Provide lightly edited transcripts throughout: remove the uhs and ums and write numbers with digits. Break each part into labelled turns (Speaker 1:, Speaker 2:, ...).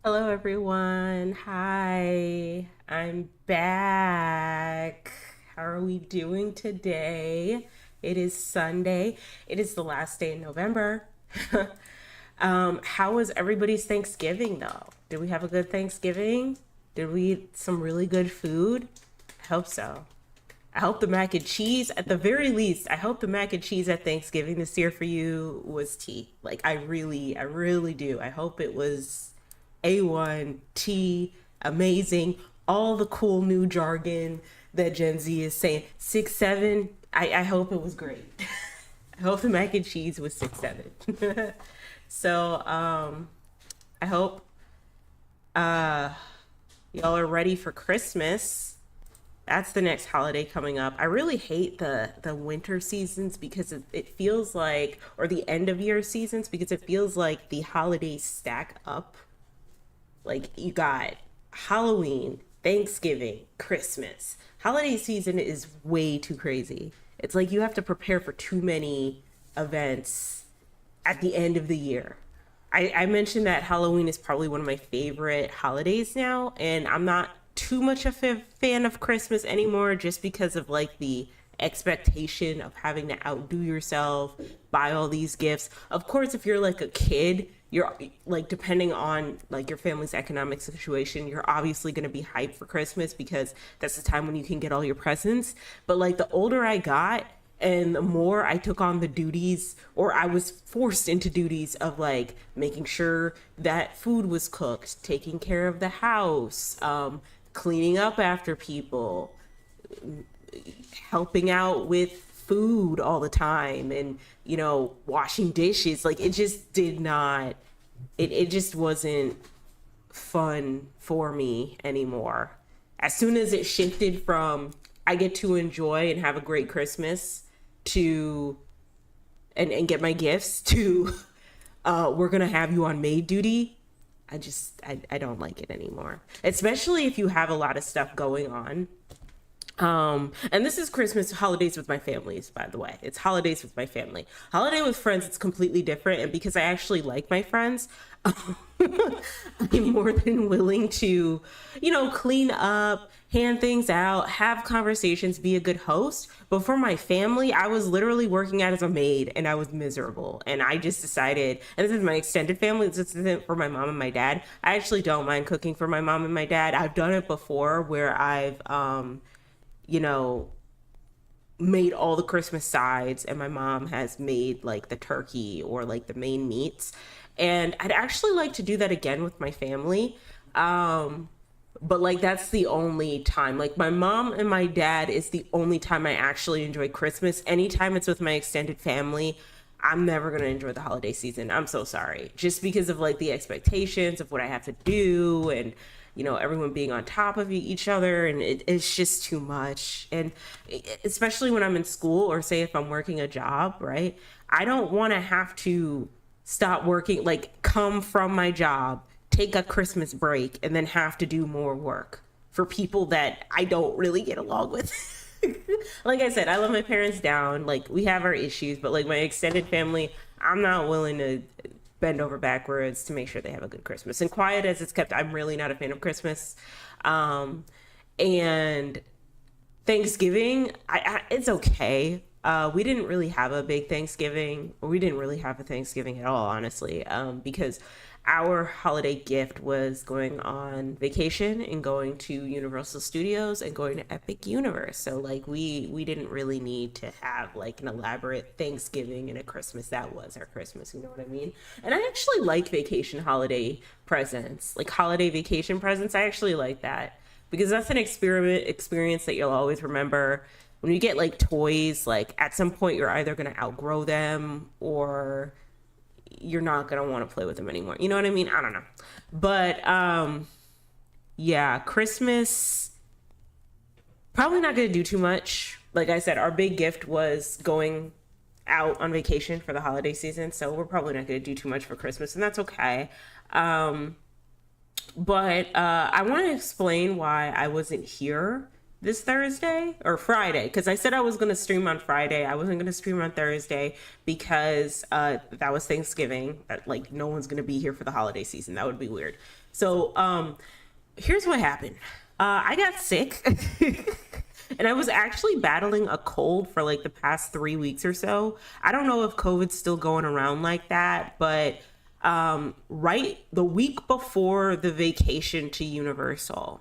Speaker 1: Hello, everyone. Hi, I'm back. How are we doing today? It is Sunday. It is the last day in November. How was everybody's Thanksgiving, though? Did we have a good Thanksgiving? Did we eat some really good food? I hope so. I hope the mac and cheese, at the very least, I hope the mac and cheese at Thanksgiving this year for you was tea. Like, I really do. I hope it was A1, tea, amazing, all the cool new jargon that Gen Z is saying. 6, 7, I hope it was great. I hope the mac and cheese was 6, 7. So, I hope y'all are ready for Christmas. That's the next holiday coming up. I really hate the winter seasons because it feels like, or the end of year seasons, because it feels like the holidays stack up. Like you got Halloween, Thanksgiving, Christmas. Holiday season is way too crazy. It's like you have to prepare for too many events at the end of the year. I mentioned that Halloween is probably one of my favorite holidays now, and I'm not too much of a fan of Christmas anymore just because of like the expectation of having to outdo yourself, buy all these gifts. Of course, if you're like a kid, you're like depending on like your family's economic situation, you're obviously going to be hyped for Christmas because that's the time when you can get all your presents. But like the older I got, and the more I took on the duties, or I was forced into duties of like making sure that food was cooked, taking care of the house, cleaning up after people, helping out with food all the time, and washing dishes. Like it just did not, it just wasn't fun for me anymore. As soon as it shifted from I get to enjoy and have a great Christmas to and get my gifts to we're gonna have you on maid duty, I don't like it anymore. Especially if you have a lot of stuff going on. And this is Christmas holidays with my families, by the way. It's holidays with my family. Holiday with friends, it's completely different. And because I actually like my friends, I'm more than willing to, clean up, hand things out, have conversations, be a good host. But for my family, I was literally working out as a maid and I was miserable. And I just decided, and this is my extended family, this isn't for my mom and my dad. I actually don't mind cooking for my mom and my dad. I've done it before where I've, you know, made all the Christmas sides and my mom has made like the turkey or like the main meats. And I'd actually like to do that again with my family. But like that's the only time. Like my mom and my dad is the only time I actually enjoy Christmas. Anytime it's with my extended family, I'm never going to enjoy the holiday season. I'm so sorry. Just because of like the expectations of what I have to do and everyone being on top of each other, and it's just too much. And especially when I'm in school, or say if I'm working a job, right? I don't want to have to stop working, like come from my job, take a Christmas break, and then have to do more work for people that I don't really get along with. Like I said, I love my parents down. Like we have our issues, but like my extended family, I'm not willing to bend over backwards to make sure they have a good Christmas. And quiet as it's kept, I'm really not a fan of Christmas. And Thanksgiving, it's okay. We didn't really have a big Thanksgiving, or we didn't really have a Thanksgiving at all, honestly, because our holiday gift was going on vacation and going to Universal Studios and going to Epic Universe. So like we didn't really need to have like an elaborate Thanksgiving and a Christmas. That was our Christmas, you know what I mean? And I actually like vacation holiday presents, like holiday vacation presents. I actually like that because that's an experiment experience that you'll always remember. When you get like toys, like at some point you're either going to outgrow them or you're not going to want to play with them anymore. You know what I mean? I don't know. But yeah, Christmas probably not going to do too much. Like I said, our big gift was going out on vacation for the holiday season, so we're probably not going to do too much for Christmas, and that's okay. Um but I want to explain why I wasn't here this Thursday or Friday, because I said I was going to stream on Friday. I wasn't going to stream on Thursday because that was Thanksgiving. Like no one's going to be here for the holiday season. That would be weird. So, here's what happened. I got sick. And I was actually battling a cold for like the past 3 weeks or so. I don't know if COVID's still going around like that, but right the week before the vacation to Universal,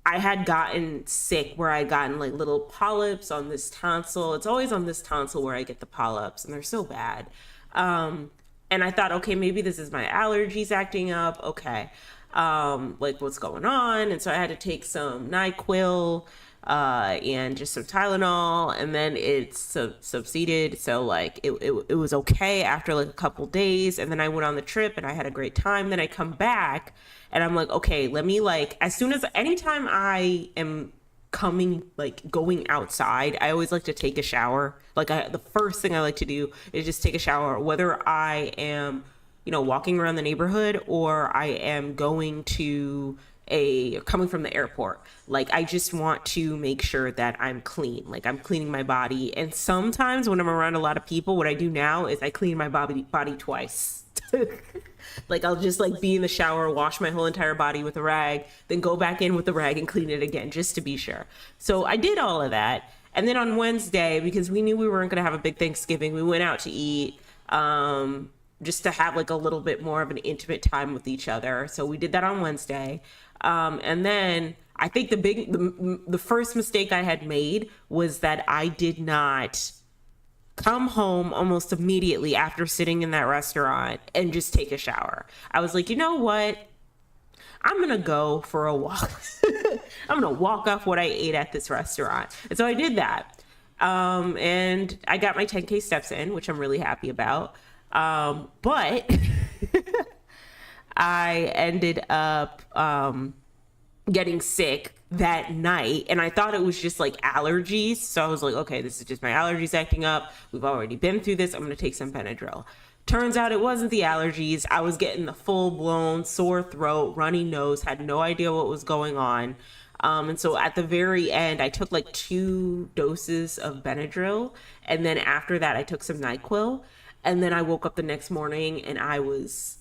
Speaker 1: I had gotten sick where I'd gotten like little polyps on this tonsil. It's always on this tonsil where I get the polyps, and they're so bad. And I thought, okay, maybe this is my allergies acting up. Okay. Like what's going on? And so I had to take some NyQuil, and just some Tylenol, and then it subsided. So like it was okay after like a couple days. And then I went on the trip and I had a great time. Then I come back and I'm like, okay, let me like, as soon as anytime I am going outside, I always like to take a shower. Like the first thing I like to do is just take a shower, whether I am, walking around the neighborhood or I am going to coming from the airport. Like I just want to make sure that I'm clean. Like I'm cleaning my body. And sometimes when I'm around a lot of people, what I do now is I clean my body twice. Like I'll just like be in the shower, wash my whole entire body with a rag, then go back in with the rag and clean it again just to be sure. So I did all of that. And then on Wednesday, because we knew we weren't going to have a big Thanksgiving, we went out to eat, just to have like a little bit more of an intimate time with each other. So we did that on Wednesday. And then I think the first mistake I had made was that I did not come home almost immediately after sitting in that restaurant and just take a shower. I was like, you know what? I'm going to go for a walk. I'm going to walk off what I ate at this restaurant. And so I did that. And I got my 10K steps in, which I'm really happy about. But I ended up getting sick that night, and I thought it was just like allergies. So I was like, okay, this is just my allergies acting up. We've already been through this. I'm going to take some Benadryl. Turns out it wasn't the allergies. I was getting the full-blown sore throat, runny nose, had no idea what was going on. And so at the very end, I took like 2 doses of Benadryl. And then after that, I took some NyQuil. And then I woke up the next morning and I was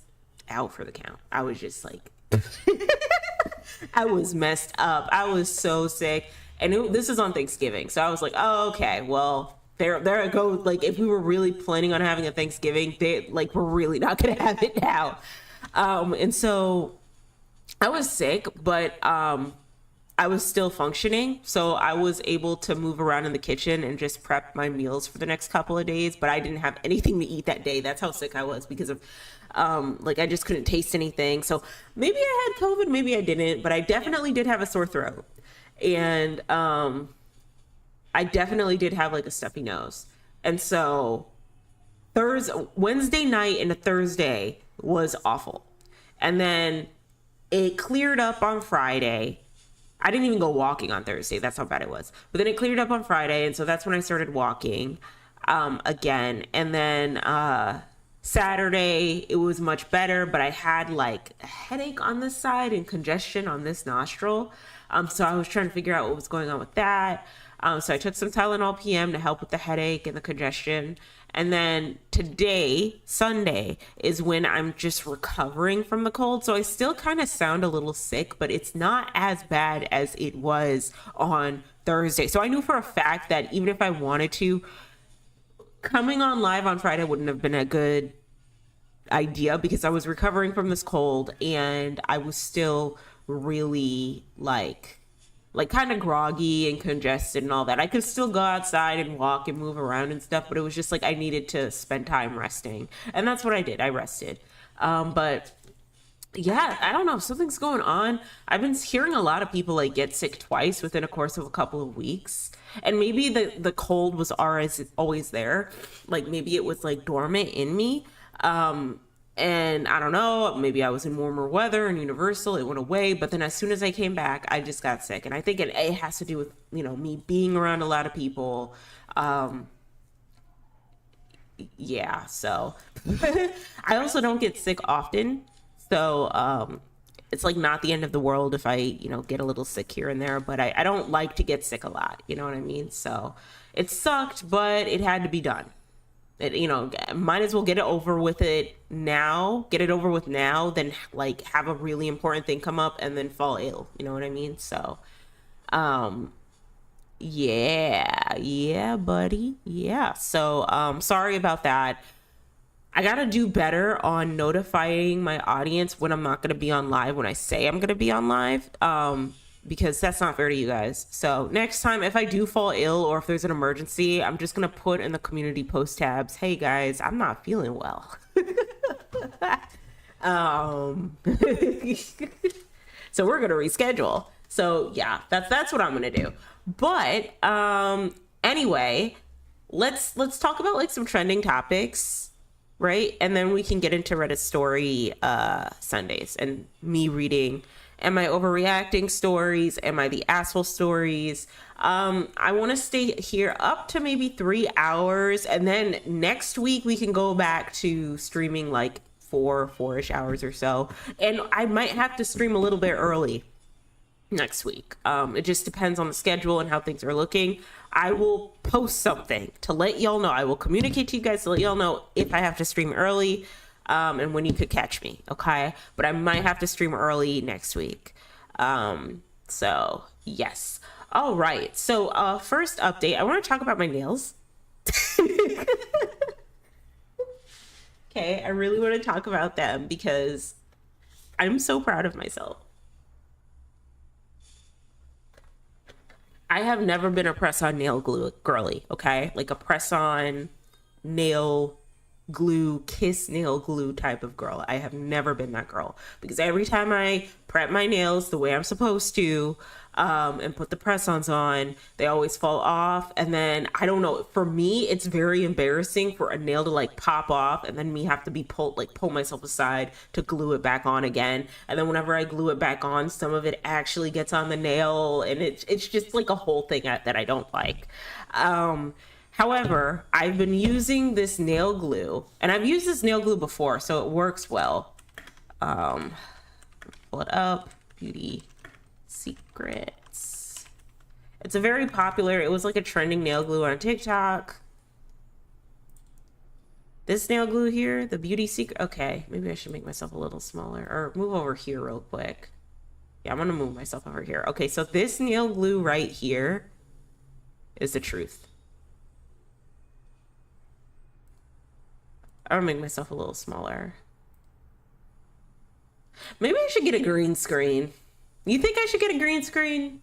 Speaker 1: out for the count. I was just like, I was messed up. I was so sick. And this is on Thanksgiving. So I was like, oh, okay, well, there I go. Like, if we were really planning on having a Thanksgiving, we're really not going to have it now. And so I was sick, but I was still functioning. So I was able to move around in the kitchen and just prep my meals for the next couple of days. But I didn't have anything to eat that day. That's how sick I was because of I just couldn't taste anything. So maybe I had COVID, maybe I didn't, but I definitely did have a sore throat. And I definitely did have like a stuffy nose. And so Wednesday night and a Thursday was awful. And then it cleared up on Friday. I didn't even go walking on Thursday. That's how bad it was. But then it cleared up on Friday. And so that's when I started walking again. And then Saturday, it was much better, but I had like a headache on this side and congestion on this nostril. So I was trying to figure out what was going on with that. So I took some Tylenol PM to help with the headache and the congestion. And then today, Sunday, is when I'm just recovering from the cold. So I still kind of sound a little sick, but it's not as bad as it was on Thursday. So I knew for a fact that even if I wanted to, coming on live on Friday wouldn't have been a good idea because I was recovering from this cold and I was still really like kind of groggy and congested and all that. I could still go outside and walk and move around and stuff, but it was just like I needed to spend time resting. And that's what I did. I rested. But yeah, I don't know. Something's going on. I've been hearing a lot of people like get sick twice within a course of a couple of weeks. And maybe the cold was always there. Like maybe it was like dormant in me. And I don't know, maybe I was in warmer weather and Universal, it went away. But then as soon as I came back, I just got sick. And I think it has to do with, me being around a lot of people. Yeah, so I also don't get sick often. So it's like not the end of the world if I, get a little sick here and there. But I don't like to get sick a lot. You know what I mean? So it sucked, but it had to be done. Might as well get it over with now than like have a really important thing come up and then fall ill. You know what I mean? So, um, yeah, buddy. Yeah. So, sorry about that. I gotta do better on notifying my audience when I'm not gonna be on live when I say I'm gonna be on live. Because that's not fair to you guys. So next time, if I do fall ill or if there's an emergency, I'm just gonna put in the community post tabs, "Hey guys, I'm not feeling well." um, so we're gonna reschedule. So yeah, that's what I'm gonna do. But anyway, let's talk about like some trending topics, right? And then we can get into Reddit story Sundays and me reading. Am I overreacting stories? Am I the asshole stories? I want to stay here up to maybe 3 hours, and then next week we can go back to streaming like four-ish hours or so. And I might have to stream a little bit early next week. It just depends on the schedule and how things are looking. I will post something to let y'all know. I will communicate to you guys to let y'all know if I have to stream early, and when you could catch me, okay? But I might have to stream early next week. So yes. All right. So first update, I want to talk about my nails. Okay, I really want to talk about them because I'm so proud of myself. I have never been a press-on nail glue girly, okay? Like a press-on nail glue, kiss nail glue type of girl. I have never been that girl because every time I prep my nails the way I'm supposed to, and put the press-ons on, they always fall off. And then I don't know, for me, it's very embarrassing for a nail to like pop off and then me have to be pull myself aside to glue it back on again. And then whenever I glue it back on, some of it actually gets on the nail, and it's just like a whole thing that I don't like. However, I've been using this nail glue, and I've used this nail glue before, so it works well. Pull it up, Beauty Secrets. It's a very popular, it was like a trending nail glue on TikTok. This nail glue here, the Beauty Secret, okay, maybe I should make myself a little smaller, or move over here real quick. Yeah, I'm gonna move myself over here. Okay, so this nail glue right here is the truth. I'm gonna make myself a little smaller. Maybe I should get a green screen. You think I should get a green screen?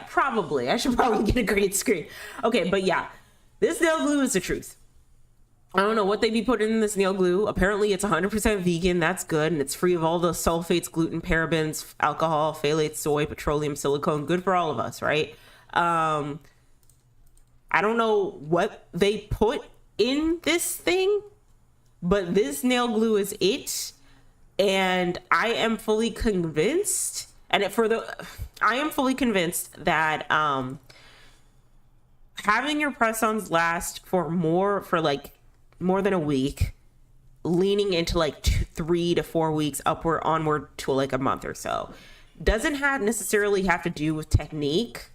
Speaker 1: Probably. I should probably get a green screen. Okay, but yeah, this nail glue is the truth. I don't know what they be putting in this nail glue. Apparently it's 100% vegan. That's good. And it's free of all the sulfates, gluten, parabens, alcohol, phthalates, soy, petroleum, silicone. Good for all of us, right? I don't know what they put in this thing, but this nail glue is it. And I am fully convinced, I am fully convinced that having your press-ons last for more than a week, leaning into like 3 to 4 weeks onward to like a month or so, doesn't necessarily have to do with technique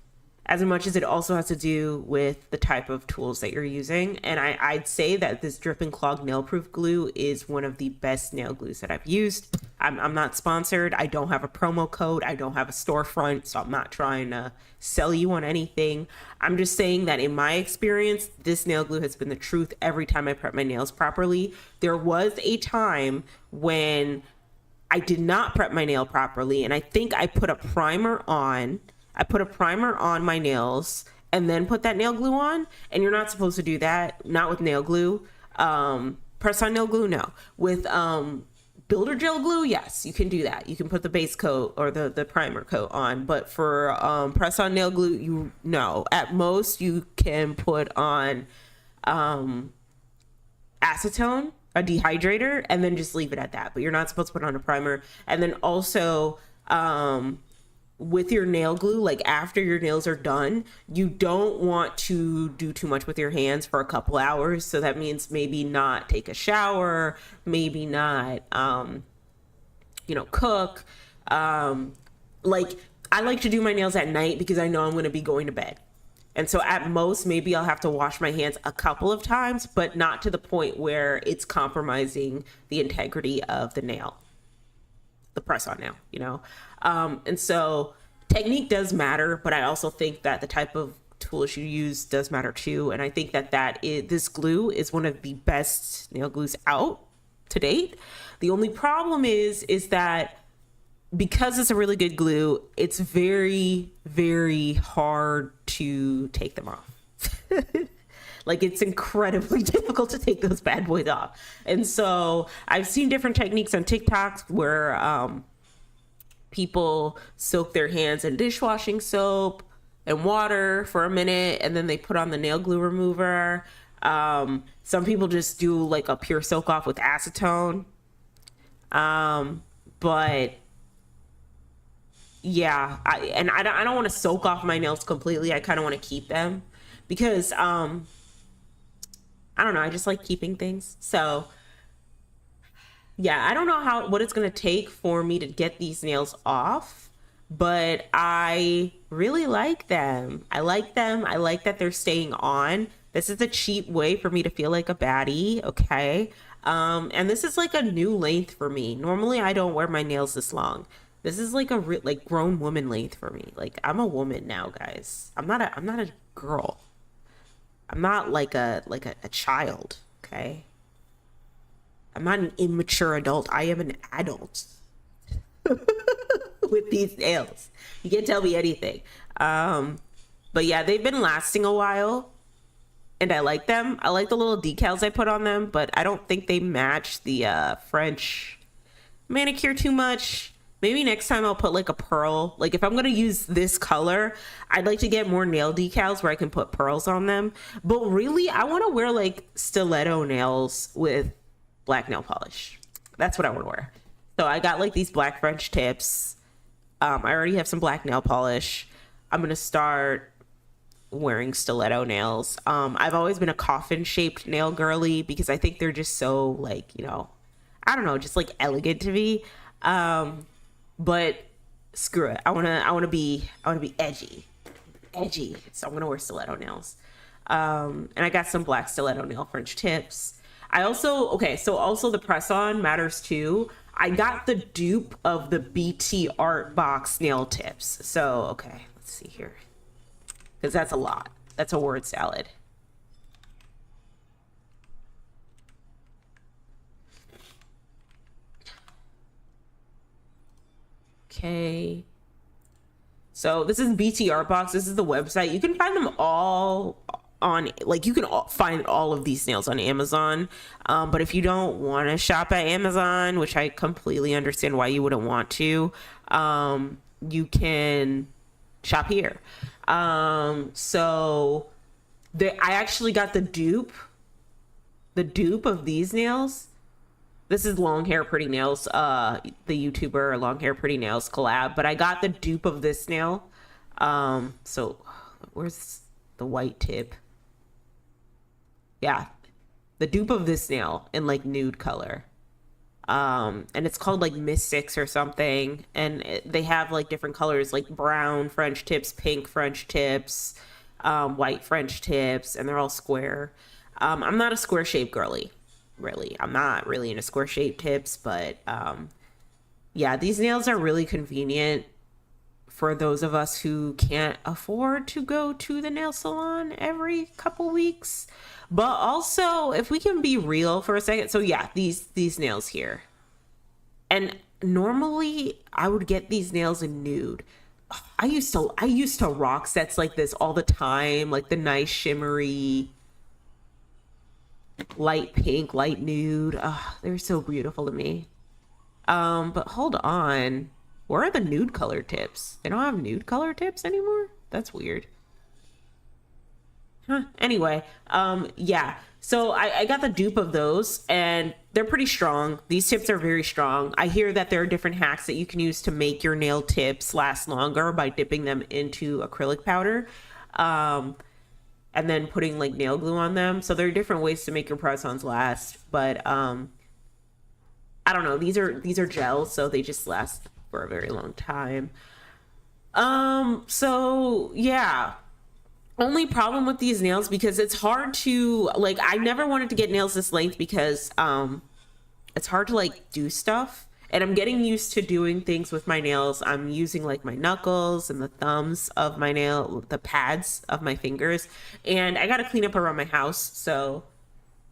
Speaker 1: as much as it also has to do with the type of tools that you're using. And I'd say that this Drip and Clog nail proof glue is one of the best nail glues that I've used. I'm not sponsored. I don't have a promo code. I don't have a storefront, so I'm not trying to sell you on anything. I'm just saying that in my experience, this nail glue has been the truth every time I prep my nails properly. There was a time when I did not prep my nail properly, and I think I put a primer on my nails and then put that nail glue on, and you're not supposed to do that. Not with nail glue. Press on nail glue, no. With builder gel glue, yes, you can do that. You can put the base coat or the primer coat on, but for press on nail glue, no. At most, you can put on acetone, a dehydrator, and then just leave it at that. But you're not supposed to put on a primer. And then also, with your nail glue, like after your nails are done, you don't want to do too much with your hands for a couple hours. So that means maybe not take a shower, maybe not, cook. Like I like to do my nails at night because I know I'm going to be going to bed. And so at most, maybe I'll have to wash my hands a couple of times, but not to the point where it's compromising the integrity of the nail, the press on nail, you know? And so technique does matter, but I also think that the type of tools you use does matter too. And I think that this glue is one of the best nail glues out to date. The only problem is that because it's a really good glue, it's very, very hard to take them off. Like, it's incredibly difficult to take those bad boys off. And so I've seen different techniques on TikTok where people soak their hands in dishwashing soap and water for a minute, and then they put on the nail glue remover. Some people just do like a pure soak off with acetone. But yeah, I don't want to soak off my nails completely. I kind of want to keep them because I don't know, I just like keeping things. So yeah, I don't know what it's gonna take for me to get these nails off, but I really like them. I like them. I like that they're staying on. This is a cheap way for me to feel like a baddie, okay? And this is like a new length for me. Normally I don't wear my nails this long. This is like a like grown woman length for me. Like, I'm a woman now, guys. I'm not a girl. I'm not like a child, okay? I'm not an immature adult. I am an adult with these nails. You can't tell me anything. But yeah, they've been lasting a while and I like them. I like the little decals I put on them, but I don't think they match the French manicure too much. Maybe next time I'll put like a pearl. Like, if I'm going to use this color, I'd like to get more nail decals where I can put pearls on them. But really, I want to wear like stiletto nails with black nail polish. That's what I want to wear. So I got like these black French tips. I already have some black nail polish. I'm going to start wearing stiletto nails. I've always been a coffin shaped nail girly because I think they're just so like, you know, I don't know, just like elegant to me. But screw it. I wanna be edgy. So I'm gonna wear stiletto nails. And I got some black stiletto nail French tips. Also the press on matters too. I got the dupe of the BT Art Box nail tips. So, okay, let's see here. Because that's a lot. That's a word salad. Okay. So this is BT Art Box. This is the website. You can find them all on, like, you can find all of these nails on Amazon. But if you don't want to shop at Amazon, which I completely understand why you wouldn't want to, you can shop here. So I actually got the dupe of these nails. This is Long Hair Pretty Nails, the YouTuber Long Hair Pretty Nails collab, but I got the dupe of this nail. So where's the white tip? Yeah, the dupe of this nail in like nude color. And it's called like Mystics or something. And they have like different colors, like brown French tips, pink French tips, white French tips, and they're all square. I'm not a square shape girly. Really, I'm not really into square shaped tips, but yeah, these nails are really convenient for those of us who can't afford to go to the nail salon every couple weeks. But also, if we can be real for a second, so yeah, these nails here, and normally I would get these nails in nude. I used to rock sets like this all the time, like the nice shimmery light pink, light nude. They're so beautiful to me. But hold on, where are the nude color tips? They don't have nude color tips anymore? That's weird. Anyway, yeah, so I got the dupe of those and they're pretty strong. These tips are very strong. I hear that there are different hacks that you can use to make your nail tips last longer by dipping them into acrylic powder. And then putting like nail glue on them. So there are different ways to make your press-ons last, but I don't know. These are gels, so they just last for a very long time. So yeah, Only problem with these nails, because it's hard to like, I never wanted to get nails this length because it's hard to like do stuff, and I'm getting used to doing things with my nails. I'm using like my knuckles and the thumbs of my nail, the pads of my fingers, and I got to clean up around my house, so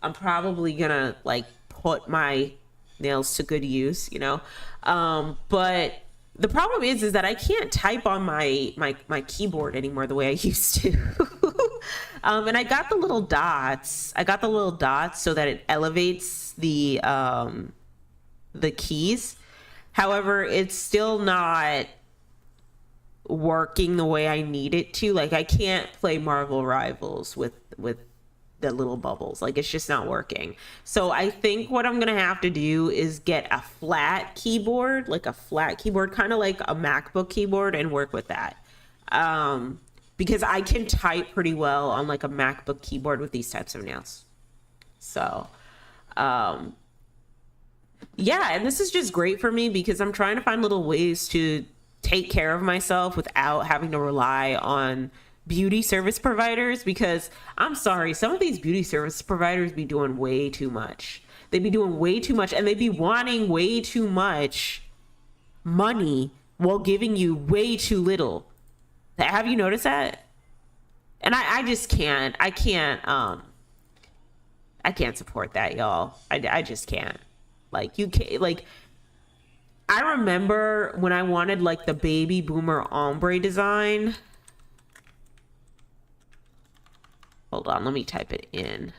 Speaker 1: I'm probably gonna like put my nails to good use, you know. But the problem is that I can't type on my keyboard anymore the way I used to. And I got the little dots. I got the little dots so that it elevates the keys. However, it's still not working the way I need it to. Like, I can't play Marvel Rivals with the little bubbles. Like, it's just not working. So I think what I'm gonna have to do is get a flat keyboard, like a flat keyboard, kind of like a MacBook keyboard, and work with that. Because I can type pretty well on like a MacBook keyboard with these types of nails. So yeah, and this is just great for me because I'm trying to find little ways to take care of myself without having to rely on beauty service providers, because I'm sorry, some of these beauty service providers be doing way too much. They be doing way too much, and they be wanting way too much money while giving you way too little. Have you noticed that? And I just can't. I can't support that, y'all. I just can't. Like, you can't, like, I remember when I wanted like the baby boomer ombre design. Hold on, let me type it in.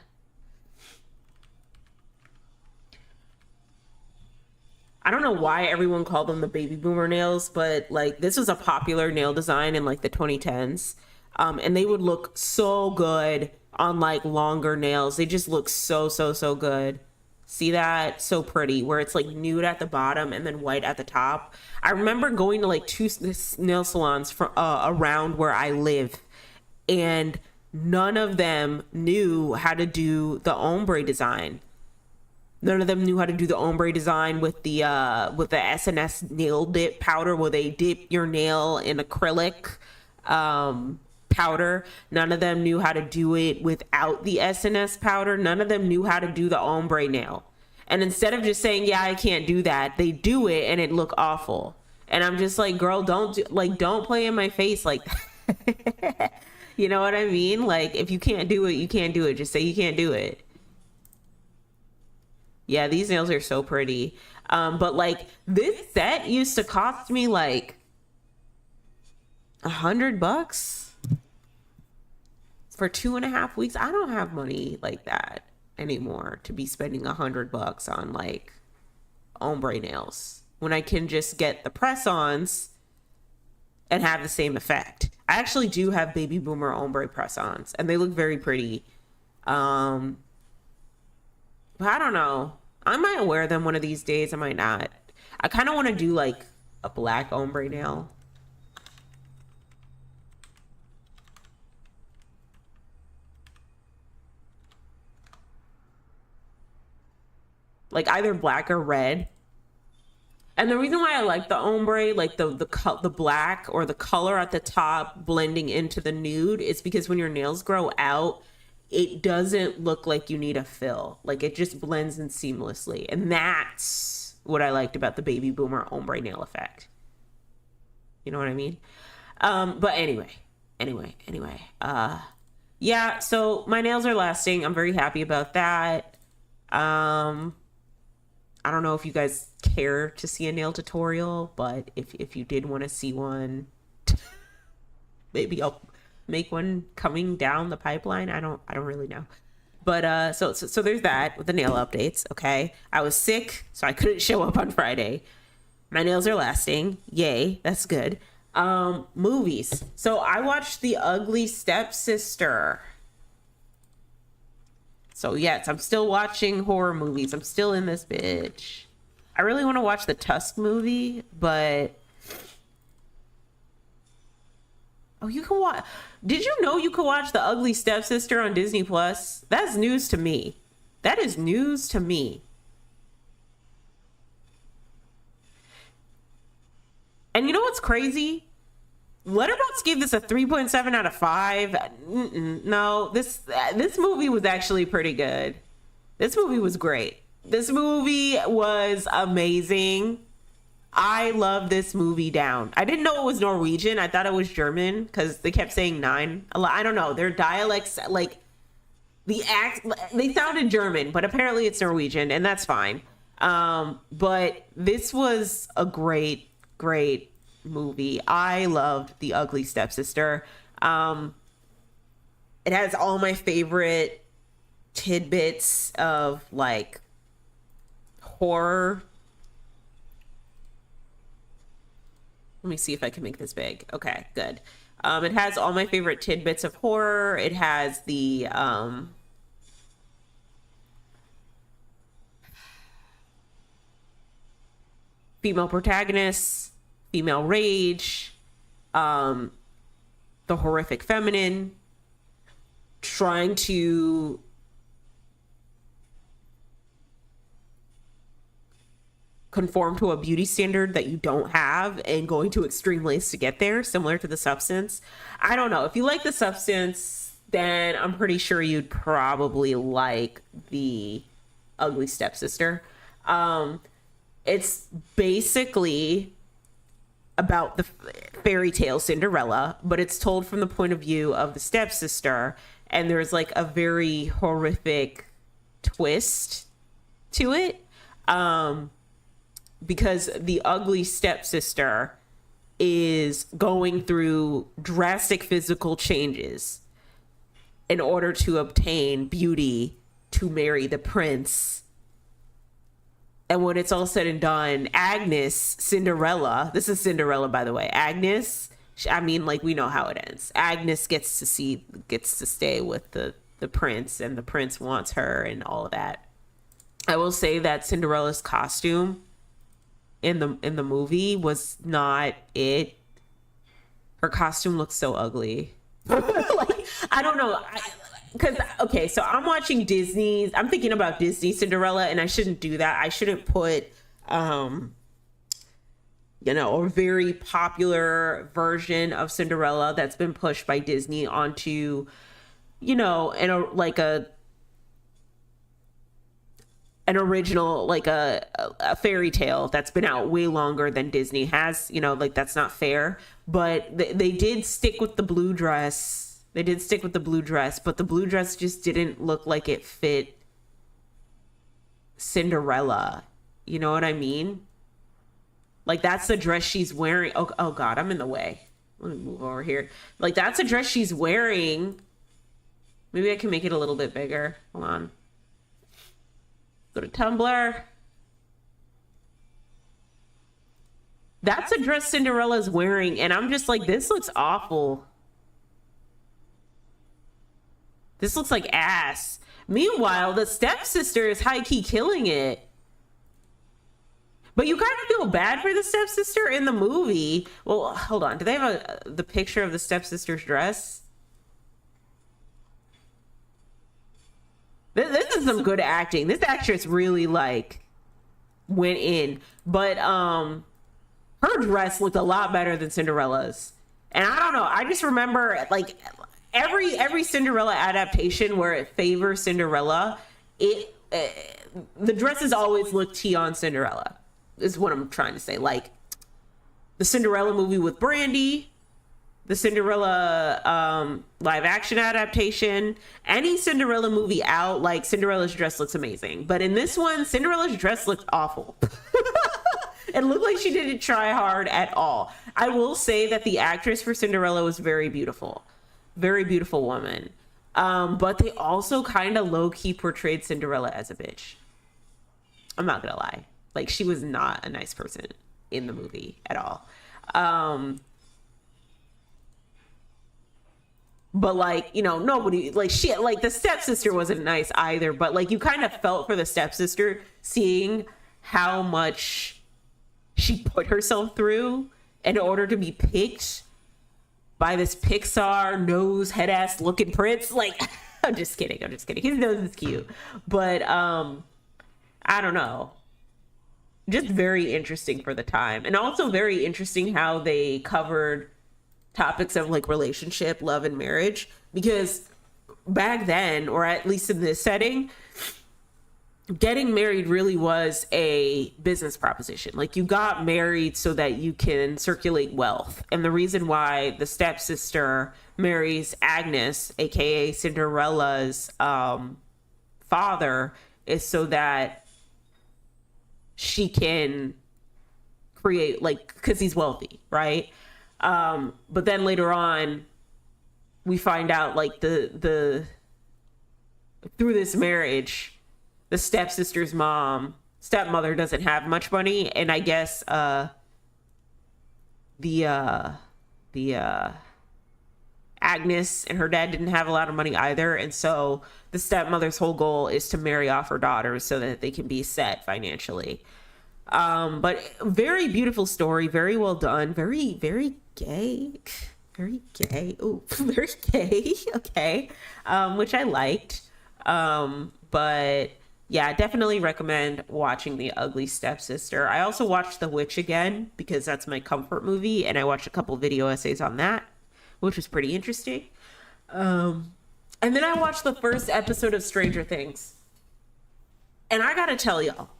Speaker 1: I don't know why everyone called them the baby boomer nails, but like, this was a popular nail design in like the 2010s. And they would look so good on like longer nails. They just look so good. See that? So pretty, where it's like nude at the bottom and then white at the top. I remember going to like two nail salons from around where I live, and none of them knew how to do the ombre design. None of them knew how to do the ombre design with the SNS nail dip powder, where they dip your nail in acrylic powder. None of them knew how to do it without the SNS powder. None of them knew how to do the ombre nail. And instead of just saying, yeah, I can't do that, they do it and it look awful. And I'm just like, girl, don't play in my face like that. You know what I mean? Like, if you can't do it, you can't do it. Just say you can't do it. Yeah, these nails are so pretty. But like, this set used to cost me like $100 for 2.5 weeks. I don't have money like that anymore to be spending $100 on like ombre nails when I can just get the press-ons and have the same effect. I actually do have baby boomer ombre press-ons, and they look very pretty. But I don't know. I might wear them one of these days. I might not. I kind of want to do like a black ombre nail. Like either black or red. And the reason why I like the ombre, like the black or the color at the top blending into the nude, is because when your nails grow out, it doesn't look like you need a fill. Like, it just blends in seamlessly. And that's what I liked about the baby boomer ombre nail effect. You know what I mean? But anyway. Yeah, so my nails are lasting. I'm very happy about that. I don't know if you guys care to see a nail tutorial, but if you did want to see one, maybe I'll make one coming down the pipeline. I don't really know. But so there's that with the nail updates. Okay, I was sick, so I couldn't show up on Friday. My nails are lasting. Yay, that's good. Movies. So I watched The Ugly Stepsister. So yes, I'm still watching horror movies. I'm still in this bitch. I really want to watch the Tusk movie, but oh, you can watch. Did you know you could watch The Ugly Stepsister on Disney Plus? That's news to me. That is news to me. And you know what's crazy? Letterboxd gave this a 3.7 out of 5. No, this movie was actually pretty good. This movie was great. This movie was amazing. I love this movie down. I didn't know it was Norwegian. I thought it was German because they kept saying nine. I don't know. Their dialects, like they sounded German, but apparently it's Norwegian, and that's fine. But this was a great, great movie. I loved The Ugly Stepsister. It has all my favorite tidbits of like horror. Let me see if I can make this big. Okay, good. It has all my favorite tidbits of horror. It has the female protagonists, female rage, the horrific feminine, trying to conform to a beauty standard that you don't have and going to extreme lengths to get there, similar to The Substance. I don't know. If you like The Substance, then I'm pretty sure you'd probably like The Ugly Stepsister. It's basically about the fairy tale Cinderella, but it's told from the point of view of the stepsister, and there's like a very horrific twist to it. Because the ugly stepsister is going through drastic physical changes in order to obtain beauty to marry the prince. And when it's all said and done, Agnes, Cinderella, this is Cinderella, by the way, Agnes, I mean, like, we know how it ends. Agnes gets to stay with the prince, and the prince wants her and all of that. I will say that Cinderella's costume in the movie was not it. Her costume looks so ugly. Like, I don't know. Because, okay, so I'm watching Disney's, I'm thinking about Disney Cinderella, and I shouldn't do that. I shouldn't put, a very popular version of Cinderella that's been pushed by Disney onto, an original, like a fairy tale that's been out way longer than Disney has, that's not fair. But they did stick with the blue dress. But the blue dress just didn't look like it fit Cinderella. You know what I mean? Like, that's the dress she's wearing. Oh God, I'm in the way. Let me move over here. Like, that's a dress she's wearing. Maybe I can make it a little bit bigger. Hold on. Go to Tumblr. That's a dress Cinderella's wearing, and I'm just like, this looks awful. This looks like ass. Meanwhile, the stepsister is high-key killing it. But you kind of feel bad for the stepsister in the movie. Well, hold on. Do they have the picture of the stepsister's dress? This is some good acting. This actress really went in, but her dress looked a lot better than Cinderella's. And I don't know. I just remember every Cinderella adaptation where it favors Cinderella, the dresses always look tea on Cinderella. Is what I'm trying to say. Like the Cinderella movie with Brandy, the Cinderella live action adaptation, any Cinderella movie out, like Cinderella's dress looks amazing. But in this one, Cinderella's dress looked awful. It looked like she didn't try hard at all. I will say that the actress for Cinderella was very beautiful. Very beautiful woman. But they also kind of low-key portrayed Cinderella as a bitch. I'm not gonna lie. Like, she was not a nice person in the movie at all. But nobody, the stepsister wasn't nice either, but you kind of felt for the stepsister, seeing how much she put herself through in order to be picked by this Pixar nose head ass looking prince. Like, I'm just kidding. His nose is cute, but I don't know. Just very interesting for the time, and also very interesting how they covered topics of like relationship, love, and marriage, because back then, or at least in this setting, getting married really was a business proposition. Like, you got married so that you can circulate wealth. And the reason why the stepsister marries Agnes, aka Cinderella's father, is so that she can create, like, because he's wealthy, right? But then later on, we find out, like, the through this marriage, the stepmother doesn't have much money, and I guess the Agnes and her dad didn't have a lot of money either, and so the stepmother's whole goal is to marry off her daughters so that they can be set financially. But very beautiful story, very well done, very, very gay. Very gay. Oh, very gay. Okay. Which I liked. But yeah, definitely recommend watching The Ugly Stepsister. I also watched The Witch again because that's my comfort movie, and I watched a couple video essays on that, which was pretty interesting. And then I watched the first episode of Stranger Things. And I gotta tell y'all,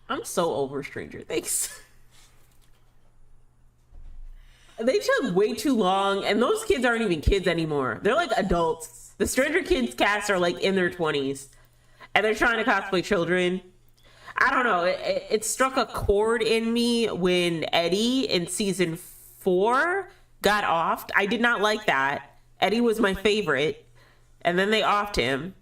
Speaker 1: I'm so over Stranger Things. They took way too long, and those kids aren't even kids anymore. They're like adults. The Stranger Kids cast are like in their 20s, and they're trying to cosplay children. I don't know. It struck a chord in me when Eddie in season 4 got offed. I did not like that. Eddie was my favorite, and then they offed him.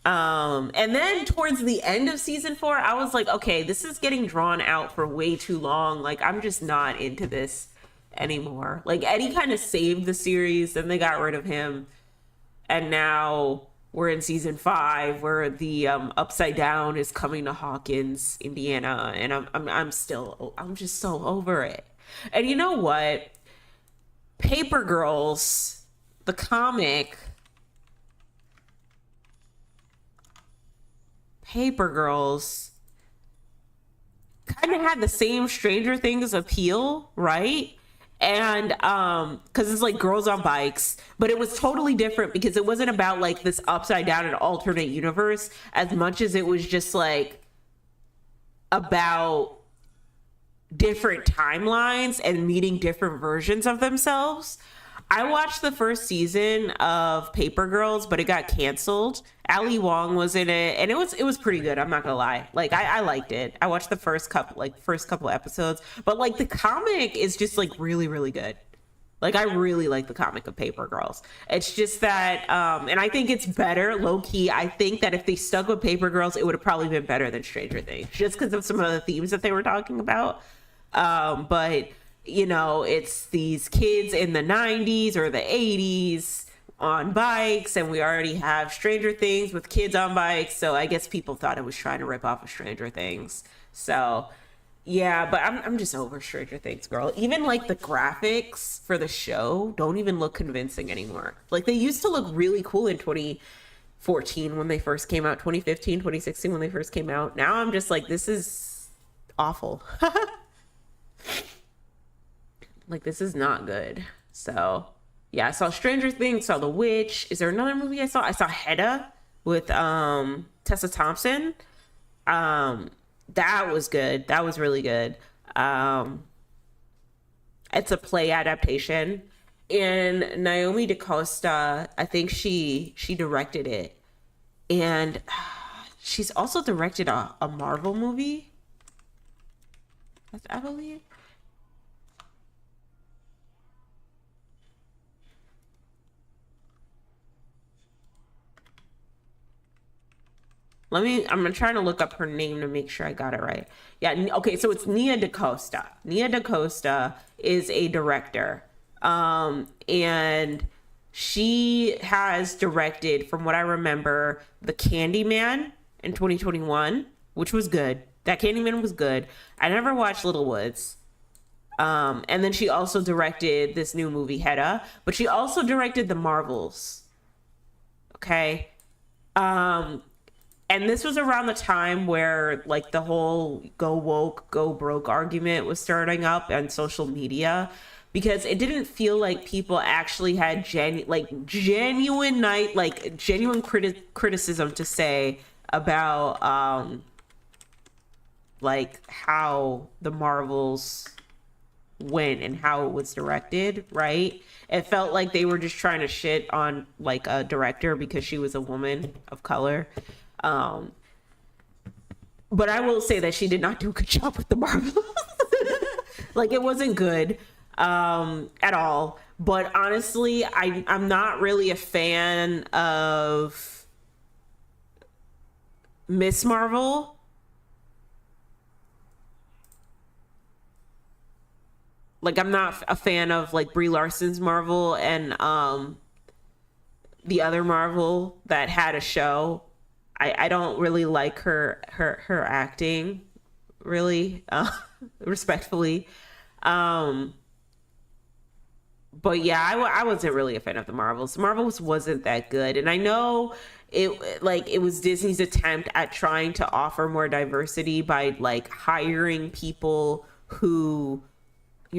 Speaker 1: And then towards the end of season 4, I was like, okay, this is getting drawn out for way too long. Like, I'm just not into this anymore. Like, Eddie kind of saved the series, then they got rid of him, and now we're in season 5 where the Upside Down is coming to Hawkins, Indiana, and I'm just so over it. And you know what? Paper Girls, the comic, Paper Girls kind of had the same Stranger Things appeal, right? And because it's like girls on bikes, but it was totally different because it wasn't about like this upside down and alternate universe as much as it was just like about different timelines and meeting different versions of themselves. I watched the first season of Paper Girls, but it got canceled. Ali Wong was in it, and it was pretty good. I'm not gonna lie. Like, I liked it. I watched the first couple episodes, but like the comic is just like really, really good. Like, I really like the comic of Paper Girls. It's just that, and I think it's better, low key. I think that if they stuck with Paper Girls, it would have probably been better than Stranger Things, just because of some of the themes that they were talking about. But you know, it's these kids in the 90s or the 80s on bikes, and we already have Stranger Things with kids on bikes, so I guess people thought it was trying to rip off of Stranger Things. So yeah, but I'm just over Stranger Things, girl. Even like the graphics for the show don't even look convincing anymore. Like, they used to look really cool in 2014 when they first came out, 2015, 2016 when they first came out. Now I'm just like, this is awful. Like, this is not good. So yeah, I saw Stranger Things, saw The Witch. Is there another movie I saw? I saw Hedda with Tessa Thompson. That was good. That was really good. It's a play adaptation, and Naomi DaCosta, I think she directed it, and she's also directed a Marvel movie, I believe. I'm trying to look up her name to make sure I got it right. Yeah, okay, so it's Nia DaCosta. Nia DaCosta is a director. And she has directed, from what I remember, The Candyman in 2021, which was good. That Candyman was good. I never watched Little Woods. And then she also directed this new movie, Hedda, but she also directed The Marvels. Okay. And this was around the time where like the whole go woke, go broke argument was starting up on social media, because it didn't feel like people actually had genuine night like genuine criticism to say about like how the Marvels went and how it was directed, right? It felt like they were just trying to shit on like a director because she was a woman of color. Um, but I will say that she did not do a good job with the Marvels. Like it wasn't good at all. But honestly, I'm not really a fan of Miss Marvel. Like I'm not a fan of like Brie Larson's Marvel and the other Marvel that had a show. I don't really like her acting, really, respectfully. Um, but yeah, I wasn't really a fan of the Marvels. The Marvels wasn't that good, and I know it was Disney's attempt at trying to offer more diversity by like hiring people who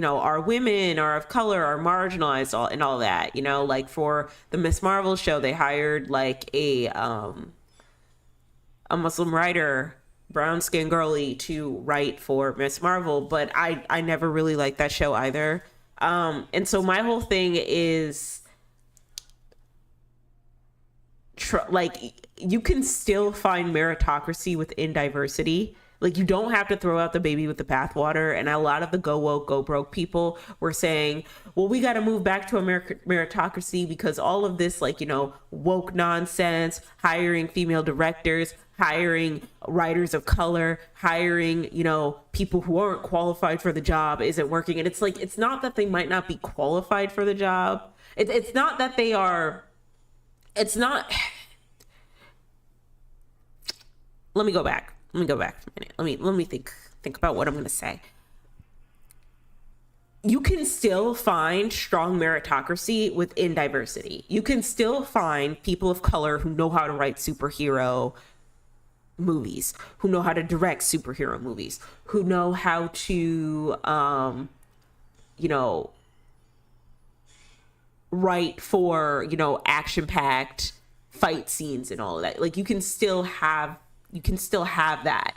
Speaker 1: are women, are of color, are marginalized, and all that. Like for the Miss Marvel show, they hired like a Muslim writer, brown skinned girly, to write for Miss Marvel, but I never really liked that show either. And so my whole thing is like you can still find meritocracy within diversity. Like you don't have to throw out the baby with the bathwater. And a lot of the go woke, go broke people were saying, well, we got to move back to a meritocracy because all of this, like, woke nonsense, hiring female directors, hiring writers of color, hiring, people who aren't qualified for the job isn't working. And it's like, it's not that they might not be qualified for the job. It's not that they are, it's not, let me go back for a minute. Let me think about what I'm going to say. You can still find strong meritocracy within diversity. You can still find people of color who know how to write superhero movies, who know how to direct superhero movies, who know how to, write for, action-packed fight scenes and all of that. Like you can still have that.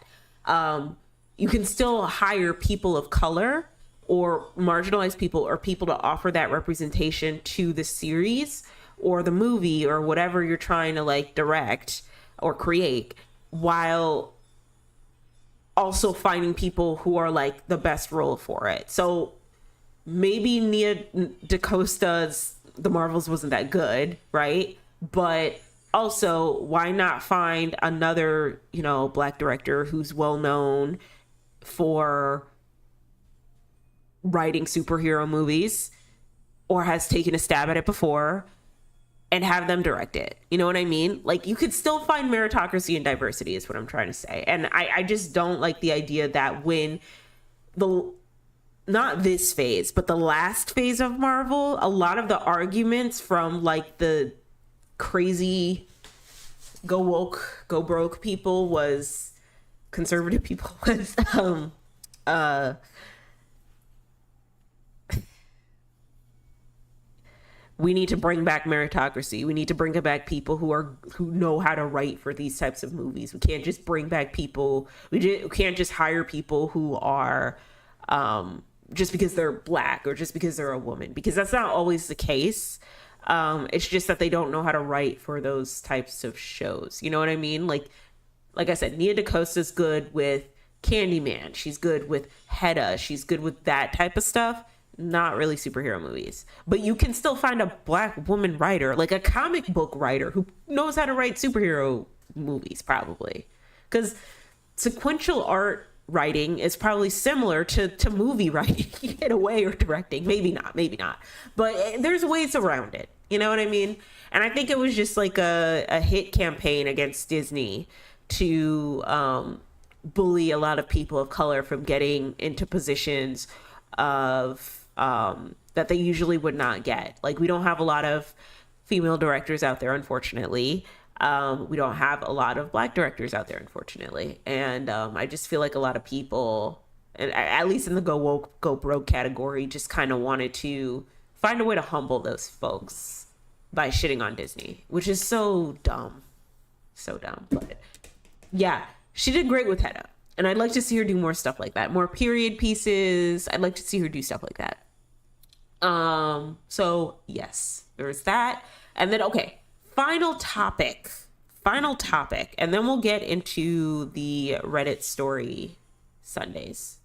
Speaker 1: You can still hire people of color or marginalized people or people to offer that representation to the series or the movie or whatever you're trying to like direct or create, while also finding people who are like the best role for it. So maybe Nia DaCosta's The Marvels wasn't that good, right? But also, why not find another, Black director who's well known for writing superhero movies or has taken a stab at it before and have them direct it? You know what I mean? Like you could still find meritocracy and diversity is what I'm trying to say. And I just don't like the idea that when not this phase, but the last phase of Marvel, a lot of the arguments from like the crazy go woke, go broke people was conservative people was we need to bring back meritocracy. We need to bring back people who know how to write for these types of movies. We can't just bring back people. We can't just hire people who are just because they're Black or just because they're a woman, because that's not always the case. It's just that they don't know how to write for those types of shows. You know what I mean? Like I said, Nia DaCosta's good with Candyman. She's good with Hedda. She's good with that type of stuff. Not really superhero movies. But you can still find a Black woman writer, like a comic book writer who knows how to write superhero movies, probably. Because sequential art writing is probably similar to movie writing in a way, or directing. Maybe not. But there's ways around it. You know what I mean? And I think it was just like a hit campaign against Disney to bully a lot of people of color from getting into positions of that they usually would not get. Like we don't have a lot of female directors out there, unfortunately. We don't have a lot of Black directors out there, unfortunately. And I just feel like a lot of people, and at least in the go woke, go broke category, just kind of wanted to find a way to humble those folks by shitting on Disney, which is so dumb. So dumb. But yeah, she did great with Hedda. And I'd like to see her do more stuff like that. More period pieces. I'd like to see her do stuff like that. So yes, there's that. And then, okay, final topic. And then we'll get into the Reddit story Sundays.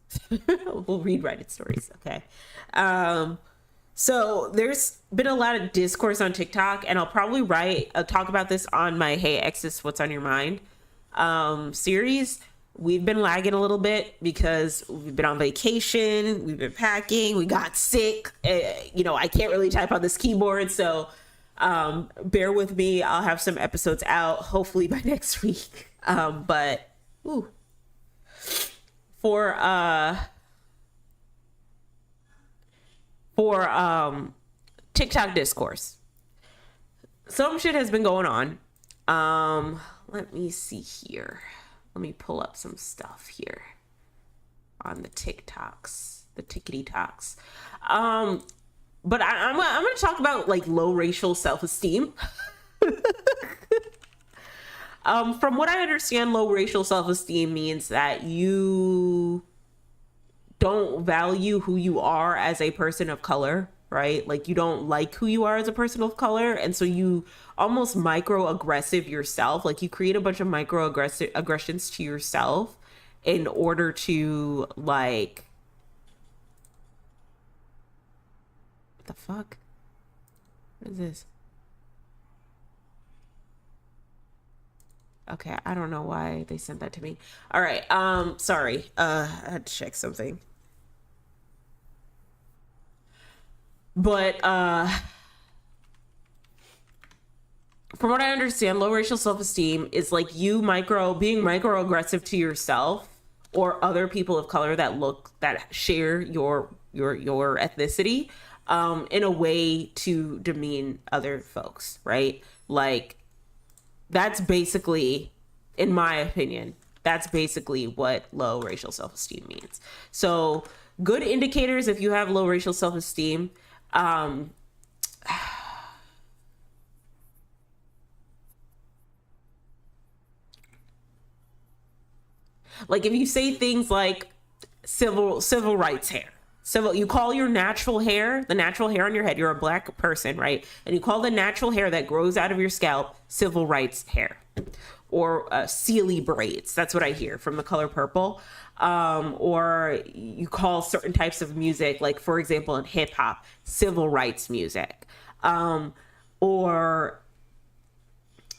Speaker 1: We'll read Reddit stories. Okay. So there's been a lot of discourse on TikTok, and I'll probably talk about this on my Hey Exes, What's on Your Mind series. We've been lagging a little bit because we've been on vacation, we've been packing, we got sick. I can't really type on this keyboard, so bear with me. I'll have some episodes out hopefully by next week. But for TikTok discourse, some shit has been going on. Let me see here. Let me pull up some stuff here on the TikToks, the tickety talks. But I'm going to talk about like low racial self-esteem. From what I understand, low racial self-esteem means that you don't value who you are as a person of color, right? Like you don't like who you are as a person of color. And so you almost microaggressive yourself. Like you create a bunch of aggressions to yourself in order to like, what the fuck? What is this? Okay, I don't know why they sent that to me. All right, sorry. I had to check something. But from what I understand, low racial self-esteem is like you being microaggressive to yourself or other people of color that share your ethnicity in a way to demean other folks, right? Like that's basically, in my opinion, that's basically what low racial self-esteem means. So good indicators if you have low racial self-esteem. Like if you say things like civil rights hair, you call your natural hair, the natural hair on your head, you're a Black person, right? And you call the natural hair that grows out of your scalp civil rights hair, or Sealy braids. That's what I hear from The Color Purple. Or you call certain types of music, like for example in hip hop, civil rights music. Or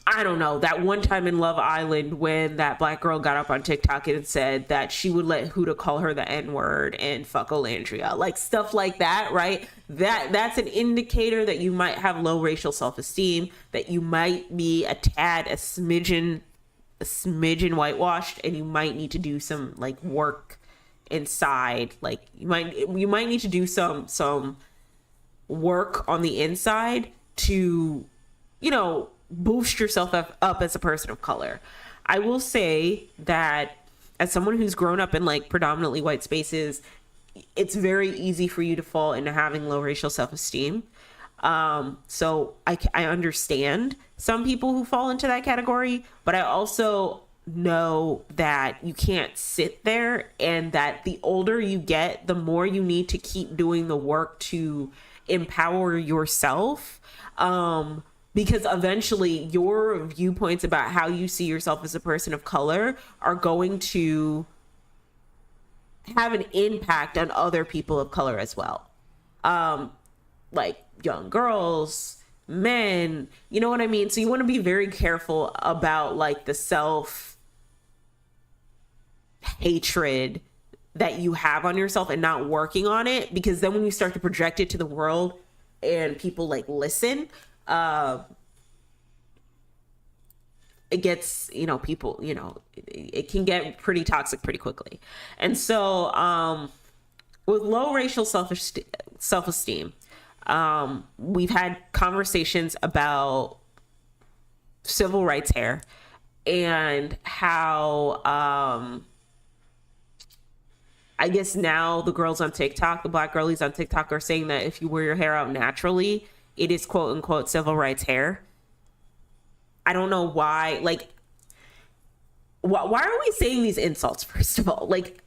Speaker 1: I don't know, that one time in Love Island when that Black girl got up on TikTok and said that she would let Huda call her the N-word and fuck Olandria, like stuff like that, right? That's an indicator that you might have low racial self-esteem, that you might be a smidgen whitewashed, and you might need to do some like work inside. Like you might need to do some work on the inside to, boost yourself up as a person of color. I will say that as someone who's grown up in like predominantly white spaces, it's very easy for you to fall into having low racial self-esteem. So I understand some people who fall into that category, but I also know that you can't sit there, and that the older you get, the more you need to keep doing the work to empower yourself. Because eventually your viewpoints about how you see yourself as a person of color are going to have an impact on other people of color as well. Like young girls, men, you know what I mean? So you want to be very careful about like the self hatred that you have on yourself and not working on it, because then when you start to project it to the world and people like listen, it gets, people, it can get pretty toxic pretty quickly. And so, with low racial self-esteem, we've had conversations about civil rights hair, and how I guess now the girls on TikTok, the black girlies on TikTok, are saying that if you wear your hair out naturally, it is quote unquote civil rights hair. I don't know why. Like, why are we saying these insults? First of all, like,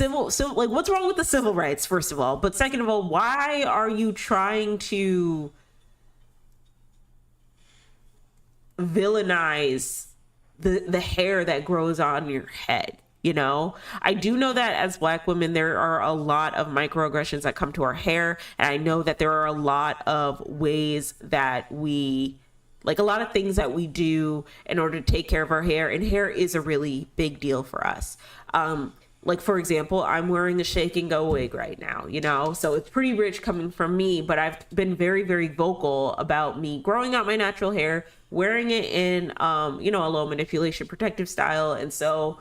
Speaker 1: like, what's wrong with the civil rights? First of all, but second of all, why are you trying to villainize the hair that grows on your head? You know, I do know that as black women, there are a lot of microaggressions that come to our hair. And I know that there are a lot of ways that we, like, a lot of things that we do in order to take care of our hair. And hair is a really big deal for us. Like, for example, I'm wearing the Shake and Go wig right now, you know, so it's pretty rich coming from me, but I've been very, very vocal about me growing out my natural hair, wearing it in, you know, a low manipulation protective style. And so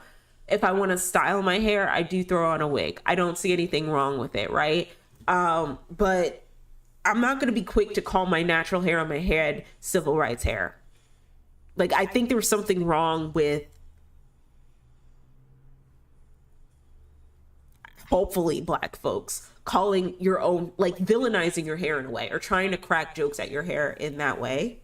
Speaker 1: if I want to style my hair, I do throw on a wig. I don't see anything wrong with it, right? But I'm not going to be quick to call my natural hair on my head civil rights hair. Like, I think there was something wrong with, hopefully, black folks calling your own, like, villainizing your hair in a way, or trying to crack jokes at your hair in that way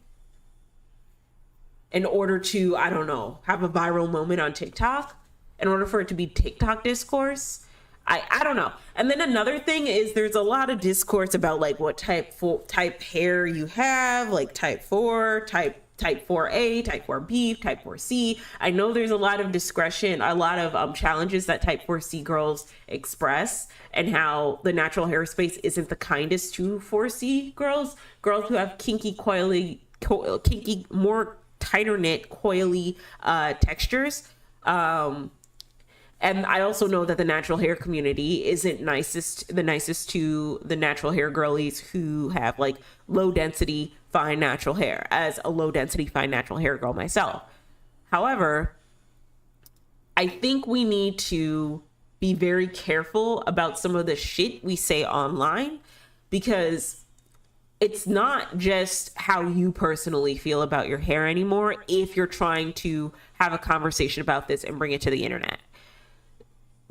Speaker 1: in order to, I don't know, have a viral moment on TikTok, in order for it to be TikTok discourse. I don't know. And then another thing is, there's a lot of discourse about, like, what type hair you have, like type 4, type 4A, type 4B, type 4C. I know there's a lot of discretion, a lot of challenges that type 4C girls express, and how the natural hair space isn't the kindest to 4C girls who have kinky, more tighter knit, coily textures. And I also know that the natural hair community isn't the nicest to the natural hair girlies who have, like, low density, fine natural hair, as a low density, fine natural hair girl myself. However, I think we need to be very careful about some of the shit we say online, because it's not just how you personally feel about your hair anymore if you're trying to have a conversation about this and bring it to the internet.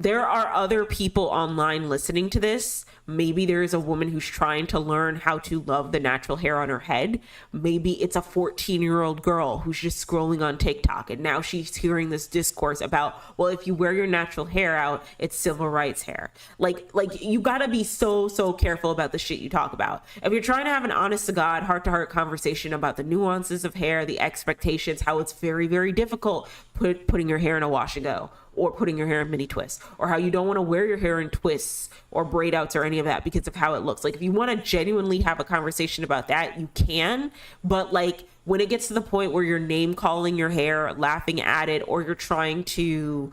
Speaker 1: There are other people online listening to this. Maybe there is a woman who's trying to learn how to love the natural hair on her head. Maybe it's a 14-year-old girl who's just scrolling on TikTok, and now she's hearing this discourse about, well, if you wear your natural hair out, it's civil rights hair. Like you gotta be so careful about the shit you talk about. If you're trying to have an honest to God, heart to heart conversation about the nuances of hair, the expectations, how it's very, very difficult putting your hair in a wash and go, or putting your hair in mini twists, or how you don't want to wear your hair in twists or braid outs or any of that because of how it looks. Like, if you want to genuinely have a conversation about that, you can. But, like, when it gets to the point where you're name calling your hair, laughing at it, or you're trying to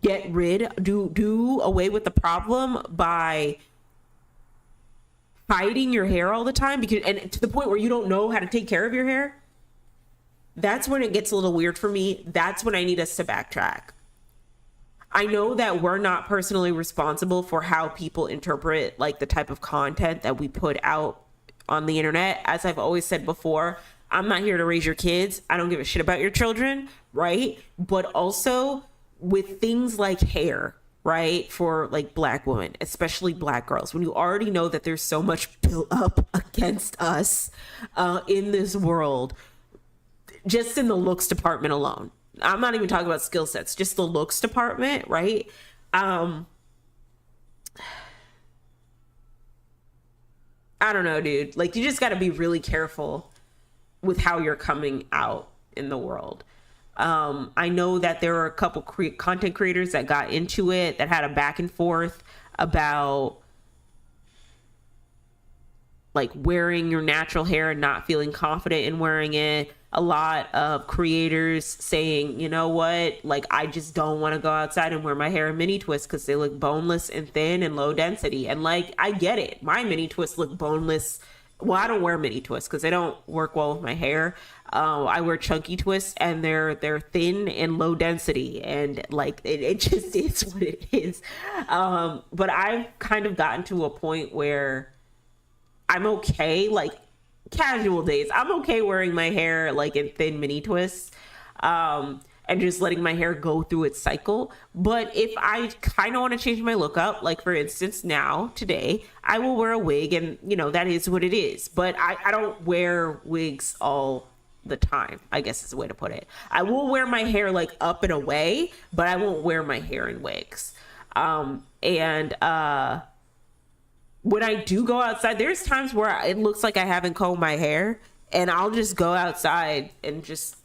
Speaker 1: do away with the problem by hiding your hair all the time, and to the point where you don't know how to take care of your hair, that's when it gets a little weird for me. That's when I need us to backtrack. I know that we're not personally responsible for how people interpret, like, the type of content that we put out on the internet. As I've always said before, I'm not here to raise your kids. I don't give a shit about your children, right? But also with things like hair, right? For, like, black women, especially black girls, when you already know that there's so much built up against us in this world, just in the looks department alone. I'm not even talking about skill sets, just the looks department, right? I don't know, dude. Like, you just got to be really careful with how you're coming out in the world. I know that there are a couple content creators that got into it, that had a back and forth about, like, wearing your natural hair and not feeling confident in wearing it. A lot of creators saying, you know what, like, I just don't want to go outside and wear my hair in mini twists because they look boneless and thin and low density. And, like, I get it. My mini twists look boneless. Well, I don't wear mini twists because they don't work well with my hair. I wear chunky twists, and they're thin and low density, and, like, it just is what it is. But I've kind of gotten to a point where I'm okay, like, casual days, I'm okay wearing my hair like in thin mini twists. And just letting my hair go through its cycle. But if I kind of want to change my look up, like for instance, now, today, I will wear a wig, and that is what it is. But I don't wear wigs all the time, I guess is the way to put it. I will wear my hair like up and away, but I won't wear my hair in wigs. And when I do go outside, there's times where it looks like I haven't combed my hair, and I'll just go outside and just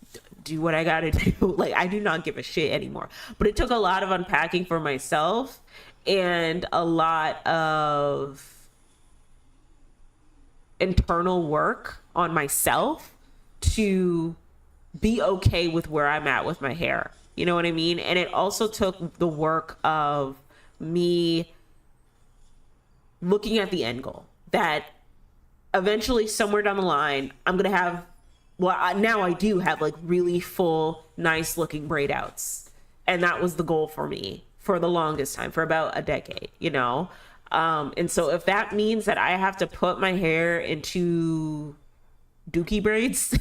Speaker 1: do what I gotta do. Like, I do not give a shit anymore. But it took a lot of unpacking for myself and a lot of internal work on myself to be okay with where I'm at with my hair. You know what I mean? And it also took the work of me looking at the end goal, that eventually somewhere down the line, I'm going to have, now I do have like really full, nice looking braid outs. And that was the goal for me for the longest time, for about a decade, And so if that means that I have to put my hair into dookie braids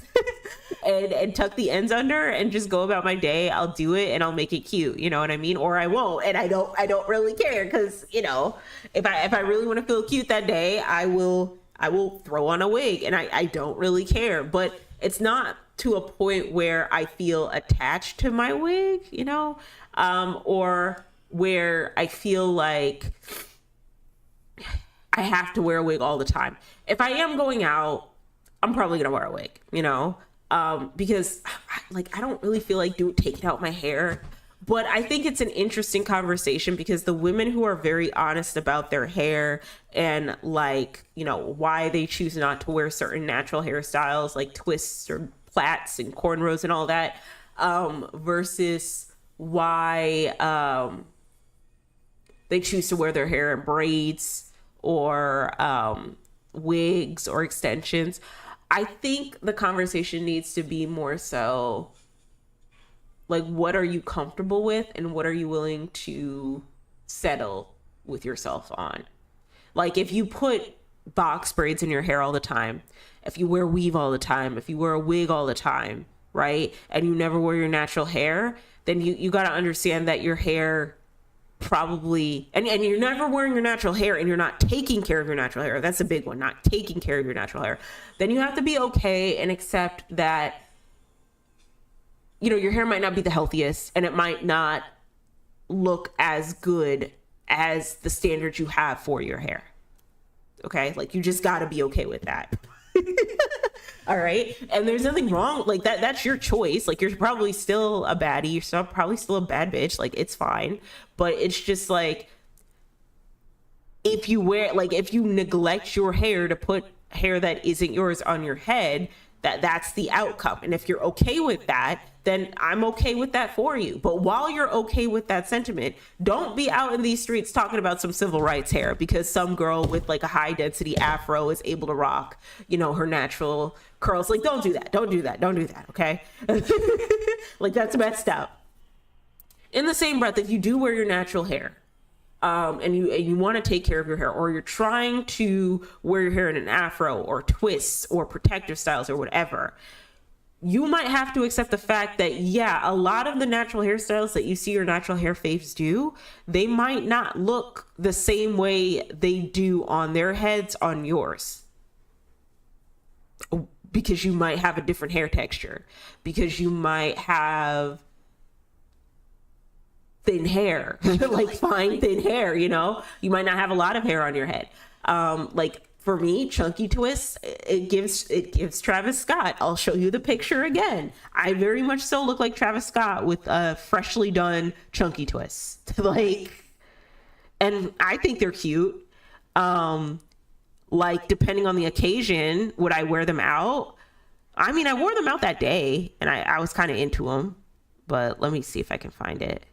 Speaker 1: and tuck the ends under and just go about my day, I'll do it, and I'll make it cute. You know what I mean? Or I won't. And I don't really care, because, if I really want to feel cute that day, I will throw on a wig, and I don't really care. But it's not to a point where I feel attached to my wig, or where I feel like I have to wear a wig all the time. If I am going out, I'm probably gonna wear a wig, because I don't really feel like taking out my hair. But I think it's an interesting conversation, because the women who are very honest about their hair and why they choose not to wear certain natural hairstyles like twists or plaits and cornrows and all that, versus why they choose to wear their hair in braids or wigs or extensions. I think the conversation needs to be more so like, what are you comfortable with, and what are you willing to settle with yourself on? Like, if you put box braids in your hair all the time, if you wear weave all the time, if you wear a wig all the time, right, and you never wear your natural hair, then you got to understand that your hair probably, and you're never wearing your natural hair, and you're not taking care of your natural hair. That's a big one, not taking care of your natural hair. Then you have to be okay and accept that your hair might not be the healthiest, and it might not look as good as the standards you have for your hair. Okay? Like, you just got to be okay with that. All right? And there's nothing wrong. Like, that's your choice. Like, you're probably still a baddie. You're probably still a bad bitch. Like, it's fine. But it's just like, if you neglect your hair to put hair that isn't yours on your head, that's the outcome. And if you're okay with that, then I'm okay with that for you. But while you're okay with that sentiment, don't be out in these streets talking about some civil rights hair because some girl with like a high density afro is able to rock, her natural curls. Like, don't do that. Don't do that. Don't do that. Okay. Like, that's messed up. In the same breath, if you do wear your natural hair, and you want to take care of your hair, or you're trying to wear your hair in an afro or twists or protective styles or whatever, you might have to accept the fact that, yeah, a lot of the natural hairstyles that you see your natural hair faves do, they might not look the same way they do on their heads on yours. Because you might have a different hair texture, because you might have thin hair, like fine thin hair, you might not have a lot of hair on your head. Like, for me, chunky twists, it gives Travis Scott. I'll show you the picture again. I very much so look like Travis Scott with a freshly done chunky twist. And I think they're cute. Depending on the occasion, would I wear them out? I mean, I wore them out that day, and I was kind of into them. But let me see if I can find it.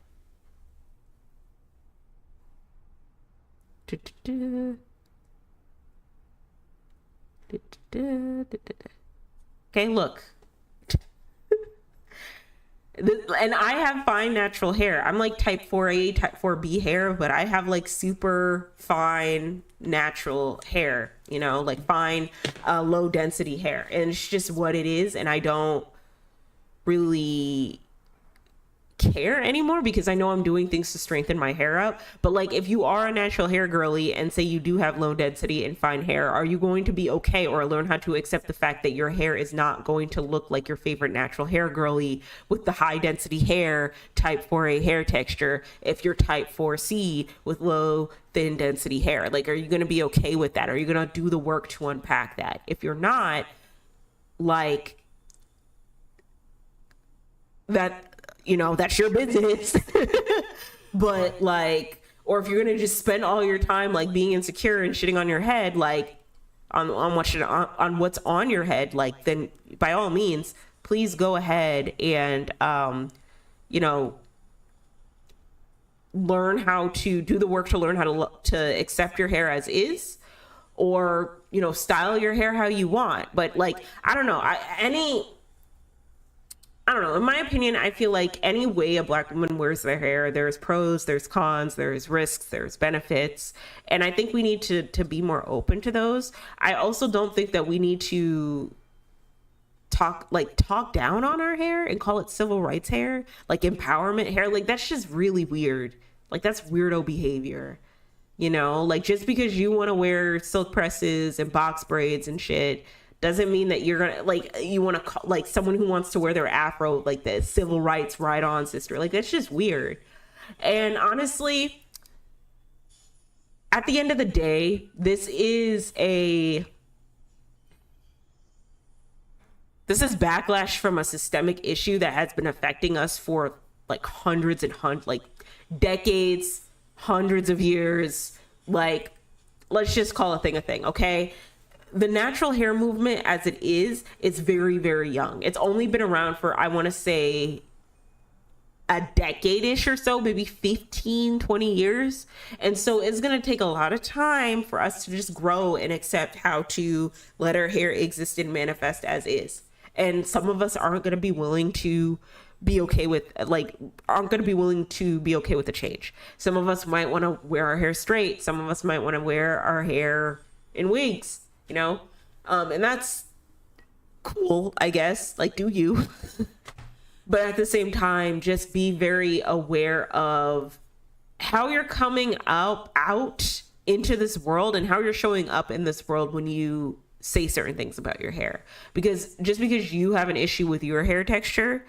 Speaker 1: Okay, look. And I have fine natural hair. I'm like type 4A, type 4B hair, but I have like super fine natural hair. you know, like fine, low density hair. And it's just what it is. And I don't really care anymore because I know I'm doing things to strengthen my hair up. But like, if you are a natural hair girly and say you do have low density and fine hair, are you going to be okay or learn how to accept the fact that your hair is not going to look like your favorite natural hair girly with the high density hair type 4A hair texture if you're type 4C with low thin density hair? Like, are you going to be okay with that? Are you going to do the work to unpack that? If you're not, like, that, you know, that's your business. But like, or if you're gonna just spend all your time like being insecure and shitting on your head, like on what's on your head, like, then by all means, please go ahead and you know, learn how to do the work to learn how to accept your hair as is, or, you know, style your hair how you want. But like, I don't know, I don't know. In my opinion, I feel like any way a black woman wears their hair, there's pros, there's cons, there's risks, there's benefits. And I think we need to be more open to those. I also don't think that we need to talk down on our hair and call it civil rights hair, like empowerment hair. Like, that's just really weird. Like, that's weirdo behavior. You know, like, just because you want to wear silk presses and box braids and shit doesn't mean that you're gonna, like, you want to call, like, someone who wants to wear their afro like the civil rights right on sister. Like, that's just weird. And honestly, at the end of the day, this is backlash from a systemic issue that has been affecting us for like hundreds and like decades, hundreds of years. Like, let's just call a thing, okay? The natural hair movement as it is very, very young. It's only been around for, I want to say, a decade-ish or so, maybe 15, 20 years. And so it's going to take a lot of time for us to just grow and accept how to let our hair exist and manifest as is. And some of us aren't going to be willing to be okay with, like, aren't going to be willing to be okay with the change. Some of us might want to wear our hair straight. Some of us might want to wear our hair in wigs, you know? And that's cool, I guess. Like, do you? But at the same time, just be very aware of how you're coming out into this world and how you're showing up in this world when you say certain things about your hair. Because just because you have an issue with your hair texture,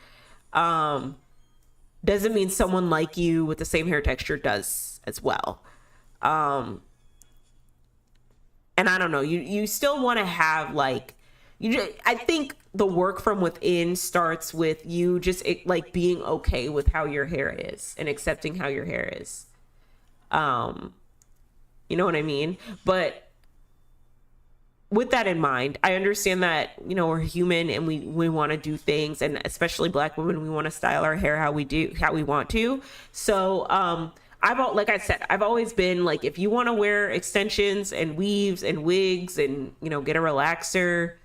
Speaker 1: doesn't mean someone like you with the same hair texture does as well. And I don't know, you still want to have, like, I think the work from within starts with you just like being okay with how your hair is and accepting how your hair is. You know what I mean? But with that in mind, I understand that, you know, we're human and we want to do things, and especially Black women, we want to style our hair how we want to. So, like I said, I've always been like, if you want to wear extensions and weaves and wigs and, you know, get a relaxer.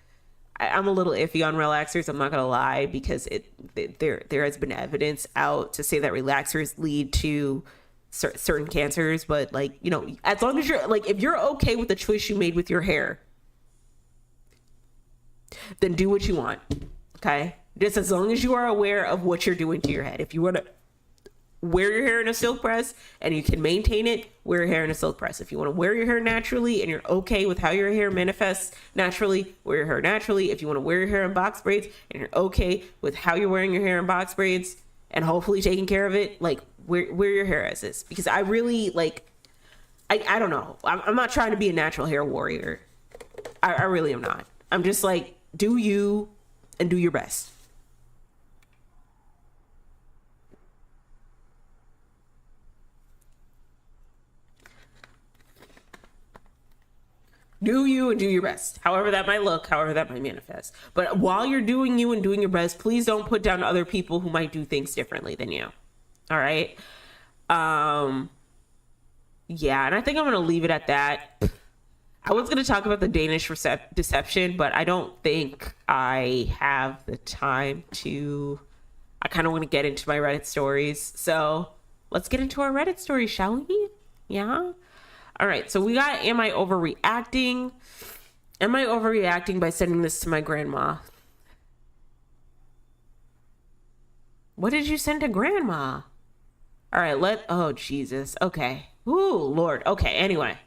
Speaker 1: I'm a little iffy on relaxers, I'm not gonna lie, because there has been evidence out to say that relaxers lead to certain cancers. But, like, you know, as long as you're like, if you're okay with the choice you made with your hair, then do what you want. Okay, just as long as you are aware of what you're doing to your head. If you want to wear your hair in a silk press and you can maintain it, wear your hair in a silk press. If you want to wear your hair naturally and you're okay with how your hair manifests naturally, wear your hair naturally. If you want to wear your hair in box braids and you're okay with how you're wearing your hair in box braids and hopefully taking care of it, like, wear your hair as is. Because I really, like, I don't know, I'm not trying to be a natural hair warrior. I really am not. I'm just like, do you and do your best. Do you and do your best, however that might look, however that might manifest. But while you're doing you and doing your best, please don't put down other people who might do things differently than you. All right. Yeah, and I think I'm gonna leave it at that. I was gonna talk about the Danish deception, but I don't think I have the time to. I kind of want to get into my Reddit stories, so let's get into our Reddit stories, shall we? Yeah. All right, so we got, am I overreacting? Am I overreacting by sending this to my grandma? What did you send to grandma? All right, oh, Jesus. Okay. Ooh, Lord. Okay, anyway.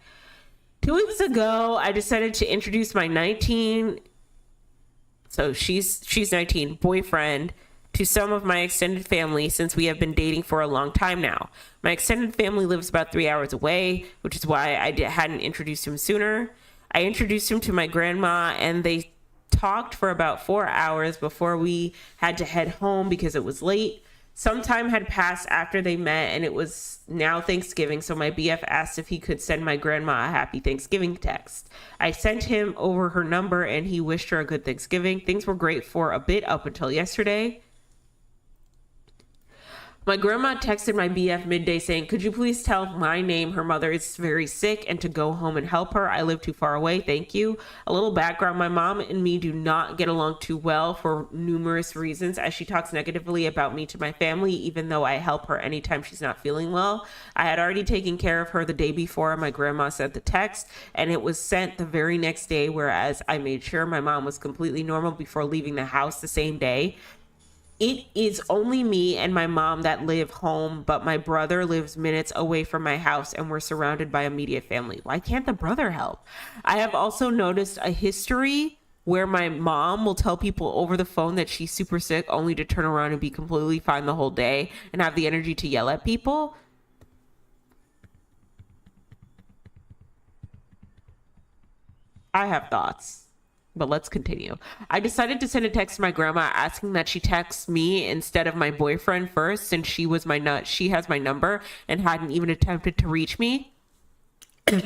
Speaker 1: 2 weeks ago, I decided to introduce my 19, so she's 19, boyfriend to some of my extended family since we have been dating for a long time now. My extended family lives about 3 hours away, which is why I hadn't introduced him sooner. I introduced him to my grandma, and they talked for about 4 hours before we had to head home because it was late. Some time had passed after they met, and it was now Thanksgiving, so my BF asked if he could send my grandma a happy Thanksgiving text. I sent him over her number, and he wished her a good Thanksgiving. Things were great for a bit up until yesterday. My grandma texted my BF midday saying, could you please tell my name? Her mother is very sick and to go home and help her. I live too far away. Thank you. A little background. My mom and me do not get along too well for numerous reasons, as she talks negatively about me to my family, even though I help her anytime she's not feeling well. I had already taken care of her the day before my grandma sent the text, and it was sent the very next day, whereas I made sure my mom was completely normal before leaving the house the same day. It is only me and my mom that live home, but my brother lives minutes away from my house and we're surrounded by immediate family. Why can't the brother help? I have also noticed a history where my mom will tell people over the phone that she's super sick only to turn around and be completely fine the whole day and have the energy to yell at people. I have thoughts. But let's continue. I decided to send a text to my grandma asking that she text me instead of my boyfriend first, since she has my number and hadn't even attempted to reach me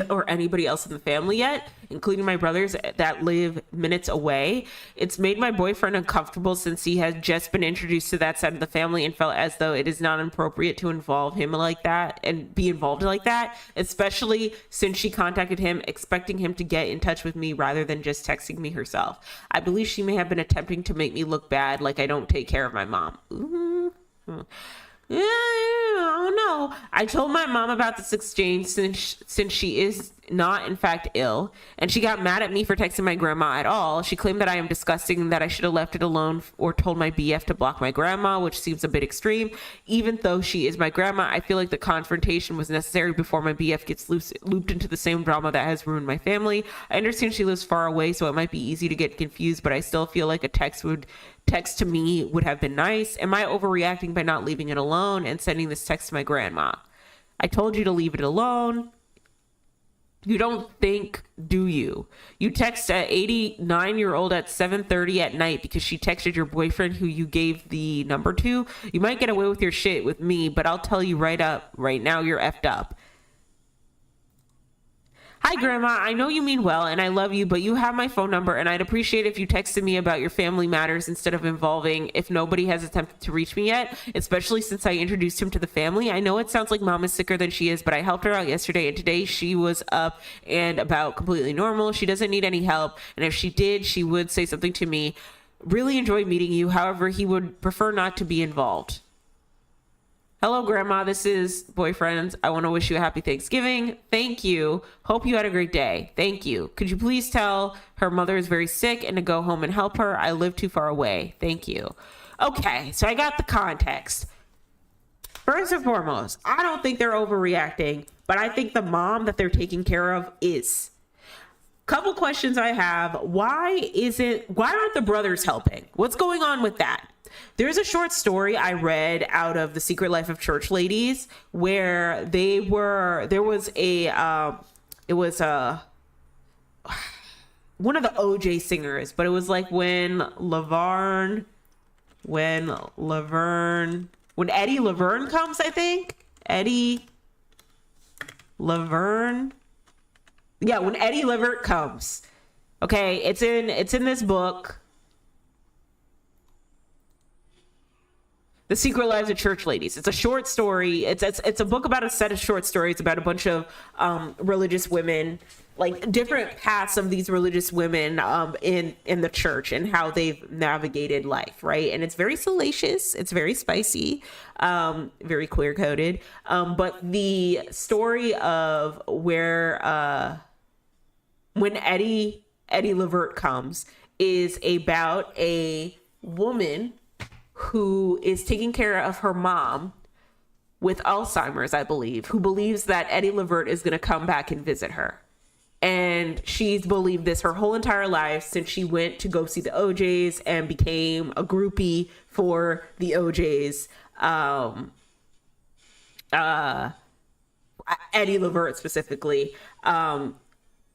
Speaker 1: or anybody else in the family yet, including my brothers that live minutes away. It's made my boyfriend uncomfortable since he has just been introduced to that side of the family and felt as though it is not appropriate to involve him like that and be involved like that, especially since she contacted him expecting him to get in touch with me rather than just texting me herself. I believe she may have been attempting to make me look bad, like I don't take care of my mom. Mm-hmm. Yeah, I don't know. I told my mom about this exchange since she is not in fact ill, and she got mad at me for texting my grandma at all. She claimed that I am disgusting and that I should have left it alone or told my BF to block my grandma, which seems a bit extreme. Even though she is my grandma, I feel like the confrontation was necessary before my BF gets looped into the same drama that has ruined my family. I understand she lives far away, so it might be easy to get confused, but I still feel like a text to me would have been nice. Am I overreacting by not leaving it alone and sending this text to my grandma? I told you to leave it alone. You don't think, do you? You text an 89-year-old at 7:30 at night because she texted your boyfriend who you gave the number to. You might get away with your shit with me, but I'll tell you right now, you're effed up. Hi, Grandma. I know you mean well, and I love you, but you have my phone number, and I'd appreciate if you texted me about your family matters instead of involving if nobody has attempted to reach me yet, especially since I introduced him to the family. I know it sounds like Mom is sicker than she is, but I helped her out yesterday, and today she was up and about completely normal. She doesn't need any help, and if she did, she would say something to me. Really enjoyed meeting you. However, he would prefer not to be involved. Hello, Grandma. This is boyfriend. I want to wish you a happy Thanksgiving. Thank you. Hope you had a great day. Thank you. Could you please tell her mother is very sick and to go home and help her? I live too far away. Thank you. Okay, so I got the context. First and foremost, I don't think they're overreacting, but I think the mom that they're taking care of is. Couple questions I have. Why aren't the brothers helping? What's going on with that? There's a short story I read out of The Secret Life of Church Ladies where it was one of the OJ singers, but it was like when Eddie Laverne comes, I think. Eddie Laverne. Yeah, when Eddie Laverne comes. Okay, it's in this book. The Secret Lives of Church Ladies. It's a short story. It's a book about a set of short stories about a bunch of religious women, like different paths of these religious women in the church and how they've navigated life, right? And it's very salacious. It's very spicy, very queer coded. But the story of where when Eddie Levert comes is about a woman who is taking care of her mom with Alzheimer's, I believe, who believes that Eddie Levert is going to come back and visit her. And she's believed this her whole entire life since she went to go see the OJs and became a groupie for the OJs. Eddie Levert specifically, and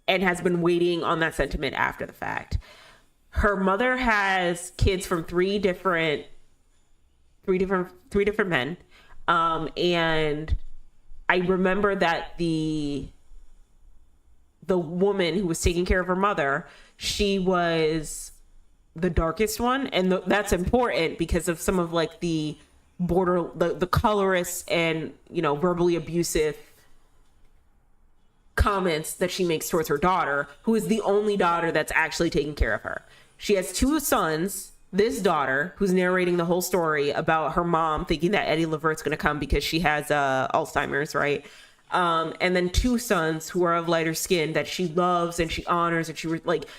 Speaker 1: has been waiting on that sentiment after the fact. Her mother has kids from three different men. And I remember that the woman who was taking care of her mother, she was the darkest one. And that's important because of some of like the colorist and, verbally abusive comments that she makes towards her daughter, who is the only daughter that's actually taking care of her. She has two sons, this daughter, who's narrating the whole story about her mom thinking that Eddie Levert's going to come because she has Alzheimer's, right? And then two sons who are of lighter skin that she loves and she honors, and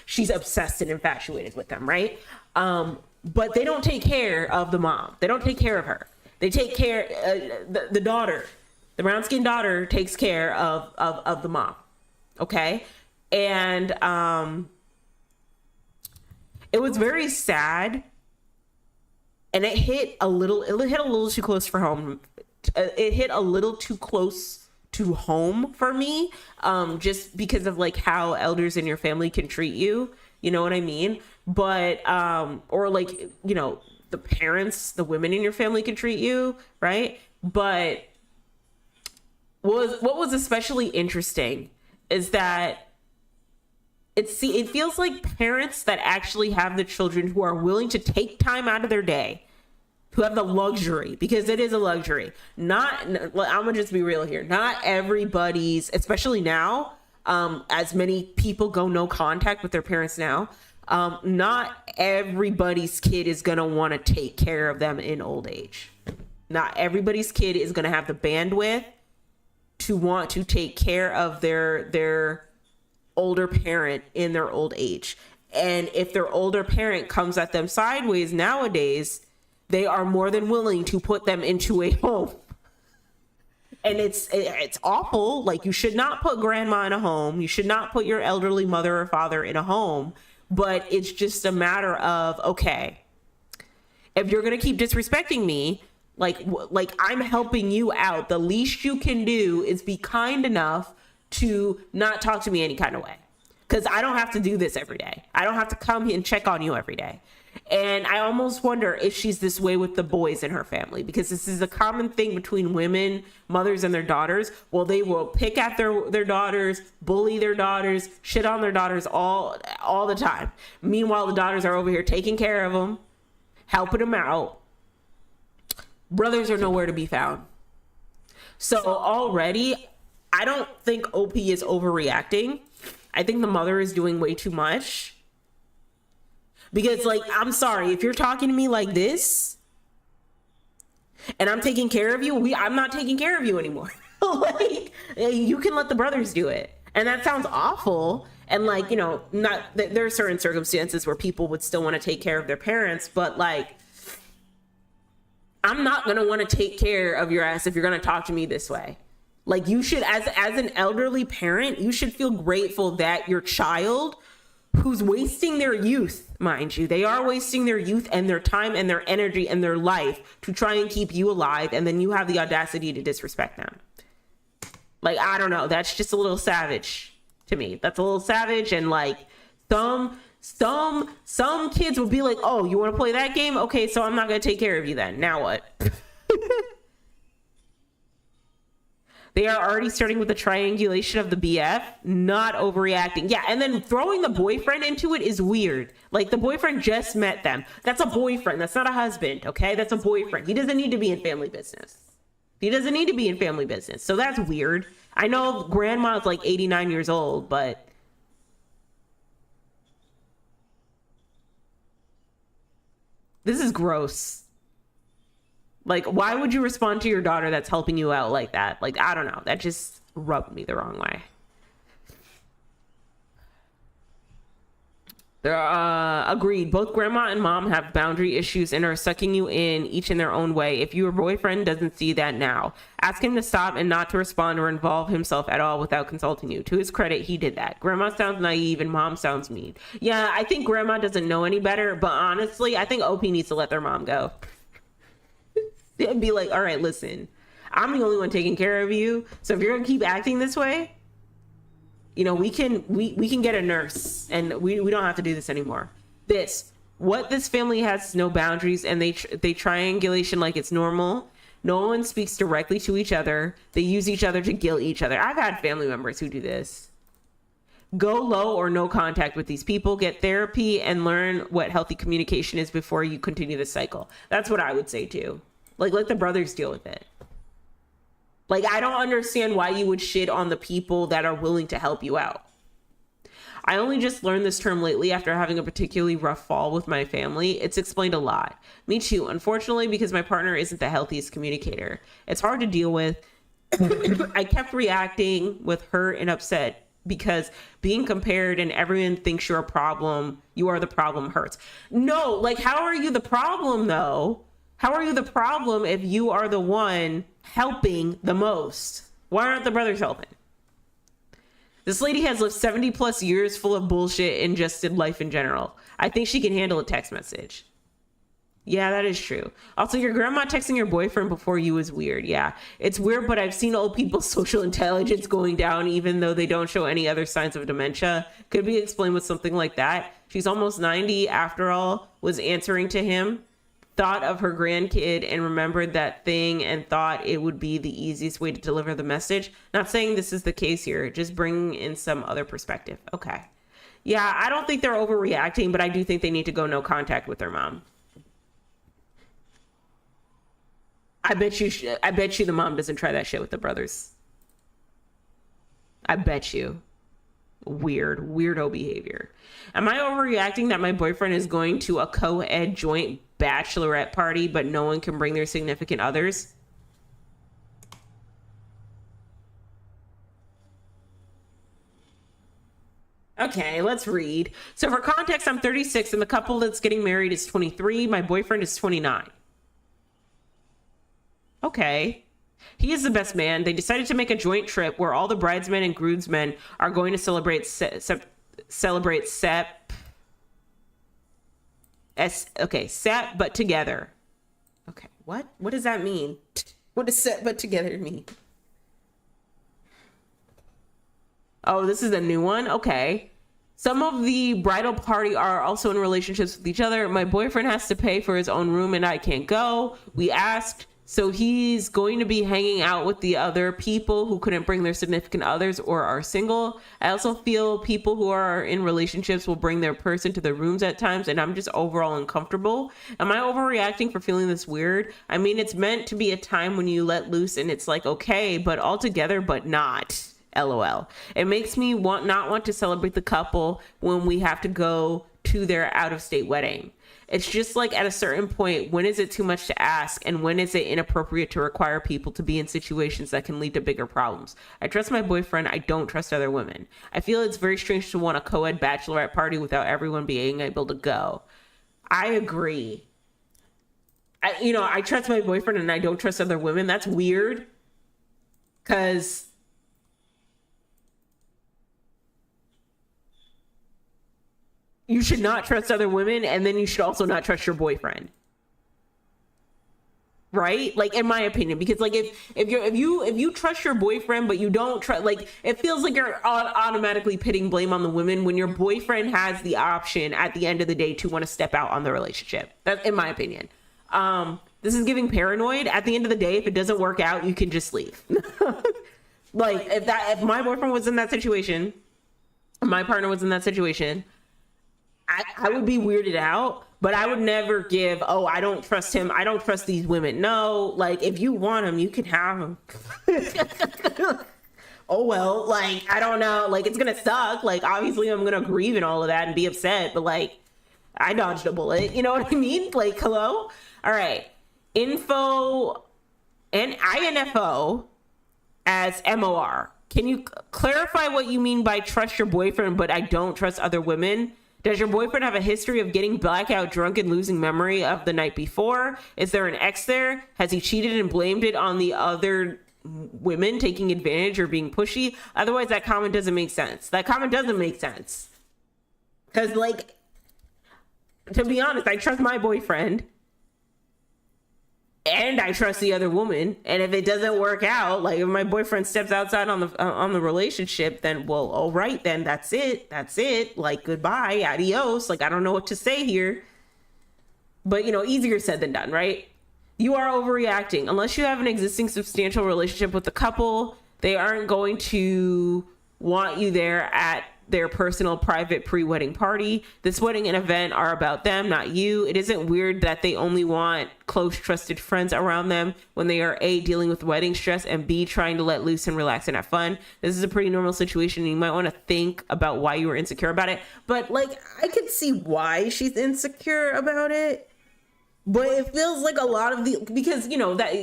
Speaker 1: she's obsessed and infatuated with them, right? But they don't take care of the mom. They don't take care of her. They take care, the daughter, the brown-skinned daughter takes care of the mom, okay? And it was very sad, and it hit a little too close for home. It hit a little too close to home for me, just because of like how elders in your family can treat you. You know what I mean? But or like, the parents, the women in your family can treat you, right? But what was especially interesting is that it feels like parents that actually have the children who are willing to take time out of their day, who have the luxury, because it is a luxury. I'm gonna just be real here. Not everybody's, especially now, as many people go no contact with their parents now, not everybody's kid is gonna want to take care of them in old age. Not everybody's kid is gonna have the bandwidth to want to take care of their older parent in their old age. And if their older parent comes at them sideways nowadays, they are more than willing to put them into a home. And it's awful. Like, you should not put grandma in a home. You should not put your elderly mother or father in a home. But it's just a matter of, okay, if you're going to keep disrespecting me, like I'm helping you out, the least you can do is be kind enough to not talk to me any kind of way, because I don't have to do this every day. I don't have to come here and check on you every day. And I almost wonder if she's this way with the boys in her family, because this is a common thing between women, mothers, and their daughters. Well, they will pick at their daughters, bully their daughters, shit on their daughters all the time. Meanwhile, the daughters are over here taking care of them, helping them out. Brothers are nowhere to be found. So already, I don't think OP is overreacting. I think the mother is doing way too much. Because, like, I'm sorry, if you're talking to me like this and I'm taking care of you, I'm not taking care of you anymore. Like, you can let the brothers do it. And that sounds awful. And like, there are certain circumstances where people would still want to take care of their parents, but like, I'm not going to want to take care of your ass if you're going to talk to me this way. Like, you should, as an elderly parent, you should feel grateful that your child, who's wasting their youth, mind you, they are wasting their youth and their time and their energy and their life to try and keep you alive, and then you have the audacity to disrespect them. Like, I don't know, that's just a little savage to me. That's a little savage. And like, some kids will be like, oh, you want to play that game? Okay, so I'm not going to take care of you then. Now what? They are already starting with the triangulation of the BF, not overreacting. Yeah, and then throwing the boyfriend into it is weird. Like, the boyfriend just met them. That's a boyfriend. That's not a husband, okay? That's a boyfriend. He doesn't need to be in family business. He doesn't need to be in family business. So that's weird. I know grandma's like 89 years old, but this is gross. Like, why would you respond to your daughter that's helping you out like that? Like, I don't know. That just rubbed me the wrong way. Agreed. Both grandma and mom have boundary issues and are sucking you in, each in their own way. If your boyfriend doesn't see that now, ask him to stop and not to respond or involve himself at all without consulting you. To his credit, he did that. Grandma sounds naive and mom sounds mean. Yeah, I think grandma doesn't know any better, but honestly, I think OP needs to let their mom go. And be like, all right, listen, I'm the only one taking care of you. So if you're gonna keep acting this way, you know, we can get a nurse, and we don't have to do this anymore. What this family has no boundaries, and they triangulation like it's normal. No one speaks directly to each other. They use each other to guilt each other. I've had family members who do this. Go low or no contact with these people. Get therapy and learn what healthy communication is before you continue the cycle. That's what I would say too. Like, let the brothers deal with it. Like, I don't understand why you would shit on the people that are willing to help you out. I only just learned this term lately after having a particularly rough fall with my family. It's explained a lot. Me too, unfortunately, because my partner isn't the healthiest communicator. It's hard to deal with. I kept reacting with hurt and upset because being compared and everyone thinks you're a problem, you are the problem hurts. No, like, how are you the problem though? How are you the problem if you are the one helping the most? Why aren't the brothers helping? This lady has lived 70 plus years full of bullshit and just in life in general. I think she can handle a text message. Yeah, that is true. Also, your grandma texting your boyfriend before you is weird. Yeah, it's weird, but I've seen old people's social intelligence going down even though they don't show any other signs of dementia. Could be explained with something like that. She's almost 90 after all, was answering to him. Thought of her grandkid and remembered that thing and thought it would be the easiest way to deliver the message. Not saying this is the case here, just bringing in some other perspective. Okay. Yeah, I don't think they're overreacting, but I do think they need to go no contact with their mom. I bet you the mom doesn't try that shit with the brothers. I bet you. Weirdo behavior. Am I overreacting that my boyfriend is going to a co-ed joint bachelorette party, but no one can bring their significant others? Okay, let's read. So for context, I'm 36 and the couple that's getting married is 23. My boyfriend is 29. Okay. He is the best man. They decided to make a joint trip where all the bridesmen and groomsmen are going to celebrate SEP. SEP, but together. Okay, what? What does that mean? What does SEP but together mean? Oh, this is a new one? Okay. Some of the bridal party are also in relationships with each other. My boyfriend has to pay for his own room and I can't go. We asked, so he's going to be hanging out with the other people who couldn't bring their significant others or are single. I also feel people who are in relationships will bring their person to their rooms at times, and I'm just overall uncomfortable. Am I overreacting for feeling this weird? I mean, it's meant to be a time when you let loose and it's like, okay, but all together, but not. LOL. It makes me not want to celebrate the couple when we have to go to their out-of-state wedding. It's just like at a certain point, when is it too much to ask and when is it inappropriate to require people to be in situations that can lead to bigger problems? I trust my boyfriend. I don't trust other women. I feel it's very strange to want a co-ed bachelorette party without everyone being able to go. I agree. I trust my boyfriend and I don't trust other women. That's weird. Because you should not trust other women, and then you should also not trust your boyfriend, right? Like, in my opinion, because like if you trust your boyfriend but you don't trust, like, it feels like you're automatically pitting blame on the women when your boyfriend has the option at the end of the day to want to step out on the relationship. That's in my opinion. This is giving paranoid. At the end of the day, if it doesn't work out, you can just leave. Like if my boyfriend was in that situation, my partner was in that situation, I would be weirded out, but I would never give, oh, I don't trust him, I don't trust these women. No, like, if you want him, you can have him. Oh, well, like, I don't know, like, it's gonna suck. Like, obviously, I'm gonna grieve and all of that and be upset, but, like, I dodged a bullet. You know what I mean? Like, hello? All right. Info and INFO as MOR. Can you clarify what you mean by trust your boyfriend, but I don't trust other women? Does your boyfriend have a history of getting blackout drunk and losing memory of the night before? Is there an ex there? Has he cheated and blamed it on the other women taking advantage or being pushy? Otherwise, that comment doesn't make sense. That comment doesn't make sense. Because, like, to be honest, I trust my boyfriend. And I trust the other woman. And if it doesn't work out, like if my boyfriend steps outside on the relationship, then, well, all right, then that's it. That's it. Like, goodbye, adios. Like, I don't know what to say here. But, you know, easier said than done, right? You are overreacting. Unless you have an existing substantial relationship with the couple, they aren't going to want you there at their personal private pre-wedding party. This wedding and event are about them, not you. It isn't weird that they only want close trusted friends around them when they are A, dealing with wedding stress, and B, trying to let loose and relax and have fun. This is a pretty normal situation, and you might want to think about why you were insecure about it. But, like, I could see why she's insecure about it, but it feels like a lot of because, you know, that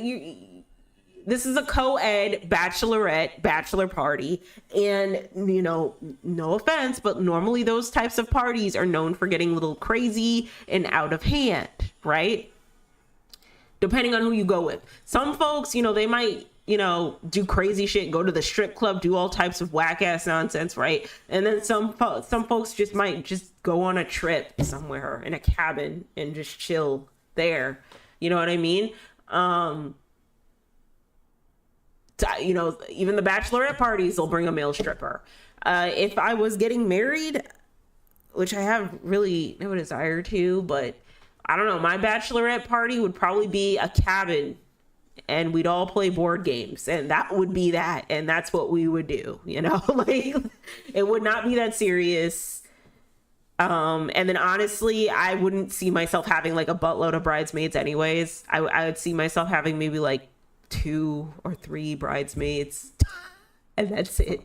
Speaker 1: this is a co-ed bachelor party, and, you know, no offense, but normally those types of parties are known for getting a little crazy and out of hand, right? Depending on who you go with. Some folks, you know, they might, you know, do crazy shit, go to the strip club, do all types of whack ass nonsense, right? And then some folks just might just go on a trip somewhere in a cabin and just chill there. You know what I mean? You know, even the bachelorette parties will bring a male stripper. If I was getting married, which I have really no desire to, but I don't know, my bachelorette party would probably be a cabin, and we'd all play board games, and that would be that, and that's what we would do, you know? Like, it would not be that serious. And then honestly, I wouldn't see myself having like a buttload of bridesmaids anyways. I would see myself having maybe like 2 or 3 bridesmaids and that's it,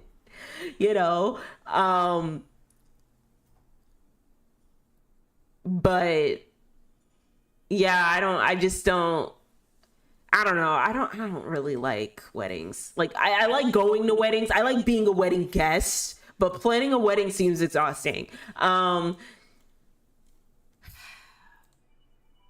Speaker 1: you know. But yeah, I don't know, I don't really like weddings. Like, I like going to weddings, I like being a wedding guest, but planning a wedding seems exhausting.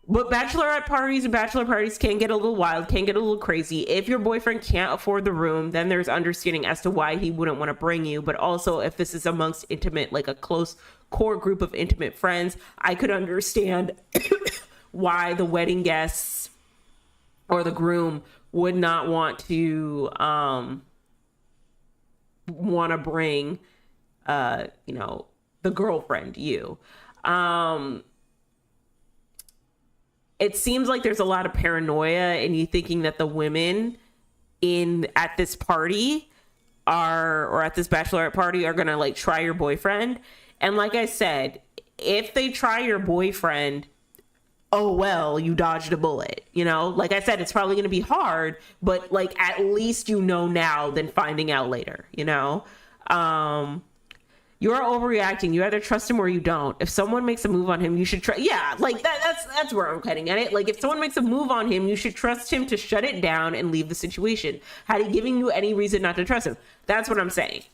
Speaker 1: But bachelorette parties and bachelor parties can get a little wild, can get a little crazy. If your boyfriend can't afford the room, then there's understanding as to why he wouldn't want to bring you. But also, if this is amongst intimate, like a close core group of intimate friends, I could understand why the wedding guests or the groom would not want to bring, you know, the girlfriend, you. It seems like there's a lot of paranoia in you thinking that the women at this party or at this bachelorette party are gonna like try your boyfriend. And like I said, if they try your boyfriend, oh well, you dodged a bullet, you know? Like I said, it's probably gonna be hard, but like at least you know now than finding out later, you know? You are overreacting. You either trust him or you don't. If someone makes a move on him, you should try. Yeah, like that's where I'm heading at it. Like, if someone makes a move on him, you should trust him to shut it down and leave the situation. Had he given you any reason not to trust him? That's what I'm saying.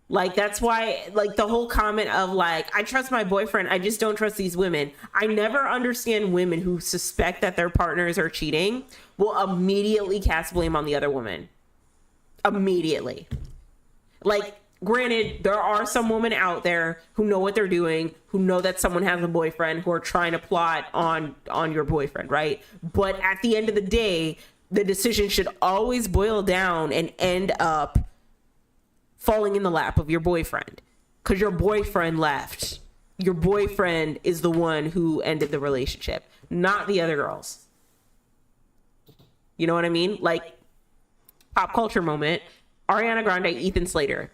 Speaker 1: Like, that's why, like, the whole comment of like, I trust my boyfriend, I just don't trust these women. I never understand women who suspect that their partners are cheating will immediately cast blame on the other woman. Immediately. Like, granted, there are some women out there who know what they're doing, who know that someone has a boyfriend, who are trying to plot on your boyfriend, right? But at the end of the day, the decision should always boil down and end up falling in the lap of your boyfriend, because your boyfriend left. Your boyfriend is the one who ended the relationship, not the other girls. You know what I mean? Like, pop culture moment. Ariana Grande, Ethan Slater.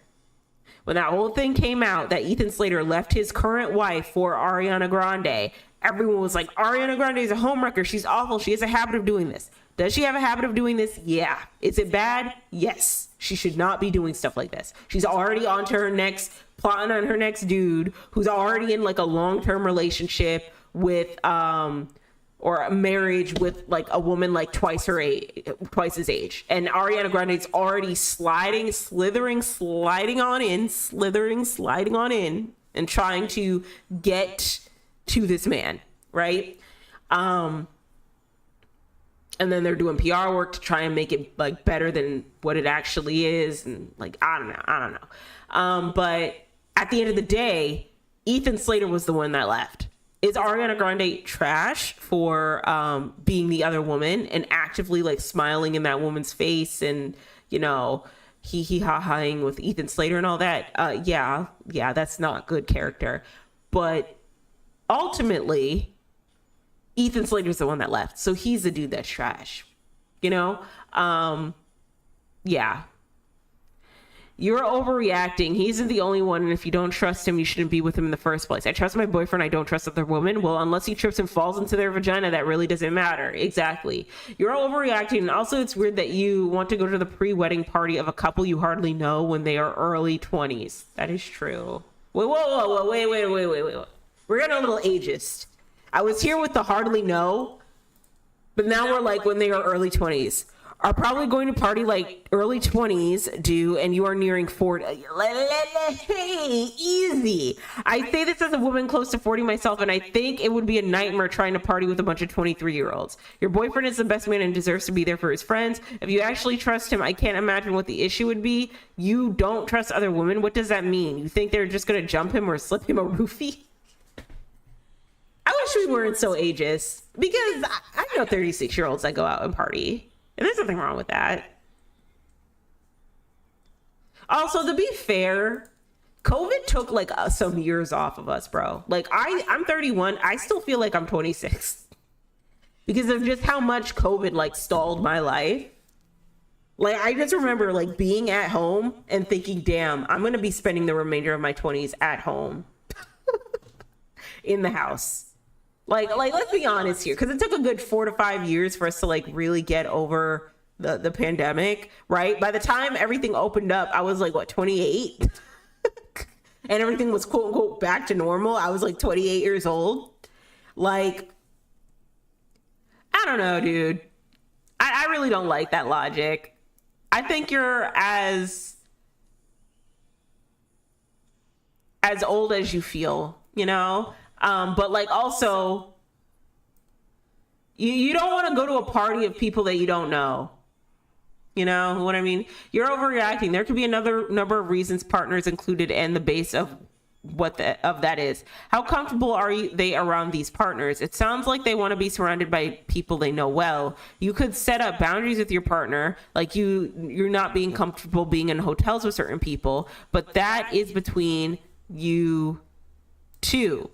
Speaker 1: When that whole thing came out that Ethan Slater left his current wife for Ariana Grande, everyone was like, Ariana Grande is a homewrecker. She's awful. She has a habit of doing this. Does she have a habit of doing this? Yeah. Is it bad? Yes. She should not be doing stuff like this. She's already on to her next, plotting on her next dude who's already in like a long-term relationship with, or a marriage with like a woman like twice his age. And Ariana Grande's already slithering on in and trying to get to this man, right? And then they're doing PR work to try and make it like better than what it actually is. And like, I don't know. But at the end of the day, Ethan Slater was the one that left. Is Ariana Grande trash for being the other woman and actively like smiling in that woman's face and, you know, ha-haing with Ethan Slater and all that? Yeah, that's not good character. But ultimately, Ethan Slater's the one that left. So he's the dude that's trash, you know? Yeah. You're overreacting. He isn't the only one, and if you don't trust him, you shouldn't be with him in the first place. I trust my boyfriend. I don't trust other women. Well, unless he trips and falls into their vagina, that really doesn't matter. Exactly. You're overreacting. And also, it's weird that you want to go to the pre-wedding party of a couple you hardly know when they are early 20s. That is true. Wait. We're getting a little ageist. I was here with the hardly know, but now we're like when they are early 20s. Are probably going to party like early 20s do, and you are nearing 40. Hey, easy. I say this as a woman close to 40 myself, and I think it would be a nightmare trying to party with a bunch of 23-year-olds. Your boyfriend is the best man and deserves to be there for his friends. If you actually trust him, I can't imagine what the issue would be. You don't trust other women? What does that mean? You think they're just going to jump him or slip him a roofie? I wish we weren't so ageist, because I know 36-year-olds that go out and party. And there's nothing wrong with that. Also, to be fair, COVID took like some years off of us, bro. Like I'm 31. I still feel like I'm 26 because of just how much COVID like stalled my life. Like I just remember like being at home and thinking, damn, I'm going to be spending the remainder of my 20s at home in the house. Like, let's be honest here, because it took a good 4 to 5 years for us to like really get over the pandemic, right? By the time everything opened up, I was like, what, 28? And everything was quote unquote back to normal. I was like 28 years old. Like, I don't know, dude. I really don't like that logic. I think you're as old as you feel, you know? But like also you don't want to go to a party of people that you don't know. You know what I mean? You're overreacting. There could be another number of reasons partners included and the base of what that is. How comfortable are they around these partners? It sounds like they want to be surrounded by people they know well. You could set up boundaries with your partner, like you're not being comfortable being in hotels with certain people, but that is between you two.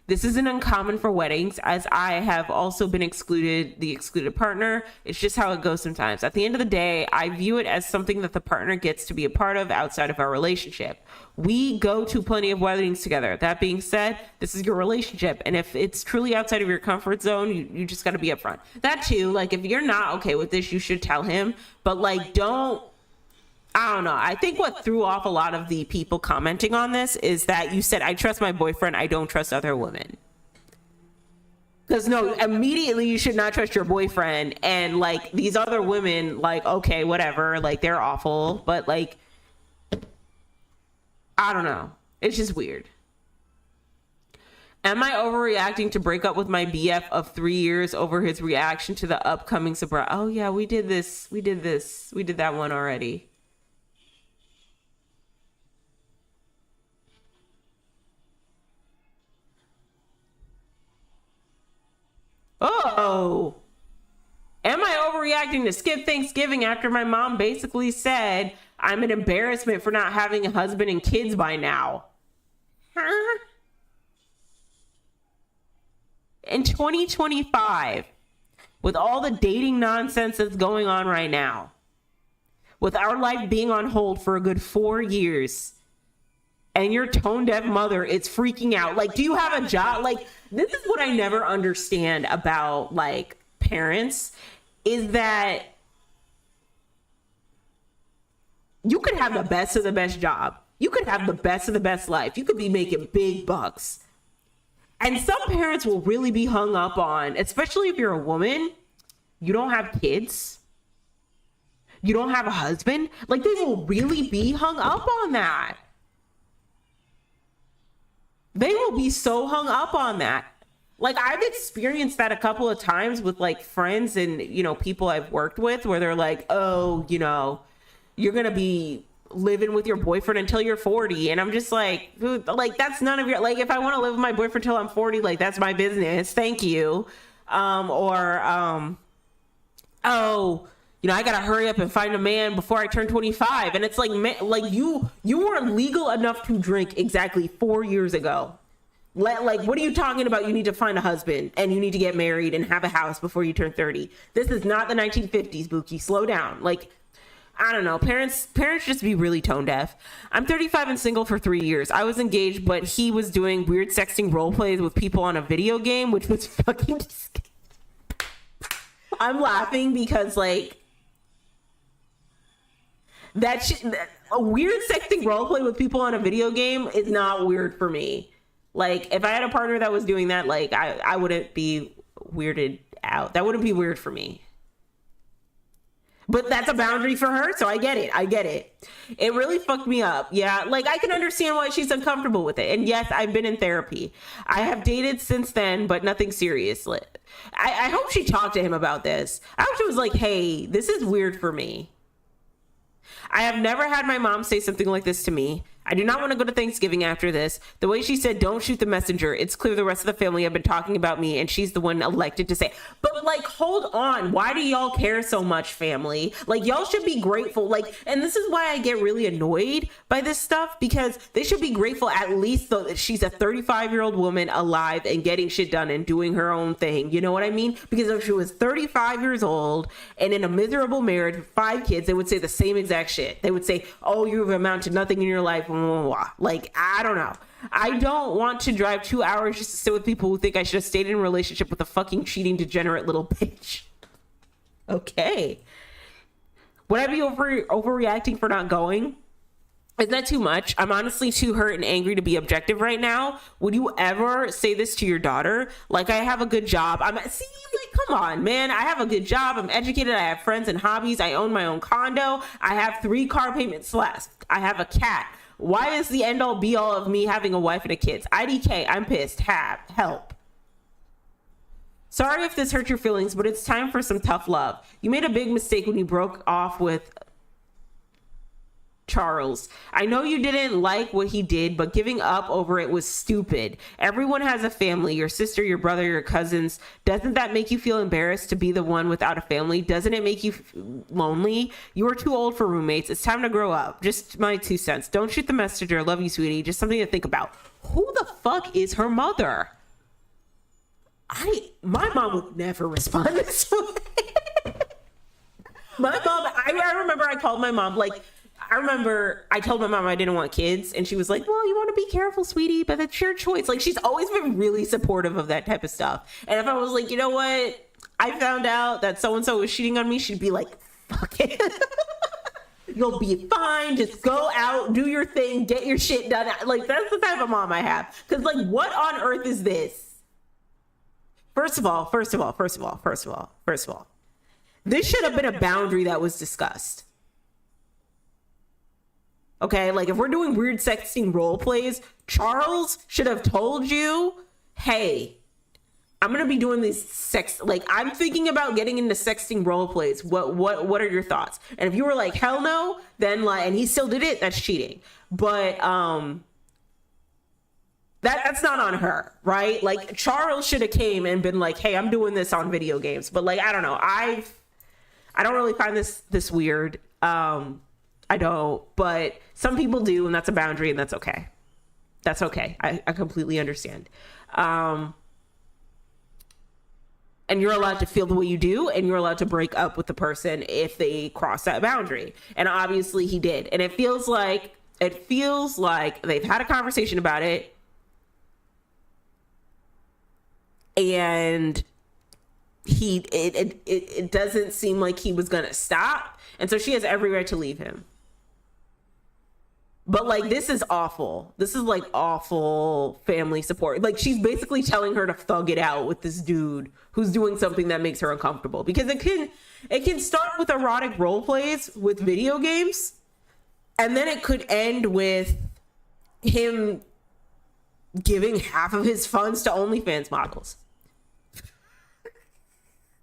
Speaker 1: This isn't uncommon for weddings, as I have also been the excluded partner. It's just how it goes sometimes. At the end of the day, I view it as something that the partner gets to be a part of outside of our relationship. We go to plenty of weddings together. That being said, this is your relationship. And if it's truly outside of your comfort zone, you just got to be upfront. That too, like if you're not okay with this, you should tell him. But like, I don't know. I think what threw off a lot of the people commenting on this is that you said, I trust my boyfriend. I don't trust other women. Because no, immediately you should not trust your boyfriend. And like these other women, like, okay, whatever. Like they're awful. But like, I don't know. It's just weird. Am I overreacting to break up with my BF of 3 years over his reaction to the upcoming sobriety? Oh yeah, we did that one already. Oh, am I overreacting to skip Thanksgiving after my mom basically said I'm an embarrassment for not having a husband and kids by now? Huh? In 2025, with all the dating nonsense that's going on right now, with our life being on hold for a good 4 years, and your tone deaf mother is freaking out. Like, do you have a job? Like, this is what I never understand about like parents, is that you could have the best of the best job. You could have the best of the best life. You could be making big bucks. And some parents will really be hung up on, especially if you're a woman, you don't have kids, you don't have a husband. Like, they will really be hung up on that. They will be so hung up on that. Like, I've experienced that a couple of times with like friends and, you know, people I've worked with, where they're like, oh, you know, you're going to be living with your boyfriend until you're 40. And I'm just like, dude, like, that's none of your, like, if I want to live with my boyfriend until I'm 40, like, that's my business. Thank you. Oh, you know, I got to hurry up and find a man before I turn 25. And it's like, man, like you were legal enough to drink exactly 4 years ago. Like, what are you talking about? You need to find a husband and you need to get married and have a house before you turn 30. This is not the 1950s, Buki. Slow down. Like, I don't know. Parents just be really tone deaf. I'm 35 and single for 3 years. I was engaged, but he was doing weird sexting role plays with people on a video game, which was fucking disgusting. I'm laughing because, like, a weird sexting role play with people on a video game is not weird for me. Like, if I had a partner that was doing that, like, I wouldn't be weirded out. That wouldn't be weird for me. But that's a boundary for her, so I get it. It really fucked me up. Yeah, like, I can understand why she's uncomfortable with it. And yes, I've been in therapy. I have dated since then, but nothing serious. I hope she talked to him about this. I hope she was like, hey, this is weird for me. I have never had my mom say something like this to me. I do not want to go to Thanksgiving after this. The way she said, don't shoot the messenger. It's clear the rest of the family have been talking about me and she's the one elected to say. But like, hold on. Why do y'all care so much, family? Like, y'all should be grateful. Like, and this is why I get really annoyed by this stuff, because they should be grateful at least though that she's a 35-year-old woman alive and getting shit done and doing her own thing. You know what I mean? Because if she was 35 years old and in a miserable marriage with 5 kids, they would say the same exact shit. They would say, oh, you have amounted to nothing in your life. Like, I don't know. I don't want to drive 2 hours just to sit with people who think I should have stayed in a relationship with a fucking cheating degenerate little bitch. Okay. Would I be overreacting for not going? Is that too much? I'm honestly too hurt and angry to be objective right now. Would you ever say this to your daughter? Like, I have a good job. See, like, come on, man. I have a good job. I'm educated. I have friends and hobbies. I own my own condo. I have 3 car payments left. I have a cat. Why is the end all be all of me having a wife and a kids? IDK, I'm pissed. Help. Sorry if this hurt your feelings, but it's time for some tough love. You made a big mistake when you broke off with Charles. I know you didn't like what he did, but giving up over it was stupid. Everyone has a family, your sister, your brother, your cousins. Doesn't that make you feel embarrassed to be the one without a family? Doesn't it make you lonely? You are too old for roommates. It's time to grow up. Just my 2 cents. Don't shoot the messenger. Love you, sweetie. Just something to think about. Who the fuck is her mother? My mom would never respond this way. My mom, I remember I called my mom, like, I remember I told my mom I didn't want kids, and she was like, well, you want to be careful, sweetie, but that's your choice. Like, she's always been really supportive of that type of stuff. And if I was like, you know what, I found out that so-and-so was cheating on me, she'd be like, fuck it. You'll be fine. Just go out, do your thing, get your shit done. Like, that's the type of mom I have. Because, like, what on earth is this? First of all, this should have been a boundary that was discussed. Okay, like, if we're doing weird sexting role plays, Charles should have told you, hey, I'm gonna be doing these I'm thinking about getting into sexting role plays. What are your thoughts? And if you were like, hell no, then like, and he still did it, that's cheating. But that's not on her, right? Like, Charles should have came and been like, hey, I'm doing this on video games. But like, I don't know, I don't really find this weird. I don't, but some people do, and that's a boundary, and that's okay. That's okay. I completely understand. And you're allowed to feel the way you do, and you're allowed to break up with the person if they cross that boundary. And obviously he did. And it feels like they've had a conversation about it. And it doesn't seem like he was gonna stop. And so she has every right to leave him. But like, this is awful. This is like awful family support. Like, she's basically telling her to thug it out with this dude who's doing something that makes her uncomfortable, because it can start with erotic role plays with video games, and then it could end with him giving half of his funds to OnlyFans models.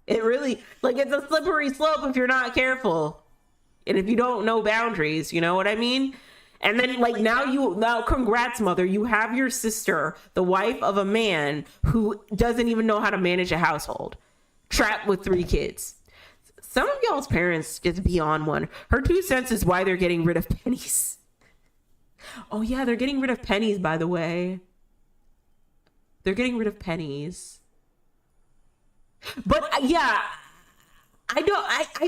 Speaker 1: It really, like, it's a slippery slope if you're not careful. And if you don't know boundaries, you know what I mean? And then, like, now congrats, mother. You have your sister, the wife of a man who doesn't even know how to manage a household, trapped with 3 kids. Some of y'all's parents just beyond one. Her 2 cents is why they're getting rid of pennies. Oh, yeah, they're getting rid of pennies, by the way. They're getting rid of pennies. But, yeah, I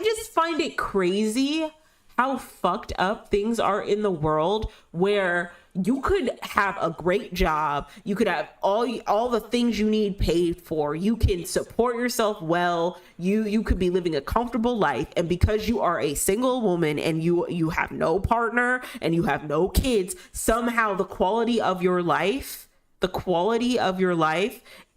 Speaker 1: just find it crazy how fucked up things are in the world, where you could have a great job, you could have all the things you need paid for, you can support yourself well, you could be living a comfortable life, and because you are a single woman and you have no partner and you have no kids, somehow the quality of your life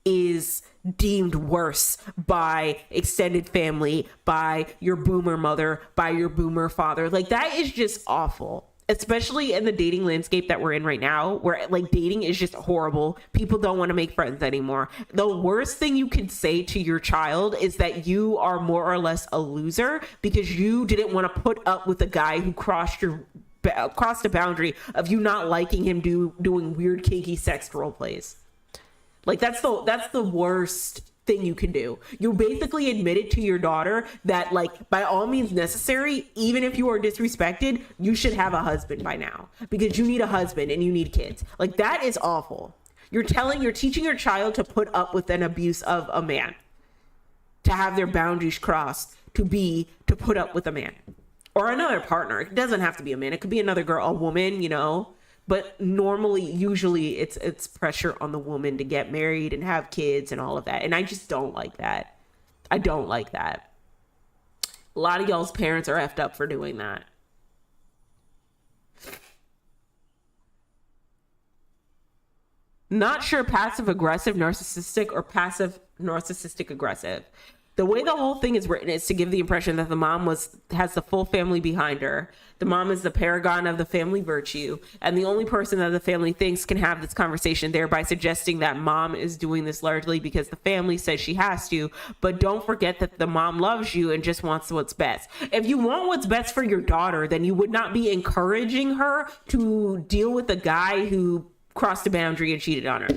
Speaker 1: is deemed worse by extended family, by your boomer mother, by your boomer father. Like, that is just awful, especially in the dating landscape that we're in right now, where like dating is just horrible. People don't want to make friends anymore. The worst thing you can say to your child is that you are more or less a loser because you didn't want to put up with a guy who crossed a boundary of you not liking him doing weird kinky sex role plays. Like, that's the worst thing you can do. You basically admitted to your daughter that, like, by all means necessary, even if you are disrespected, you should have a husband by now, because you need a husband and you need kids. Like, that is awful. You're teaching your child to put up with an abuse of a man, to have their boundaries crossed, to put up with a man or another partner. It doesn't have to be a man. It could be another girl, a woman, you know. But usually it's pressure on the woman to get married and have kids and all of that. And I just don't like that. I don't like that. A lot of y'all's parents are effed up for doing that. Not sure passive aggressive narcissistic or passive narcissistic aggressive. The way the whole thing is written is to give the impression that the mom has the full family behind her. The mom is the paragon of the family virtue, and the only person that the family thinks can have this conversation, thereby suggesting that mom is doing this largely because the family says she has to. But don't forget that the mom loves you and just wants what's best. If you want what's best for your daughter, then you would not be encouraging her to deal with a guy who crossed a boundary and cheated on her.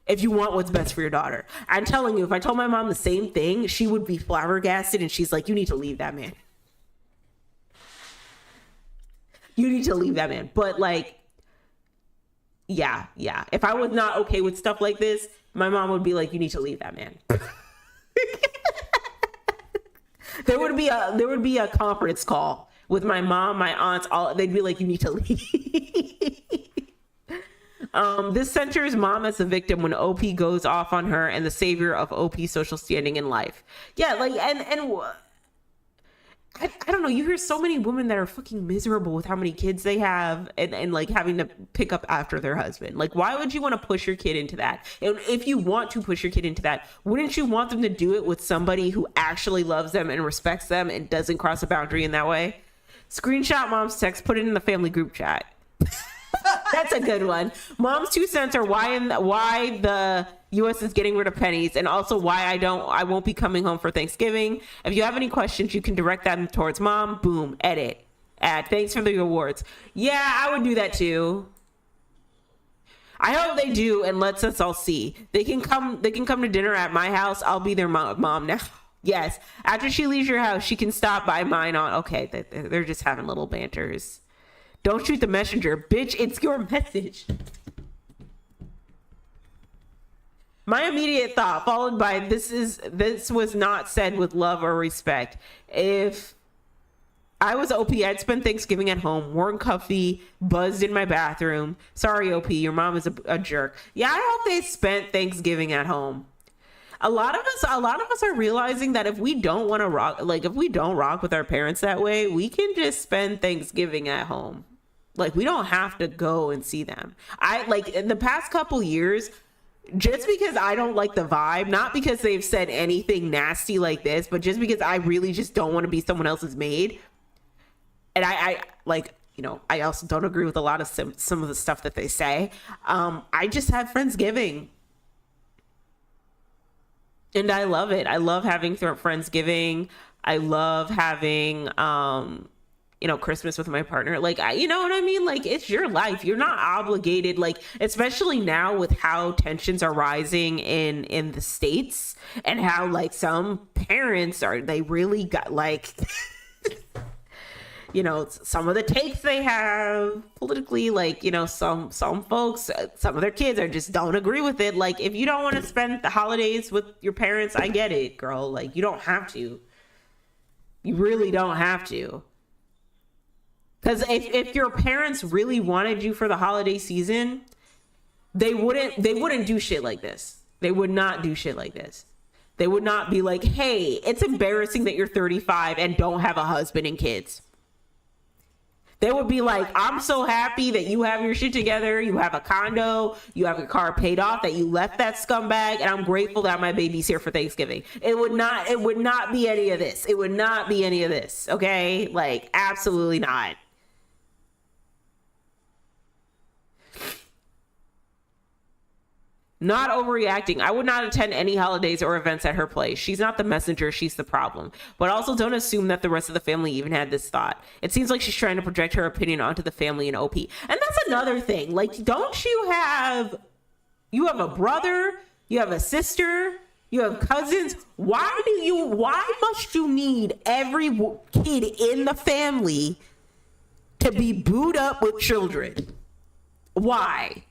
Speaker 1: If you want what's best for your daughter. I'm telling you, if I told my mom the same thing, she would be flabbergasted, and she's like, you need to leave that man. You need to leave that man. But like, yeah. If I was not okay with stuff like this, my mom would be like, you need to leave that man. There would be a conference call with my mom, my aunts, they'd be like, you need to leave. This centers mom as the victim when OP goes off on her and the savior of OP's social standing in life. Yeah, like, and I don't know, you hear so many women that are fucking miserable with how many kids they have and like having to pick up after their husband. Like, why would you want to push your kid into that? And if you want to push your kid into that, wouldn't you want them to do it with somebody who actually loves them and respects them and doesn't cross a boundary in that way? Screenshot mom's text, put it in the family group chat. That's a good one. Mom's 2 cents are why the U.S. is getting rid of pennies, and also why I won't be coming home for Thanksgiving. If you have any questions, you can direct them towards mom. Boom. Edit. Add. Thanks for the awards. Yeah, I would do that too. I hope they do and lets us all see. They can come to dinner at my house. I'll be their mom now. Yes. After she leaves your house, she can stop by mine on. Okay, they're just having little banters. Don't shoot the messenger. Bitch, it's your message. My immediate thought, followed by this was not said with love or respect. If I was OP, I'd spend Thanksgiving at home, warm, comfy, buzzed in my bathroom. Sorry, OP, your mom is a jerk. Yeah, I hope they spent Thanksgiving at home. A lot of us are realizing that if we don't want to rock, like if we don't rock with our parents that way, we can just spend Thanksgiving at home. Like we don't have to go and see them. I like in the past couple years, just because I don't like the vibe, not because they've said anything nasty like this, but just because I really just don't want to be someone else's maid. And I like, you know, I also don't agree with a lot of some of the stuff that they say. I just had Friendsgiving. And I love it. I love having Friendsgiving. I love having, you know, Christmas with my partner. Like, you know what I mean? Like, it's your life. You're not obligated. Like, especially now with how tensions are rising in the States and how like some parents they really got like, you know, some of the takes they have politically, like, you know, some folks, some of their kids just don't agree with it. Like, if you don't want to spend the holidays with your parents, I get it, girl. Like, you don't have to. You really don't have to. Because if your parents really wanted you for the holiday season, they wouldn't do shit like this. They would not do shit like this. They would not be like, hey, it's embarrassing that you're 35 and don't have a husband and kids. They would be like, I'm so happy that you have your shit together. You have a condo. You have your car paid off, that you left that scumbag. And I'm grateful that my baby's here for Thanksgiving. It would not be any of this. It would not be any of this. Okay. Like, absolutely not. Not overreacting. I would not attend any holidays or events at her place. She's not the messenger, she's the problem. But also don't assume that the rest of the family even had this thought. It seems like she's trying to project her opinion onto the family and OP. And that's another thing. Like, don't you have a brother, you have a sister, you have cousins. Why must you need every kid in the family to be booed up with children? Why?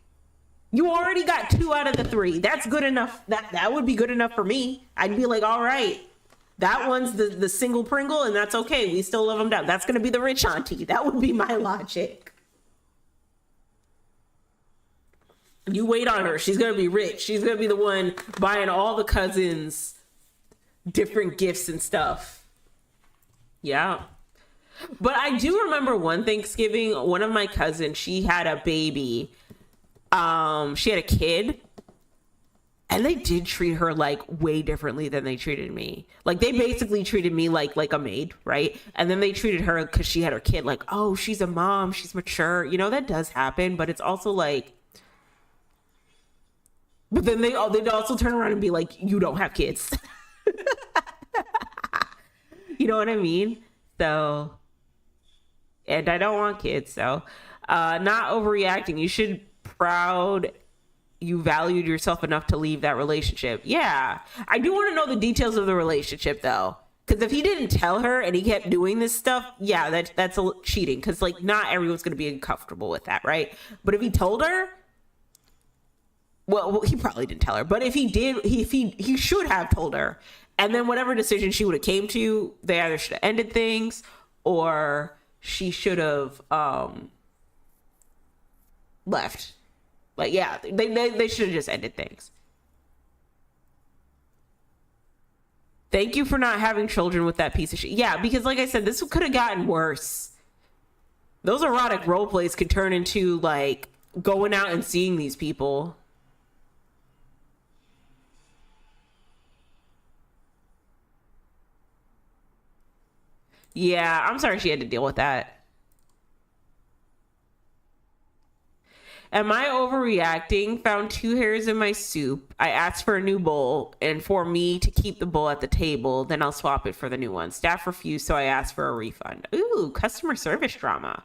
Speaker 1: You already got 2 out of the 3. That's good enough. That would be good enough for me. I'd be like, all right, that one's the single Pringle, and that's okay. We still love them down. That's going to be the rich auntie. That would be my logic. You wait on her. She's going to be rich. She's going to be the one buying all the cousins different gifts and stuff. Yeah. But I do remember one Thanksgiving, one of my cousins, she had a baby. She had a kid, and they did treat her like way differently than they treated me. Like, they basically treated me like a maid, right? And then they treated her, because she had her kid, like, oh, she's a mom, she's mature. You know, that does happen, but it's also like, but then they'd also turn around and be like, you don't have kids. You know what I mean? So, and I don't want kids, so not overreacting. You should proud you valued yourself enough to leave that relationship. Yeah, I do want to know the details of the relationship though, because if he didn't tell her and he kept doing this stuff, yeah, that's cheating, because like not everyone's going to be uncomfortable with that, right? But if he told her, well, he probably didn't tell her, but if he did, he should have told her. And then whatever decision she would have came to, they either should have ended things, or she should have left. Like, yeah, they should have just ended things. Thank you for not having children with that piece of shit. Yeah, because like I said, this could have gotten worse. Those erotic role plays could turn into like going out and seeing these people. Yeah, I'm sorry she had to deal with that. Am I overreacting? Found 2 hairs in my soup. I asked for a new bowl and for me to keep the bowl at the table. Then I'll swap it for the new one. Staff refused, so I asked for a refund. Ooh, customer service drama.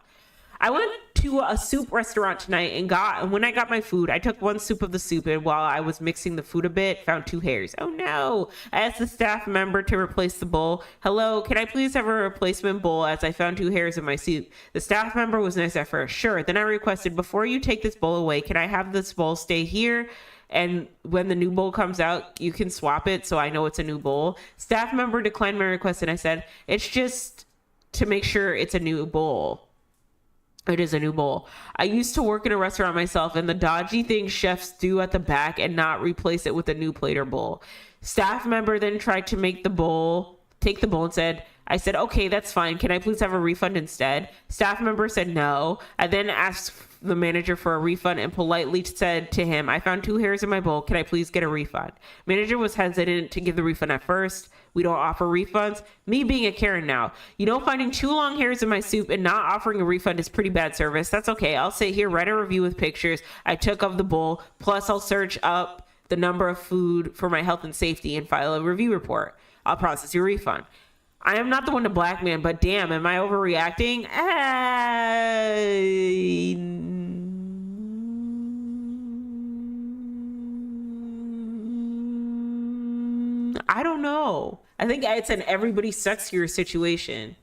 Speaker 1: I went to a soup restaurant tonight and when I got my food, I took 1 scoop of the soup, and while I was mixing the food a bit, found 2 hairs. Oh no. I asked the staff member to replace the bowl. Hello, can I please have a replacement bowl as I found 2 hairs in my soup? The staff member was nice at first. Sure. Then I requested, before you take this bowl away, can I have this bowl stay here? And when the new bowl comes out, you can swap it so I know it's a new bowl. Staff member declined my request, and I said, it's just to make sure it's a new bowl. It is a new bowl. I used to work in a restaurant myself, and the dodgy thing chefs do at the back and not replace it with a new plate or bowl. Staff member then tried to take the bowl and said, I said, okay, that's fine. Can I please have a refund instead? Staff member said no. I then asked the manager for a refund and politely said to him, I found 2 hairs in my bowl. Can I please get a refund? Manager was hesitant to give the refund at first. We don't offer refunds. Me being a Karen now. Finding 2 long hairs in my soup and not offering a refund is pretty bad service. That's okay. I'll sit here, write a review with pictures I took of the bowl. Plus, I'll search up the number of food for my health and safety and file a review report. I'll process your refund. I am not the one to blackmail, but damn, am I overreacting? I don't know. I think it's an everybody sucks here situation.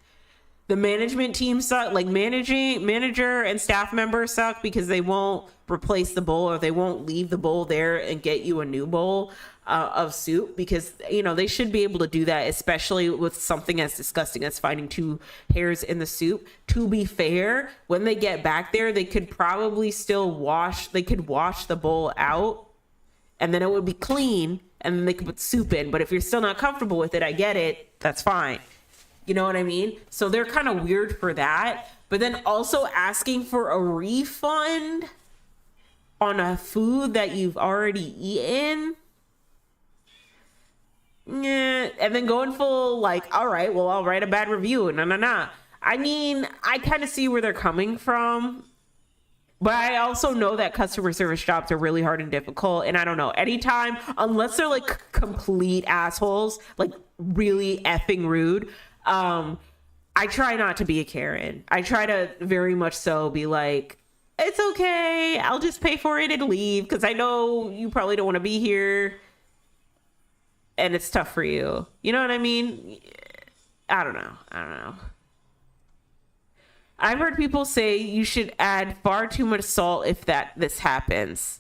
Speaker 1: The management team suck, like manager and staff members suck because they won't replace the bowl, or they won't leave the bowl there and get you a new bowl of soup, because they should be able to do that, especially with something as disgusting as finding 2 hairs in the soup. To be fair, when they get back there, they could probably still wash the bowl out, and then it would be clean, and then they could put soup in. But if you're still not comfortable with it, I get it, that's fine. You know what I mean? So they're kind of weird for that. But then also asking for a refund on a food that you've already eaten. Yeah. And then going full like, all right, well, I'll write a bad review. No. I mean, I kind of see where they're coming from. But I also know that customer service jobs are really hard and difficult. And I don't know, anytime, unless they're like complete assholes, like really effing rude, I try not to be a Karen. I try to very much so be like, it's okay, I'll just pay for it and leave, because I know you probably don't want to be here and it's tough for you. You know what I mean? I don't know. I've heard people say you should add far too much salt if this happens.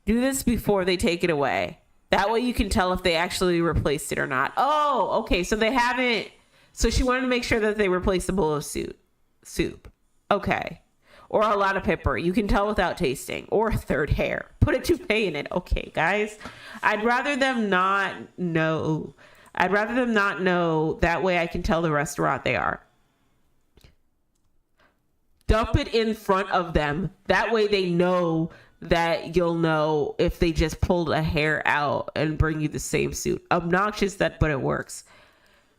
Speaker 1: Do this before they take it away. That way you can tell if they actually replaced it or not. Oh, okay, so they haven't. So she wanted to make sure that they replaced the bowl of soup. Okay. Or a lot of pepper. You can tell without tasting. Or a 3rd hair. Put a toupee in it. Okay, guys. I'd rather them not know. That way I can tell the restaurant they are. Dump it in front of them. That way they know that you'll know if they just pulled a hair out and bring you the same soup. Obnoxious, but it works.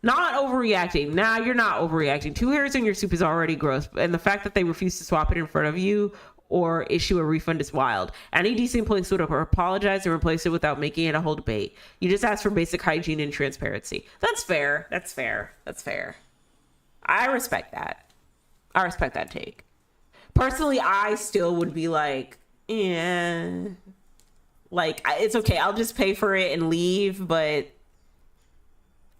Speaker 1: Not overreacting. Nah, you're not overreacting. 2 hairs in your soup is already gross. And the fact that they refuse to swap it in front of you or issue a refund is wild. Any decent place would apologize and replace it without making it a whole debate. You just ask for basic hygiene and transparency. That's fair. I respect that take. Personally, I still would be like, yeah, like, it's okay, I'll just pay for it and leave, but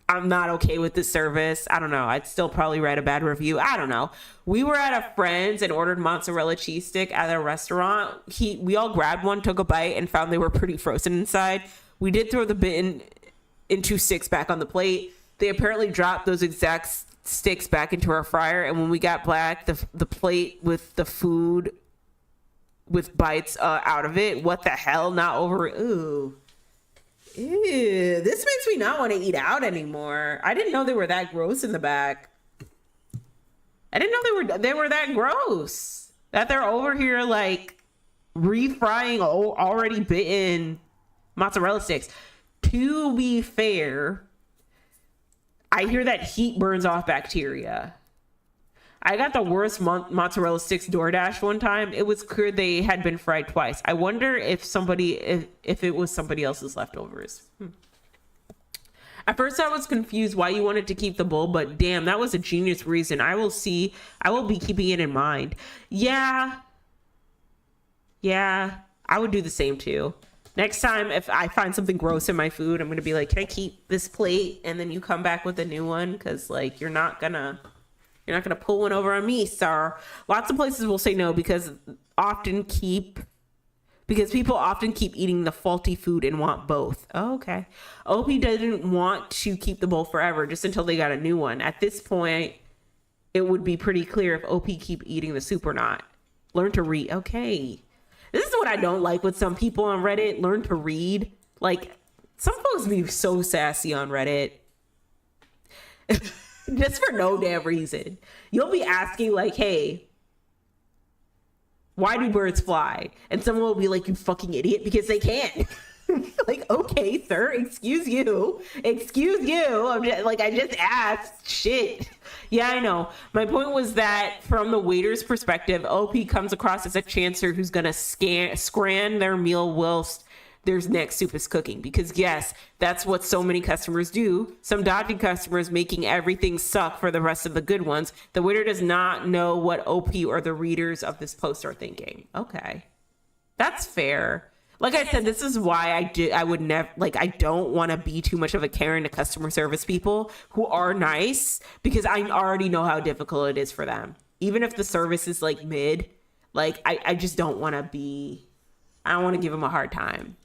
Speaker 1: I'm not okay with the service. I don't know. I'd still probably write a bad review. I don't know. We were at a friend's and ordered mozzarella cheese stick at a restaurant. We all grabbed one, took a bite, and found they were pretty frozen inside. We did throw the bit into sticks back on the plate. They apparently dropped those exact sticks back into our fryer, and when we got back, the plate with the food with bites out of it. What the hell? Not over. Ooh. Ew, this makes me not want to eat out anymore. I didn't know they were that gross in the back. I didn't know they were that gross. That they're over here like refrying already bitten mozzarella sticks. To be fair, I hear that heat burns off bacteria. I got the worst mozzarella sticks DoorDash one time. It was clear they had been fried twice. I wonder if it was somebody else's leftovers. At first I was confused why you wanted to keep the bowl, but damn, that was a genius reason. I will be keeping it in mind. Yeah, I would do the same too. Next time, if I find something gross in my food, I'm going to be like, can I keep this plate? And then you come back with a new one. Cause like, you're not gonna pull one over on me, sir. Lots of places will say no because often keep because people often keep eating the faulty food and want both. Oh, okay. OP doesn't want to keep the bowl forever, just until they got a new one. At this point, it would be pretty clear if OP keep eating the soup or not. Learn to read. Okay. This is what I don't like with some people on Reddit. Learn to read. Like, some folks be so sassy on Reddit. Just for no damn reason. You'll be asking like, hey, why do birds fly? And someone will be like, you fucking idiot, because they can't. Like, okay, sir, excuse you. I just asked. Shit. Yeah, I know. My point was that from the waiter's perspective, OP comes across as a chancer who's gonna scran their meal whilst their next soup is cooking. Because yes, that's what so many customers do. Some dodgy customers making everything suck for the rest of the good ones. The waiter does not know what OP or the readers of this post are thinking. Okay, that's fair. Like I said, this is why I would never, like, I don't want to be too much of a Karen to customer service people who are nice, because I already know how difficult it is for them. Even if the service is like mid, like I just don't want to be, I don't want to give them a hard time.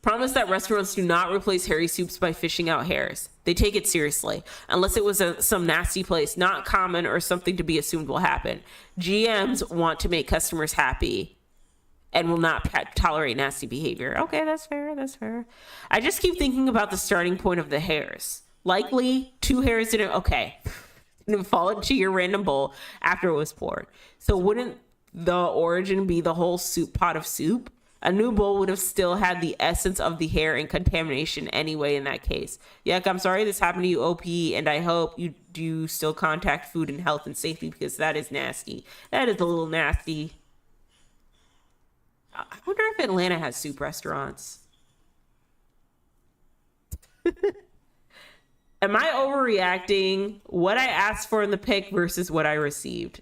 Speaker 1: Promise that restaurants do not replace hairy soups by fishing out hairs. They take it seriously, unless it was some nasty place, not common or something to be assumed will happen. GMs want to make customers happy and will not tolerate nasty behavior. Okay, that's fair, that's fair. I just keep thinking about the starting point of the hairs. Likely, 2 hairs didn't fall into your random bowl after it was poured. So wouldn't the origin be the whole soup pot of soup? A new bowl would have still had the essence of the hair and contamination anyway in that case. Yuck, I'm sorry this happened to you, OP, and I hope you do still contact food and health and safety, because that is nasty. That is a little nasty. I wonder if Atlanta has soup restaurants. Am I overreacting? What I asked for in the pic versus what I received.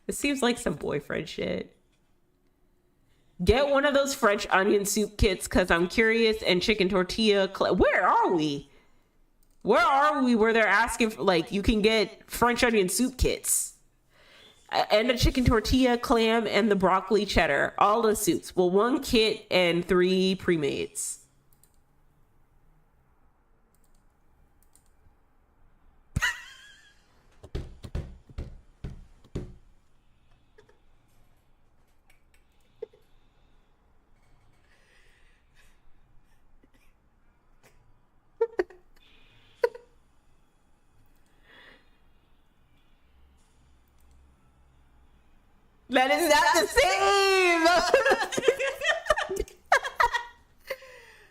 Speaker 1: It seems like some boyfriend shit. Get one of those French onion soup kits because I'm curious, and chicken tortilla. Where are we? Where are we where they're asking for, like, you can get French onion soup kits? And a chicken tortilla, clam, and the broccoli cheddar. All the soups. Well, 1 kit and 3 pre-mades. That is not the same.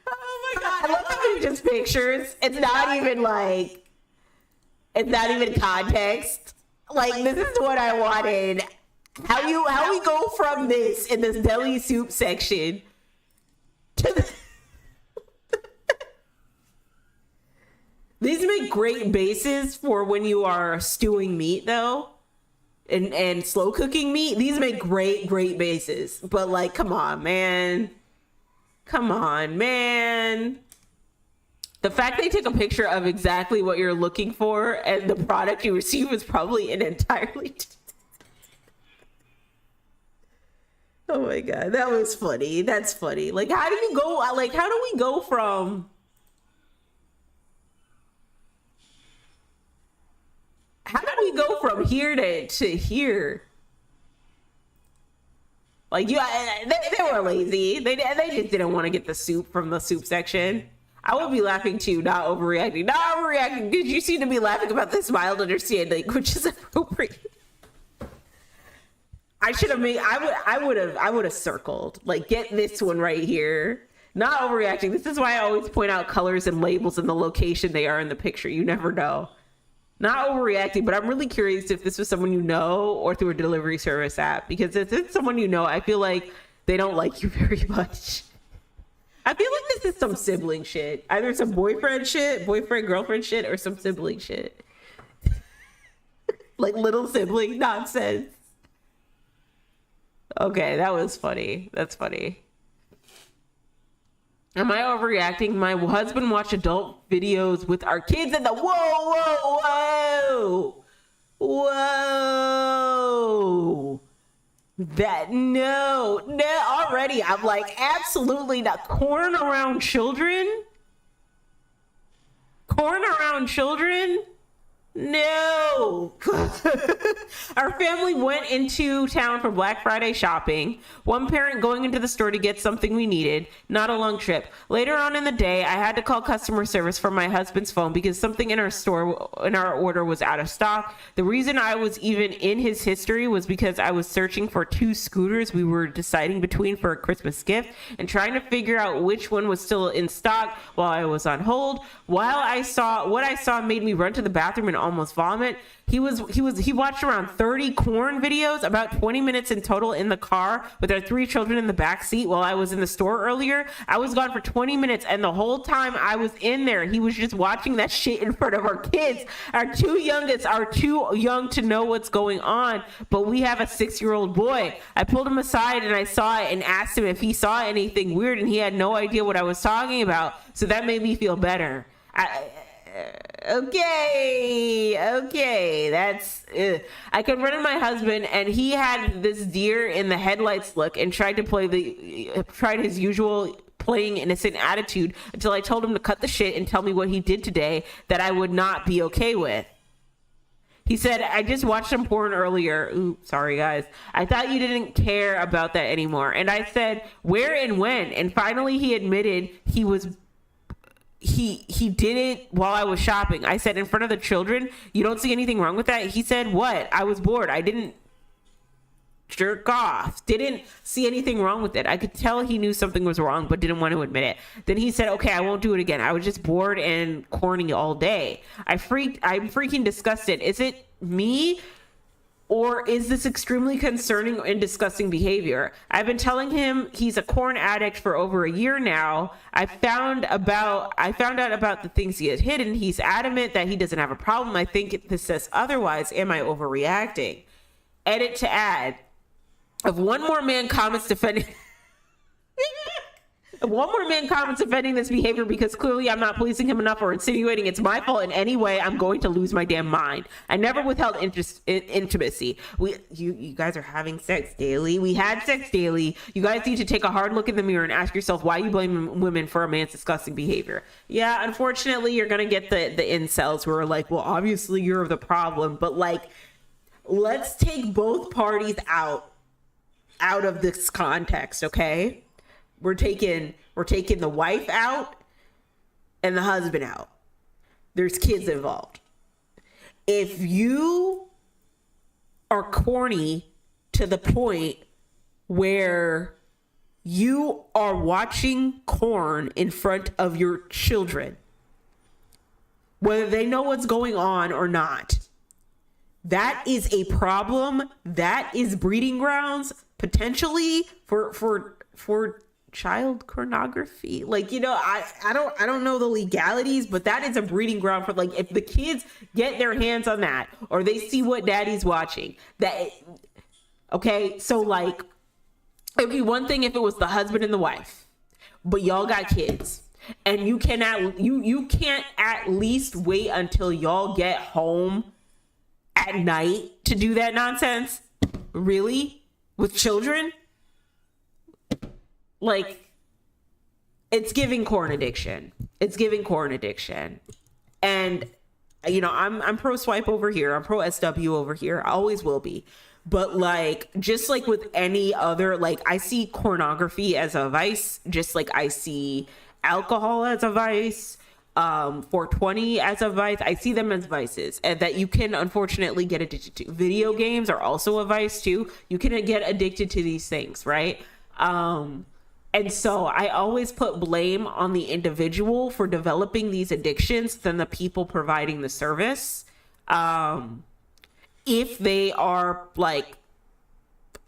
Speaker 1: Oh my god! I love how many just pictures. It's not even like, it's not even context. Like, this is what I wanted. How we go from this in this deli soup section to the... These make great bases for when you are stewing meat, though. And slow cooking meat. These make great bases, but like, come on, man. The fact they took a picture of exactly what you're looking for and the product you receive is probably an entirely oh my god, that was funny. That's funny. Like, how do we go from here to here? Like, they were lazy. They just didn't want to get the soup from the soup section. I would be laughing too, not overreacting. Because you seem to be laughing about this mild understanding, which is appropriate. I would have circled, like, get this one right here. Not overreacting. This is why I always point out colors and labels and the location they are in the picture. You never know. Not overreacting, but I'm really curious if this was someone you know or through a delivery service app. Because if it's someone you know, I feel like they don't like you very much. I feel like this is some sibling shit. Either some boyfriend shit, girlfriend shit, or some sibling shit. Like little sibling nonsense. Okay, that was funny. That's funny. Am I overreacting? My husband watched adult videos with our kids and the whoa. That no, already I'm like, absolutely not. Corn around children. No. Our family went into town for Black Friday shopping. One parent going into the store to get something we needed. Not a long trip. Later on in the day, I had to call customer service from my husband's phone because something in our order was out of stock. The reason I was even in his history was because I was searching for 2 scooters we were deciding between for a Christmas gift and trying to figure out which one was still in stock while I was on hold. What I saw made me run to the bathroom and almost vomit. He watched around 30 corn videos, about 20 minutes in total in the car with our 3 children in the back seat while I was in the store earlier. I was gone for 20 minutes and the whole time I was in there, he was just watching that shit in front of our kids. Our 2 youngest are too young to know what's going on, but we have a 6-year-old boy. I pulled him aside and I saw it and asked him if he saw anything weird, and he had no idea what I was talking about, so that made me feel better. Okay, that's I confronted my husband and he had this deer in the headlights look and tried his usual playing innocent attitude until I told him to cut the shit and tell me what he did today that I would not be okay with. He said, I just watched some porn earlier. Ooh, sorry guys. I thought you didn't care about that anymore. And I said, where and when? And finally he admitted he did it while I was shopping. I said, in front of the children, you don't see anything wrong with that? He said, what? I was bored. I didn't jerk off. Didn't see anything wrong with it. I could tell he knew something was wrong, but didn't want to admit it. Then he said, okay, I won't do it again. I was just bored and corny all day. I'm freaking disgusted. Is it me? Or is this extremely concerning and disgusting behavior? I've been telling him he's a corn addict for over a year now. I found out about the things he has hidden. He's adamant that he doesn't have a problem. I think this says otherwise. Am I overreacting? Edit to add. If one more man comments defending this behavior because clearly I'm not pleasing him enough or insinuating it's my fault in any way, I'm going to lose my damn mind. I never withheld intimacy. You guys are having sex daily. We had sex daily. You guys need to take a hard look in the mirror and ask yourself why you blame women for a man's disgusting behavior. Yeah, unfortunately, you're going to get the incels who are like, well, obviously you're the problem. But like, let's take both parties out of this context, okay? We're taking the wife out and the husband out. There's kids involved. If you are corny to the point where you are watching corn in front of your children, whether they know what's going on or not, that is a problem. That is breeding grounds potentially for child pornography. Like, you know, I don't know the legalities, but that is a breeding ground for, like, if the kids get their hands on that or they see what daddy's watching, that, okay, so like, it'd be one thing if it was the husband and the wife, but y'all got kids and you can't at least wait until y'all get home at night to do that nonsense. Really? With children? Like, it's giving corn addiction. And, you know, I'm pro swipe over here. I'm pro SW over here. I always will be. But like, just like with any other, like, I see pornography as a vice, just like I see alcohol as a vice, 420 as a vice. I see them as vices, and that you can unfortunately get addicted to. Video games are also a vice too. You can get addicted to these things, right? And so I always put blame on the individual for developing these addictions than the people providing the service. If they are like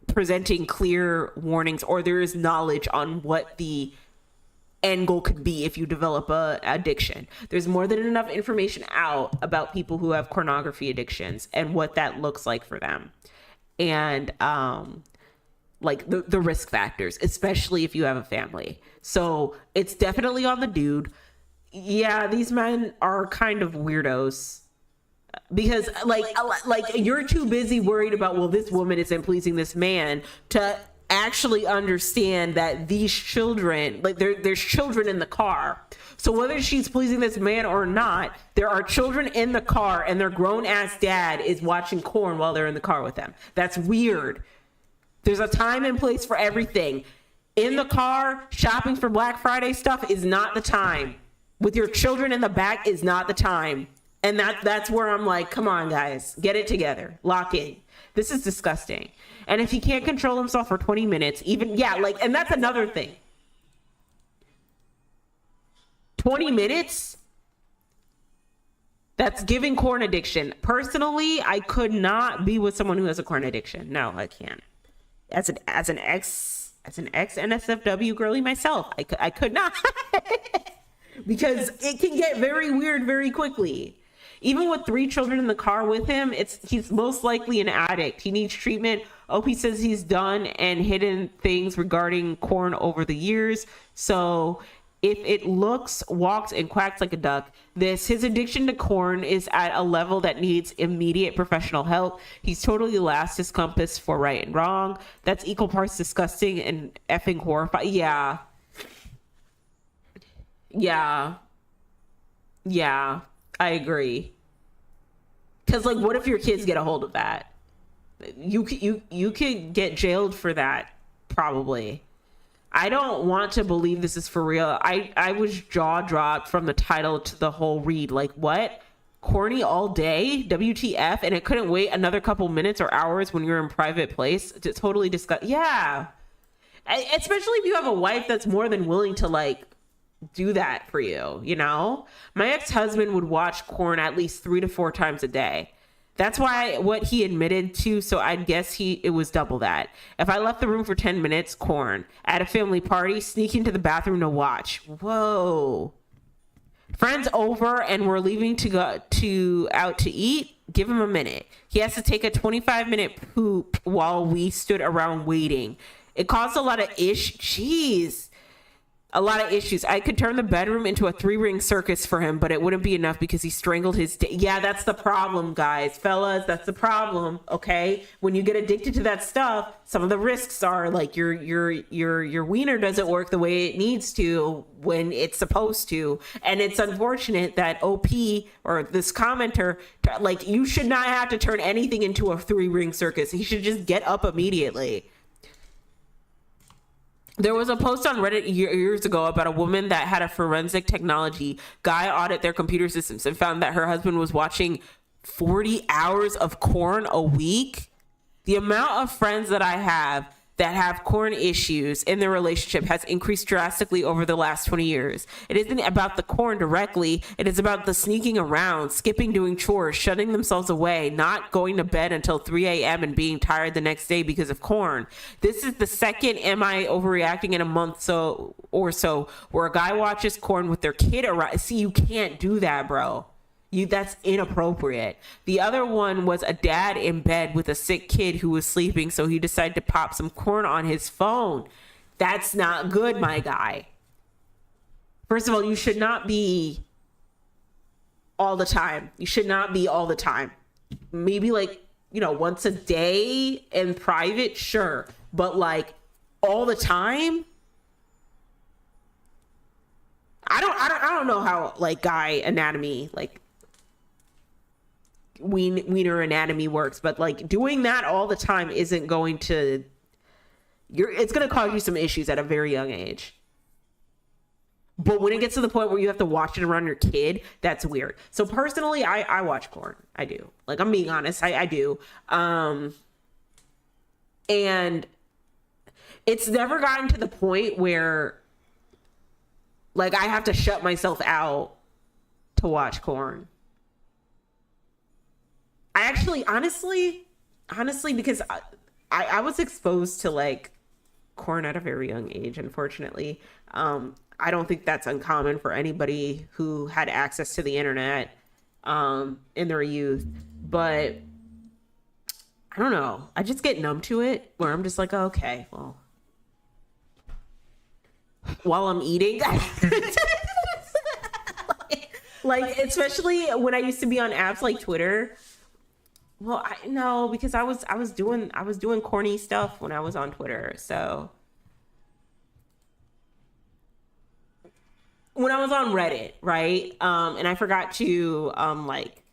Speaker 1: presenting clear warnings or there is knowledge on what the end goal could be if you develop a addiction. There's more than enough information out about people who have pornography addictions and what that looks like for them. And like the risk factors, especially if you have a family. So it's definitely on the dude. Yeah, these men are kind of weirdos. Because like you're too busy worried about, well, this woman isn't pleasing this man, to actually understand that these children, like there's children in the car. So whether she's pleasing this man or not, there are children in the car, and their grown ass dad is watching corn while they're in the car with them. That's weird. There's a time and place for everything. In the car, shopping for Black Friday stuff is not the time. With your children in the back is not the time. And that's where I'm like, come on, guys, get it together. Lock in. This is disgusting. And if he can't control himself for 20 minutes, even, yeah, like, and that's another thing. 20 minutes? That's giving corn addiction. Personally, I could not be with someone who has a corn addiction. No, I can't. As an ex NSFW girly myself, I could not. Because it can get very weird very quickly. Even with 3 children in the car with him, he's most likely an addict. He needs treatment. OP says he's done and hidden things regarding corn over the years. So if it looks, walks, and quacks like a duck, his addiction to corn is at a level that needs immediate professional help. He's totally lost his compass for right and wrong. That's equal parts disgusting and effing horrifying. Yeah. Yeah, I agree. Because, like, what if your kids get a hold of that? You could get jailed for that, probably. I don't want to believe this is for real. I was jaw dropped from the title to the whole read. Like, what? Corny all day? WTF? And it couldn't wait another couple minutes or hours when you're in private place? To totally discuss. Yeah. Especially if you have a wife that's more than willing to, like, do that for you, you know? My ex-husband would watch corn at least 3 to 4 times a day. That's what he admitted to, so I'd guess it was double that. If I left the room for 10 minutes, corn. At a family party, sneak into the bathroom to watch. Whoa. Friends over and we're leaving to go out to eat, give him a minute. He has to take a 25-minute poop while we stood around waiting. It caused a lot of a lot of issues. I could turn the bedroom into a 3-ring circus for him, but it wouldn't be enough because he strangled his yeah, that's the problem, guys. Fellas, that's the problem, okay? When you get addicted to that stuff, some of the risks are like your wiener doesn't work the way it needs to when it's supposed to. And it's unfortunate that OP or this commenter, like, you should not have to turn anything into a 3-ring circus. He should just get up immediately. There was a post on Reddit years ago about a woman that had a forensic technology guy audit their computer systems and found that her husband was watching 40 hours of corn a week. The amount of friends that I have that have corn issues in their relationship has increased drastically over the last 20 years. It isn't about the corn directly. It is about the sneaking around, skipping doing chores, shutting themselves away, not going to bed until 3 a.m. and being tired the next day because of corn. This is the second am I overreacting in a month or so where a guy watches corn with their kid around. See, you can't do that, bro. That's inappropriate. The other one was a dad in bed with a sick kid who was sleeping, so he decided to pop some corn on his phone. That's not good, my guy. First of all, you should not be all the time. You should not be all the time. Maybe, like, once a day in private, sure. But, like, all the time? I don't know how, like, guy anatomy, like, wiener anatomy works, but, like, doing that all the time isn't going to, it's going to cause you some issues at a very young age. But when it gets to the point where you have to watch it around your kid, that's weird. So personally, I watch corn. I do. Like, I'm being honest. I do. And it's never gotten to the point where, like, I have to shut myself out to watch corn. I actually, honestly, because I was exposed to, like, corn at a very young age, unfortunately. I don't think that's uncommon for anybody who had access to the internet in their youth. But I don't know. I just get numb to it, where I'm just like, oh, okay, well, while I'm eating, Like, especially when I used to be on apps like Twitter. Well, I no, because I was doing corny stuff when I was on Twitter. So when I was on Reddit, right? And I forgot to like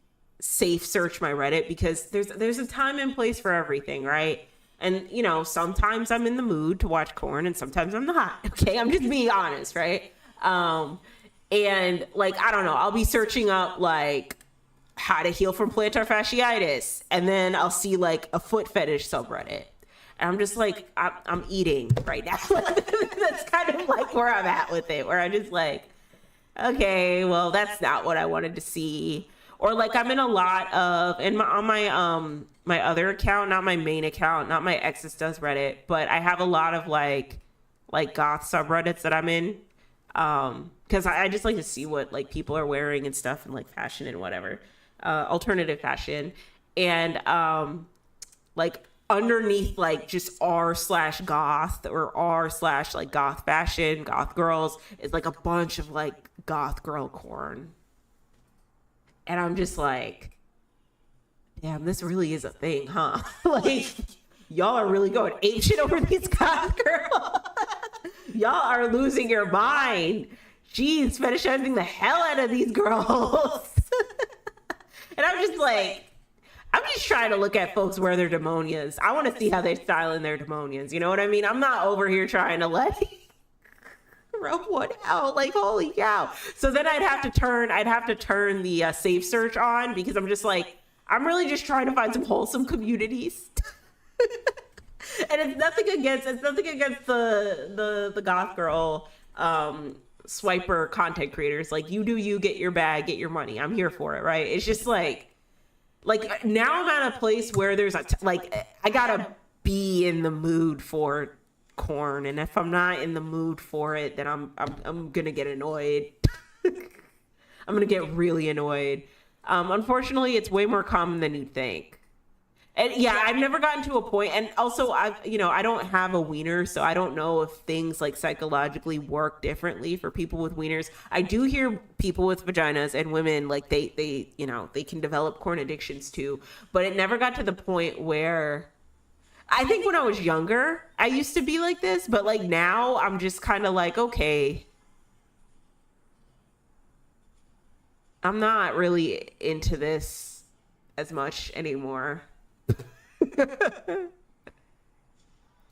Speaker 1: safe search my Reddit because there's a time and place for everything, right? And sometimes I'm in the mood to watch corn and sometimes I'm not. Okay, I'm just being honest, right? And like, I don't know, I'll be searching up like how to heal from plantar fasciitis, and then I'll see like a foot fetish subreddit. And I'm just like, I'm eating right now. That's kind of like where I'm at with it, where I'm just like, okay, well, that's not what I wanted to see. Or like I'm in a lot of, and on my other account, not my main account, not my exes does Reddit, but I have a lot of like goth subreddits that I'm in. Because I just like to see what like people are wearing and stuff, and like fashion and whatever, alternative fashion. And like underneath like just r/goth or r/ like goth fashion, goth girls, is like a bunch of like goth girl corn. And I'm just like, damn, this really is a thing, huh? Like, y'all are really going apeshit over these goth girls. Y'all are losing your mind. Jeez, fetishizing the hell out of these girls. And I'm just like, I'm just trying to look at folks wear their demonias. I want to see how they style in their demonias. You know what I mean? I'm not over here trying to let rub one out. Like, holy cow. So then I'd have to turn the safe search on, because I'm just like, I'm really just trying to find some wholesome communities. And it's nothing against the goth girl swiper content creators. Like, you do you, get your bag, get your money. I'm here for it, right? It's just like now I'm at a place where there's I gotta be in the mood for corn, and if I'm not in the mood for it, then I'm gonna get annoyed. I'm gonna get really annoyed. Unfortunately, it's way more common than you'd think. And yeah, I've never gotten to a point, and also I don't have a wiener, so I don't know if things like psychologically work differently for people with wieners. I do hear people with vaginas and women, like they can develop corn addictions too, but it never got to the point where, I think when I was younger, I used to be like this, but like now I'm just kind of like, okay, I'm not really into this as much anymore.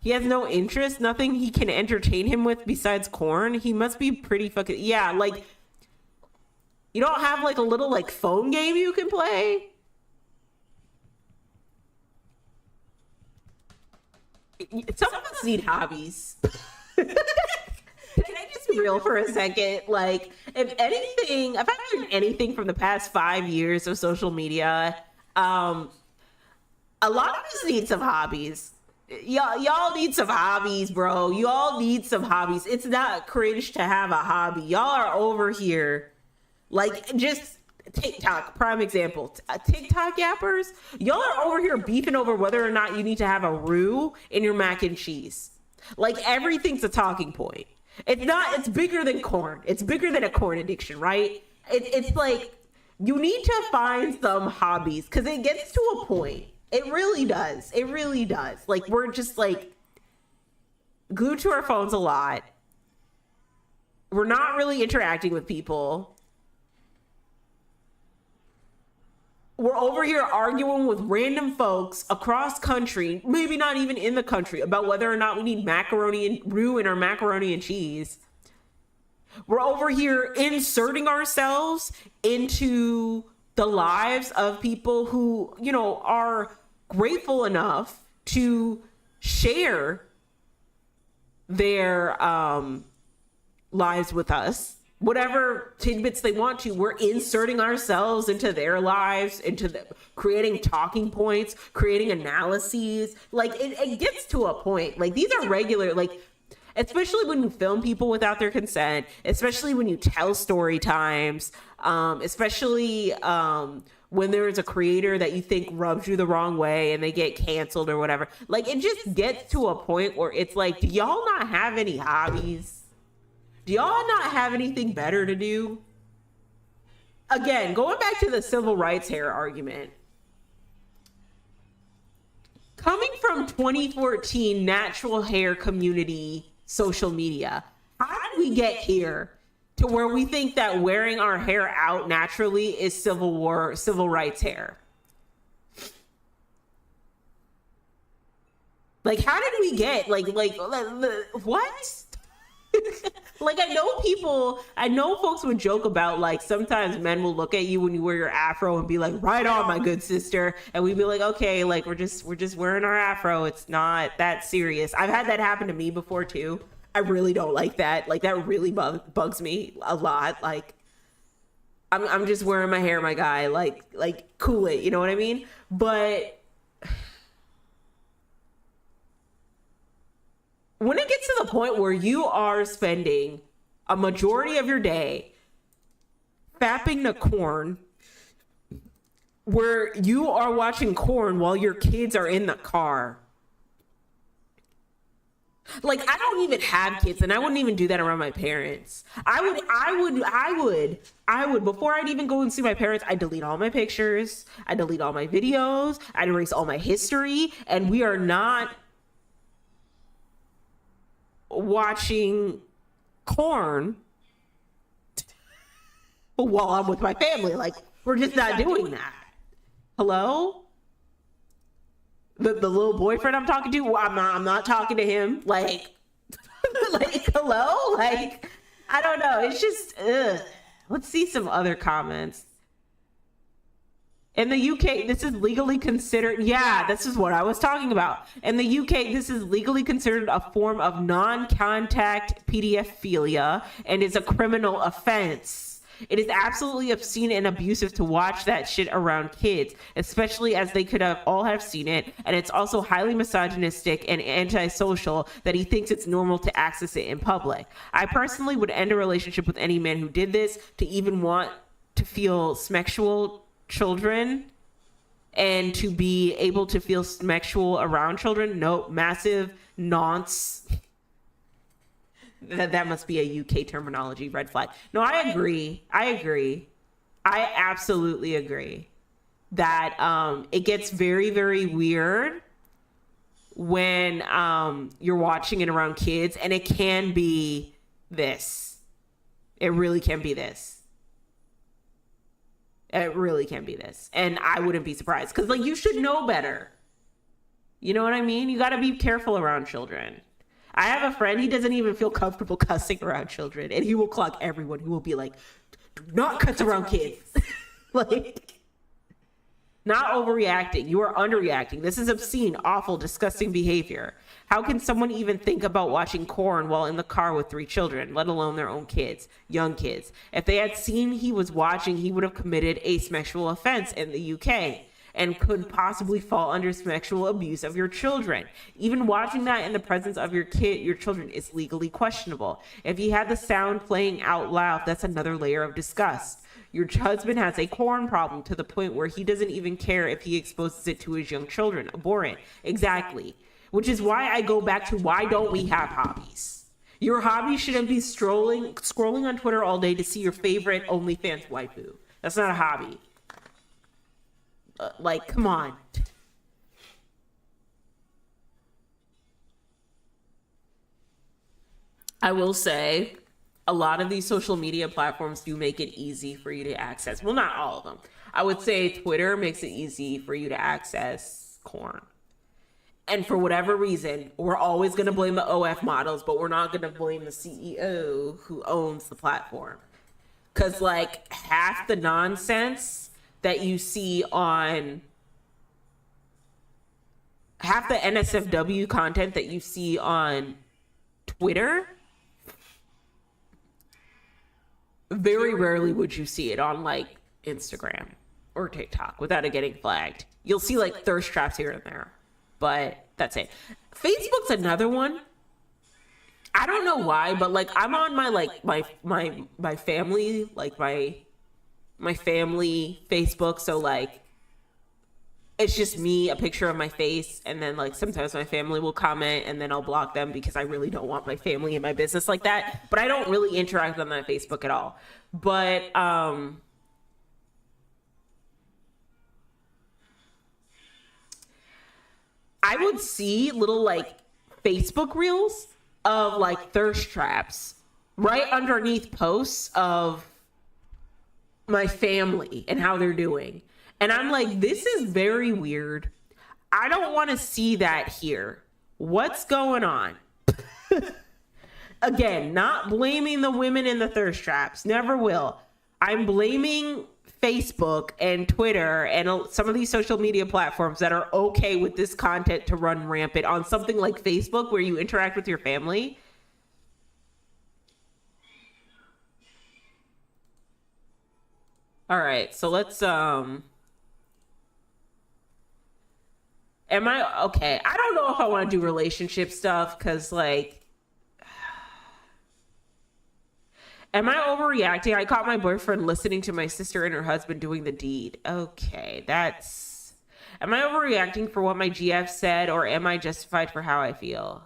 Speaker 1: He has no interest, nothing he can entertain him with besides corn. He must be pretty fucking, yeah, like, you don't have like a little like phone game you can play? Some of us need hobbies. Can I just be real for a second? Like, if I've learned anything from the past 5 years of social media, a lot of us need some hobbies. Y'all need some hobbies, bro. You all need some hobbies. It's not cringe to have a hobby. Y'all are over here, like, just TikTok, prime example. TikTok yappers, y'all are over here beefing over whether or not you need to have a roux in your mac and cheese. Like, everything's a talking point. It's bigger than corn. It's bigger than a corn addiction, right? It's like, you need to find some hobbies, because it gets to a point. It really does. It really does. Like, we're just like glued to our phones a lot. We're not really interacting with people. We're over here arguing with random folks across country, maybe not even in the country, about whether or not we need macaroni and roux in our macaroni and cheese. We're over here inserting ourselves into the lives of people who, are grateful enough to share their lives with us. Whatever tidbits they want to, we're inserting ourselves into their lives, creating talking points, creating analyses. Like, it gets to a point. Like, these are regular, like, especially when you film people without their consent, especially when you tell story times, especially when there is a creator that you think rubs you the wrong way and they get canceled or whatever. Like, it just gets to a point where it's like, do y'all not have any hobbies? Do y'all not have anything better to do? again, going back to the civil rights hair argument, coming from 2014 natural hair community social media, how did we get here to where we think that wearing our hair out naturally is civil rights hair? Like, how did we get like what? Like, I know folks would joke about, like, sometimes men will look at you when you wear your afro and be like, right on, my good sister. And we'd be like, okay, like, we're just wearing our afro. It's not that serious. I've had that happen to me before too. I really don't like that. Like, that really bugs me a lot. Like, I'm just wearing my hair, my guy. Like, cool it. You know what I mean? But when it gets to the point where you are spending a majority of your day fapping to corn, where you are watching corn while your kids are in the car. Like, I don't even have kids, and I wouldn't even do that around my parents. I would, before I'd even go and see my parents, I'd delete all my pictures, I'd delete all my videos, I'd erase all my history, and we are not watching corn while I'm with my family. Like, we're just not doing that. Hello? The little boyfriend I'm talking to, well, I'm not talking to him. Like, like, hello? Like, I don't know. It's just, ugh. Let's see some other comments. In the UK, this is legally considered, yeah, this is what I was talking about. In the UK, this is legally considered a form of non-contact pedophilia and is a criminal offense. It is absolutely obscene and abusive to watch that shit around kids, especially as they could have all have seen it. And it's also highly misogynistic and antisocial that he thinks it's normal to access it in public. I personally would end a relationship with any man who did this to even want to feel sexual children and to be able to feel sexual around children. No, massive nonce. That must be a UK terminology, red flag. No, I agree. I absolutely agree that it gets very, very weird when you're watching it around kids, and it can be this. It really can be this. It really can be this. And I wouldn't be surprised, because, like, you should know better. You know what I mean? You got to be careful around children. I have a friend, he doesn't even feel comfortable cussing around children, and he will clock everyone. He will be like, do not cuss around kids. Like, not overreacting. You are underreacting. This is obscene, awful, disgusting behavior. How can someone even think about watching corn while in the car with 3 children, let alone their own kids, young kids? If they had seen he was watching, he would have committed a sexual offense in the UK and could possibly fall under sexual abuse of your children. Even watching that in the presence of your children is legally questionable. If he had the sound playing out loud, that's another layer of disgust. Your husband has a corn problem to the point where he doesn't even care if he exposes it to his young children. Abhorrent. Exactly. Which is why I go back to, why don't we have hobbies? Your hobby shouldn't be scrolling on Twitter all day to see your favorite OnlyFans waifu. That's not a hobby. Like, come on. I will say, a lot of these social media platforms do make it easy for you to access. Well, not all of them. I would say Twitter makes it easy for you to access corn. And for whatever reason, we're always going to blame the OF models, but we're not going to blame the CEO who owns the platform. Because, like, half the nonsense that you see on, half the NSFW content that you see on Twitter, very rarely would you see it on, like, Instagram or TikTok without it getting flagged. You'll see, like, thirst traps here and there, but that's it. Facebook's another one. I don't know why, but, like, I'm on my, like, my family, like, my family Facebook, so, like, it's just me, a picture of my face, and then, like, sometimes my family will comment, and then I'll block them because I really don't want my family in my business like that. But I don't really interact on that Facebook at all. But I would see little like Facebook reels of like thirst traps right underneath posts of my family and how they're doing. And I'm like, this is very weird. I don't want to see that here. What's going on? Again, not blaming the women in the thirst traps. Never will. I'm blaming Facebook and Twitter and some of these social media platforms that are okay with this content to run rampant on something like Facebook where you interact with your family. All right, so let's am I okay? I don't know if I want to do relationship stuff cuz like am I overreacting? I caught my boyfriend listening to my sister and her husband doing the deed. Okay, that's... Am I overreacting for what my GF said, or am I justified for how I feel?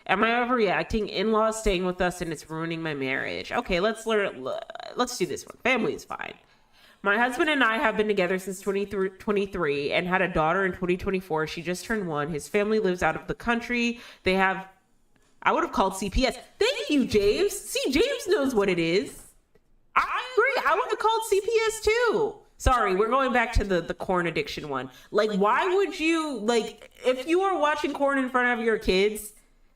Speaker 1: Am I overreacting? In-laws staying with us and it's ruining my marriage. Okay, let's do this one. Family is fine. My husband and I have been together since 2023 and had a daughter in 2024. She just turned 1. His family lives out of the country. They have... I would have called CPS. Thank you, James. See, James knows what it is. I agree. I would have called CPS too. Sorry, we're going back to the corn addiction one. Like, why would you, like, if you are watching corn in front of your kids,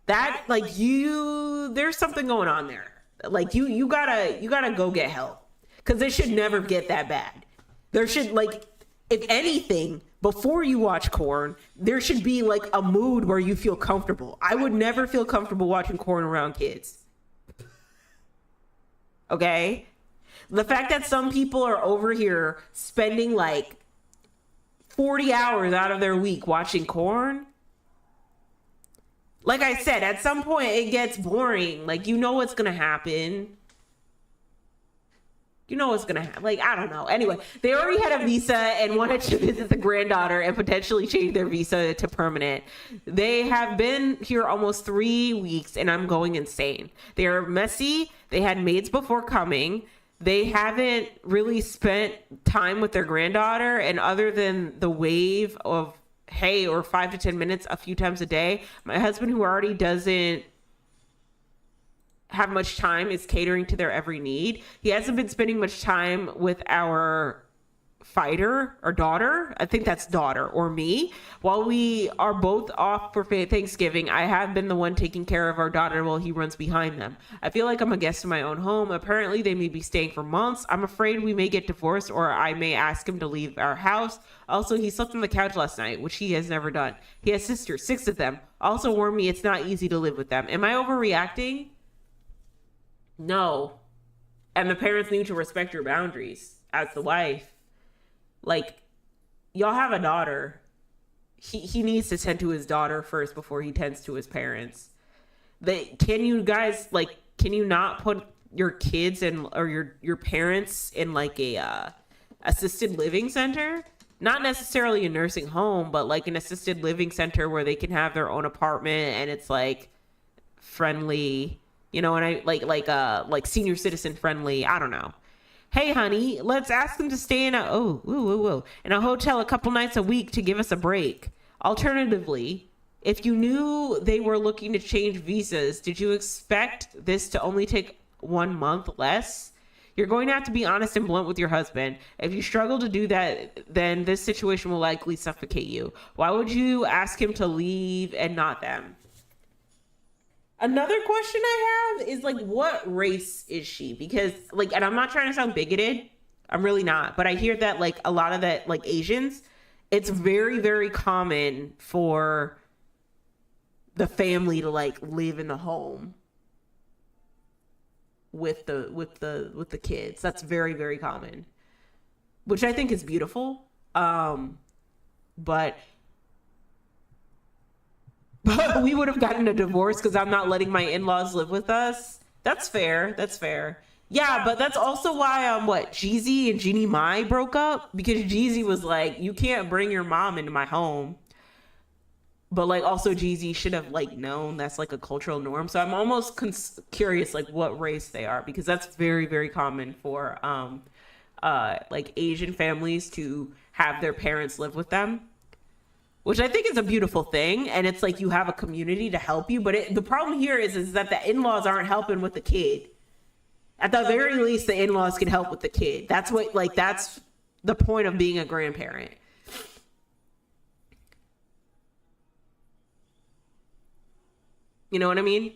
Speaker 1: that, like, there's something going on there. Like, you gotta go get help. Because it should never get that bad. There should, like, if anything, before you watch corn, there should be like a mood where you feel comfortable. I would never feel comfortable watching corn around kids. Okay? The fact that some people are over here spending like 40 hours out of their week watching corn. Like I said, at some point it gets boring. Like, you know what's going to happen. You know what's gonna happen. Like, I don't know. Anyway, they already had a visa and wanted to visit the granddaughter and potentially change their visa to permanent. They have been here almost 3 weeks and I'm going insane. They are messy. They had maids before coming. They haven't really spent time with their granddaughter, and other than the wave of hey or 5 to 10 minutes a few times a day, my husband, who already doesn't have much time, is catering to their every need. He hasn't been spending much time with our fighter or daughter. I think that's daughter or me. While we are both off for Thanksgiving, I have been the one taking care of our daughter while he runs behind them. I feel like I'm a guest in my own home. Apparently they may be staying for months. I'm afraid we may get divorced, or I may ask him to leave our house. Also, he slept on the couch last night, which he has never done. He has sisters, 6 of them. Also warned me it's not easy to live with them. Am I overreacting? No. And the parents need to respect your boundaries as the wife. Like, y'all have a daughter. He needs to tend to his daughter first before he tends to his parents. Can you guys, like, can you not put your kids or your parents in like a assisted living center? Not necessarily a nursing home, but like an assisted living center where they can have their own apartment and it's like friendly. You know, and I like senior citizen friendly. I don't know. Hey, honey, let's ask them to stay in a hotel a couple nights a week to give us a break. Alternatively, if you knew they were looking to change visas, did you expect this to only take 1 month less? You're going to have to be honest and blunt with your husband. If you struggle to do that, then this situation will likely suffocate you. Why would you ask him to leave and not them? Another question I have is, like, what race is she? Because, like, and I'm not trying to sound bigoted. I'm really not. But I hear that, like, a lot of that, like, Asians, it's very, very common for the family to, like, live in the home with the kids. That's very, very common, which I think is beautiful. But we would have gotten a divorce because I'm not letting my in-laws live with us. That's fair. That's fair. Yeah, but that's also why Jeezy and Jeannie Mai broke up, because Jeezy was like, you can't bring your mom into my home. But like also Jeezy should have like known that's like a cultural norm. So I'm almost curious like what race they are, because that's very, very common for like Asian families to have their parents live with them. which I think is a beautiful thing. And it's like you have a community to help you. But the problem here is that the in-laws aren't helping with the kid. At the very least, the in-laws can help with the kid. That's what, like, that's the point of being a grandparent. You know what I mean?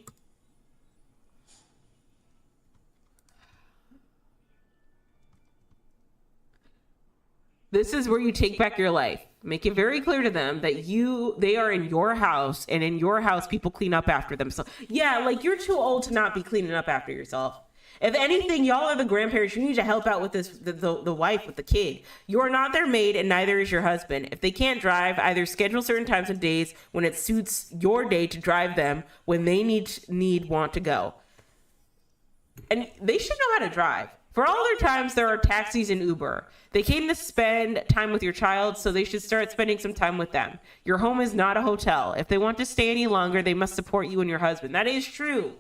Speaker 1: This is where you take back your life. Make it very clear to them that they are in your house, and in your house, people clean up after themselves. Yeah, like, you're too old to not be cleaning up after yourself. If anything, y'all are the grandparents. You need to help out with this, the wife, with the kid. You are not their maid, and neither is your husband. If they can't drive, either schedule certain times and days when it suits your day to drive them when they want to go. And they should know how to drive. For all their times, there are taxis and Uber. They came to spend time with your child, so they should start spending some time with them. Your home is not a hotel. If they want to stay any longer, they must support you and your husband. That is true.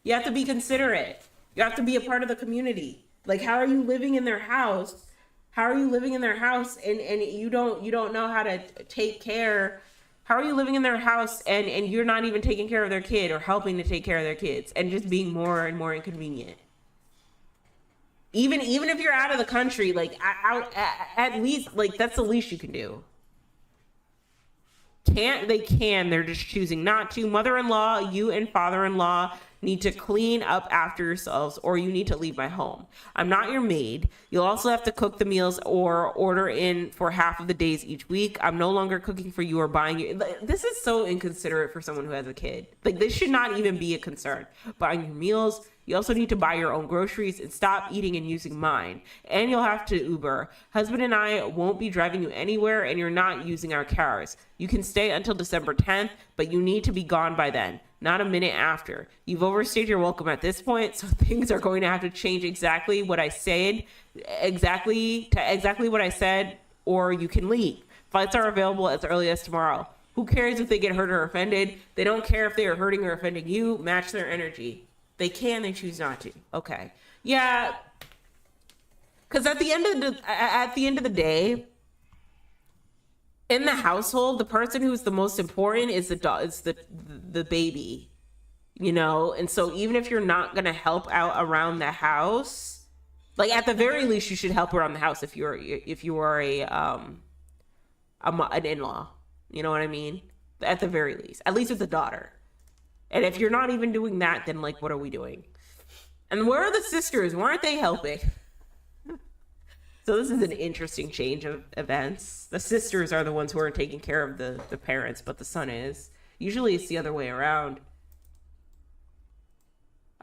Speaker 1: You have to be considerate. You have to be a part of the community. Like, how are you living in their house? How are you living in their house and you don't know how to take care? How are you living in their house and you're not even taking care of their kid or helping to take care of their kids, and just being more and more inconvenient? Even if you're out of the country, like, at least, like, that's the least you can do. They can. They're just choosing not to. Mother-in-law, you and father-in-law need to clean up after yourselves, or you need to leave my home. I'm not your maid. You'll also have to cook the meals or order in for half of the days each week. I'm no longer cooking for you or buying you. This is so inconsiderate for someone who has a kid. Like, this should not even be a concern. Buying your meals. You also need to buy your own groceries and stop eating and using mine. And you'll have to Uber. Husband and I won't be driving you anywhere, and you're not using our cars. You can stay until December 10th, but you need to be gone by then, not a minute after. You've overstayed your welcome at this point, so things are going to have to change exactly what I said, exactly what I said, or you can leave. Flights are available as early as tomorrow. Who cares if they get hurt or offended? They don't care if they are hurting or offending you. Match their energy. They can, they choose not to. Okay. Yeah. Because at the end of the day, in the household, the person who's the most important is the baby, you know? And so even if you're not going to help out around the house, like, at the very least, you should help around the house if you are an in-law. You know what I mean? At the very least, at least with the daughter. And if you're not even doing that, then, like, what are we doing? And where are the sisters? Why aren't they helping? So this is an interesting change of events. The sisters are the ones who are taking care of the parents, but the son is. Usually it's the other way around.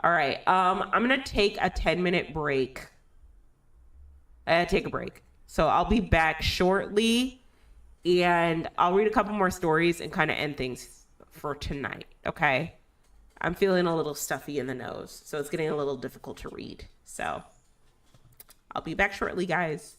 Speaker 1: All right. I'm going to take a 10-minute break. I had to take a break. So I'll be back shortly, and I'll read a couple more stories and kind of end things for tonight. Okay. I'm feeling a little stuffy in the nose, so it's getting a little difficult to read. So I'll be back shortly, guys.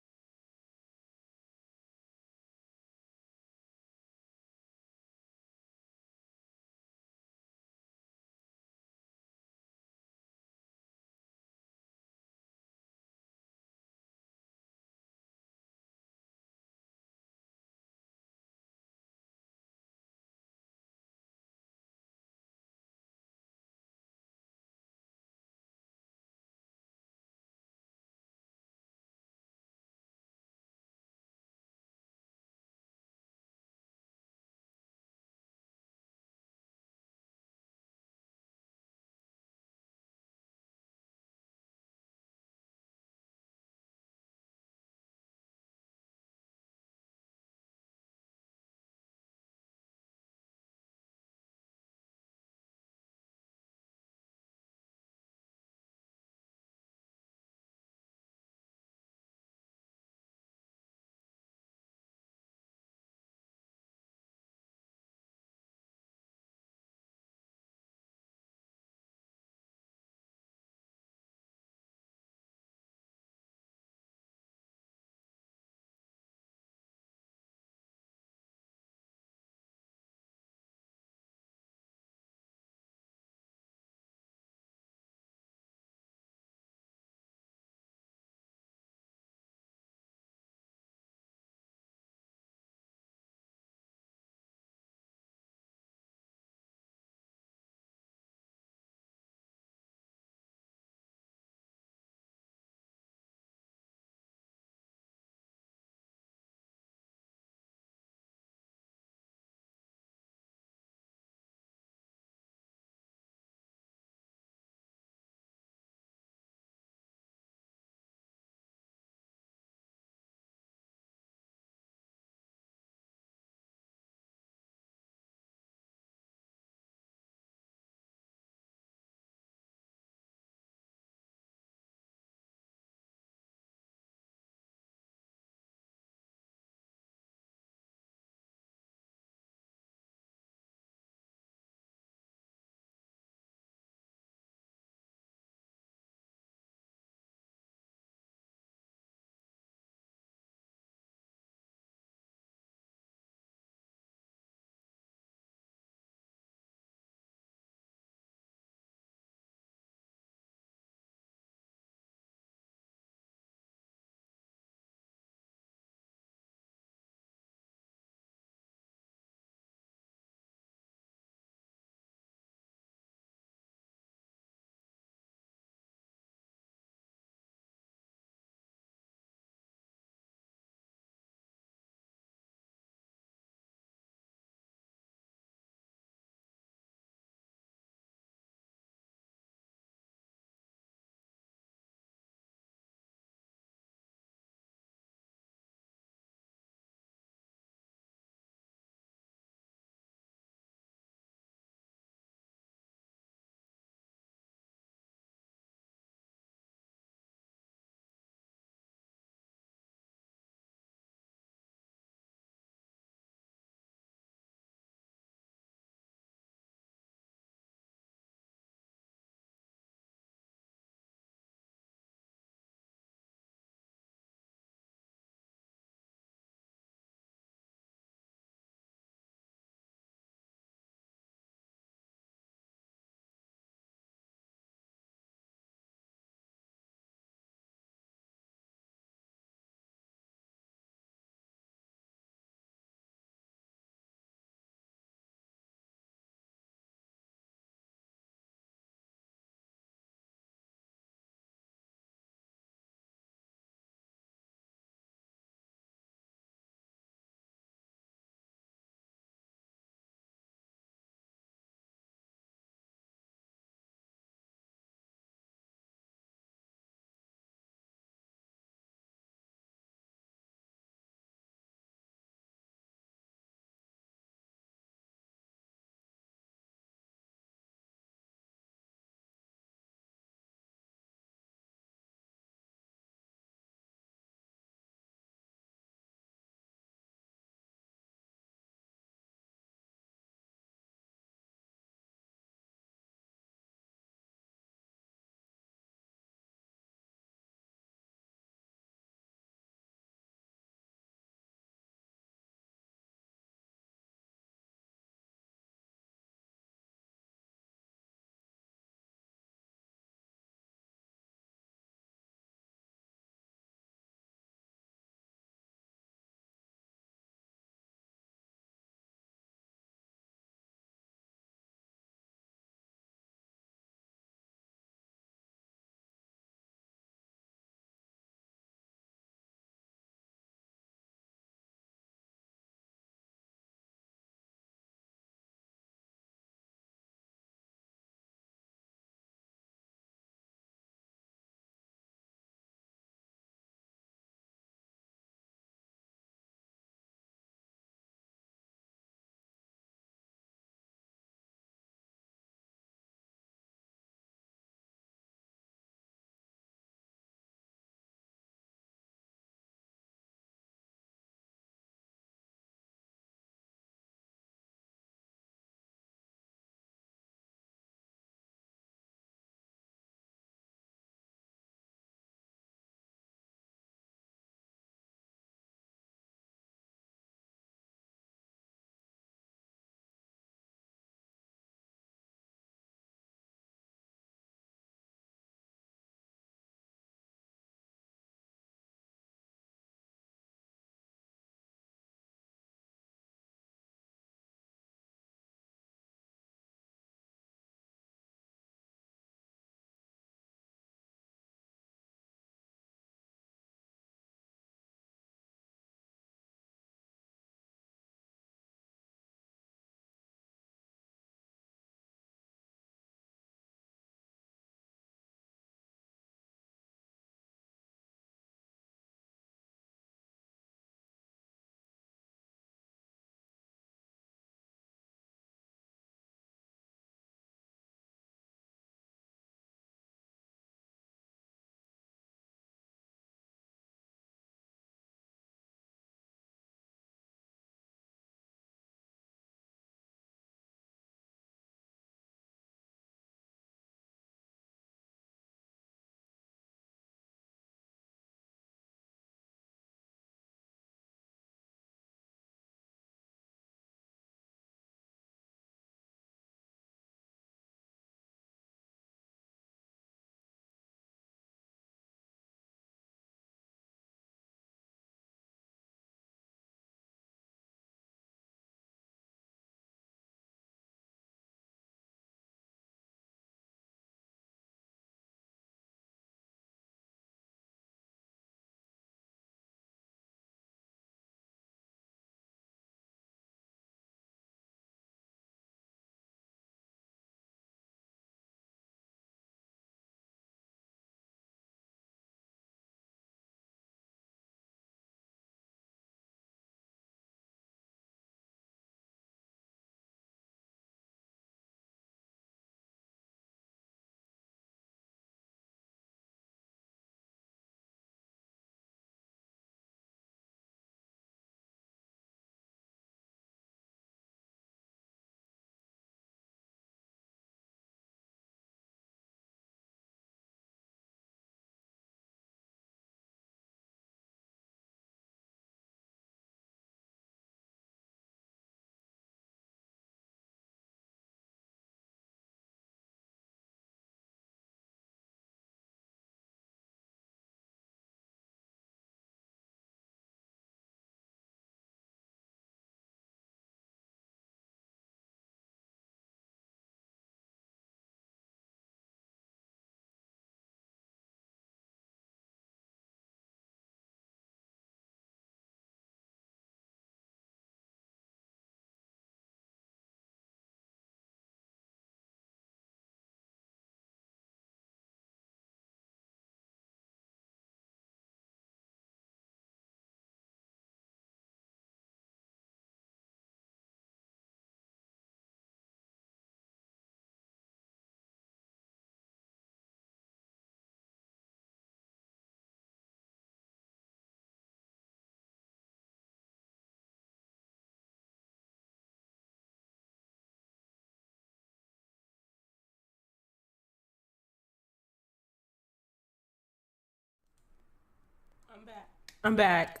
Speaker 1: I'm back.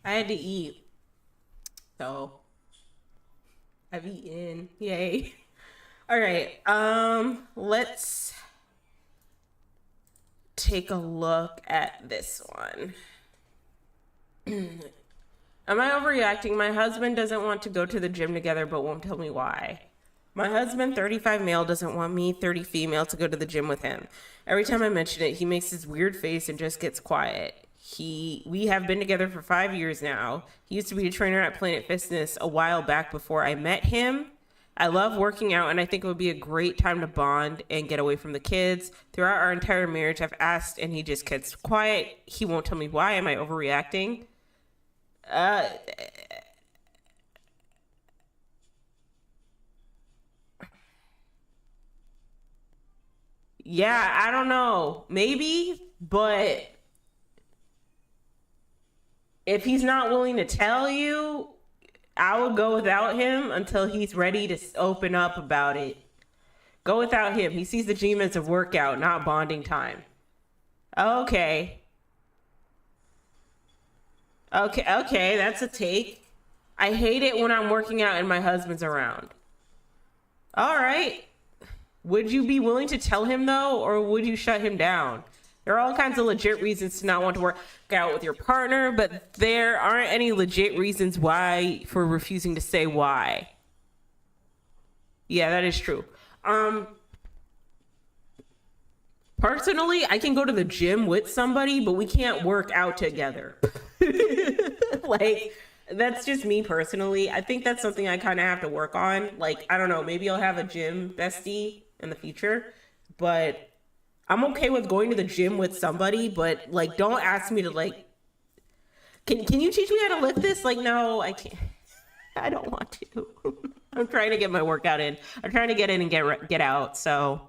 Speaker 1: I had to eat. So I've eaten. Yay. All right. Let's take a look at this one. Am I overreacting? My husband doesn't want to go to the gym together but won't tell me why. My husband, 35 male, doesn't want me, 30 female, to go to the gym with him. Every time I mention it, he makes this weird face and just gets quiet. We have been together for 5 years now. He used to be a trainer at Planet Fitness a while back before I met him. I love working out, and I think it would be a great time to bond and get away from the kids. Throughout our entire marriage, I've asked, and he just gets quiet. He won't tell me why. Am I overreacting? Yeah, I don't know. Maybe, but if he's not willing to tell you, I would go without him until he's ready to open up about it. Go without him. He sees the gym as a workout, not bonding time. Okay. Okay, that's a take. I hate it when I'm working out and my husband's around. All right. Would you be willing to tell him though, or would you shut him down? There are all kinds of legit reasons to not want to work out with your partner, but there aren't any legit reasons why for refusing to say why. Yeah, that is true. Personally, I can go to the gym with somebody, but we can't work out together. Like, that's just me personally. I think that's something I kind of have to work on. Like, I don't know, maybe I'll have a gym bestie in the future, but I'm okay with going to the gym with somebody, but like, don't ask me to like, can you teach me how to lift this? Like, no, I can't. I don't want to. I'm trying to get my workout in. I'm trying to get in and get out. So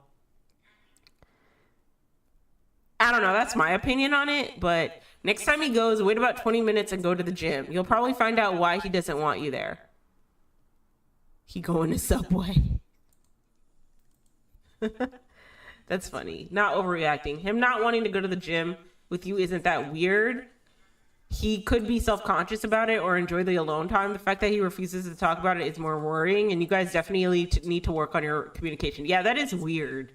Speaker 1: I don't know. That's my opinion on it. But next time he goes, wait about 20 minutes and go to the gym. You'll probably find out why he doesn't want you there. He going to Subway. That's funny. Not overreacting. Him not wanting to go to the gym with you isn't that weird. He could be self-conscious about it or enjoy the alone time. The fact that he refuses to talk about it is more worrying, and you guys definitely need to work on your communication. Yeah, that is weird.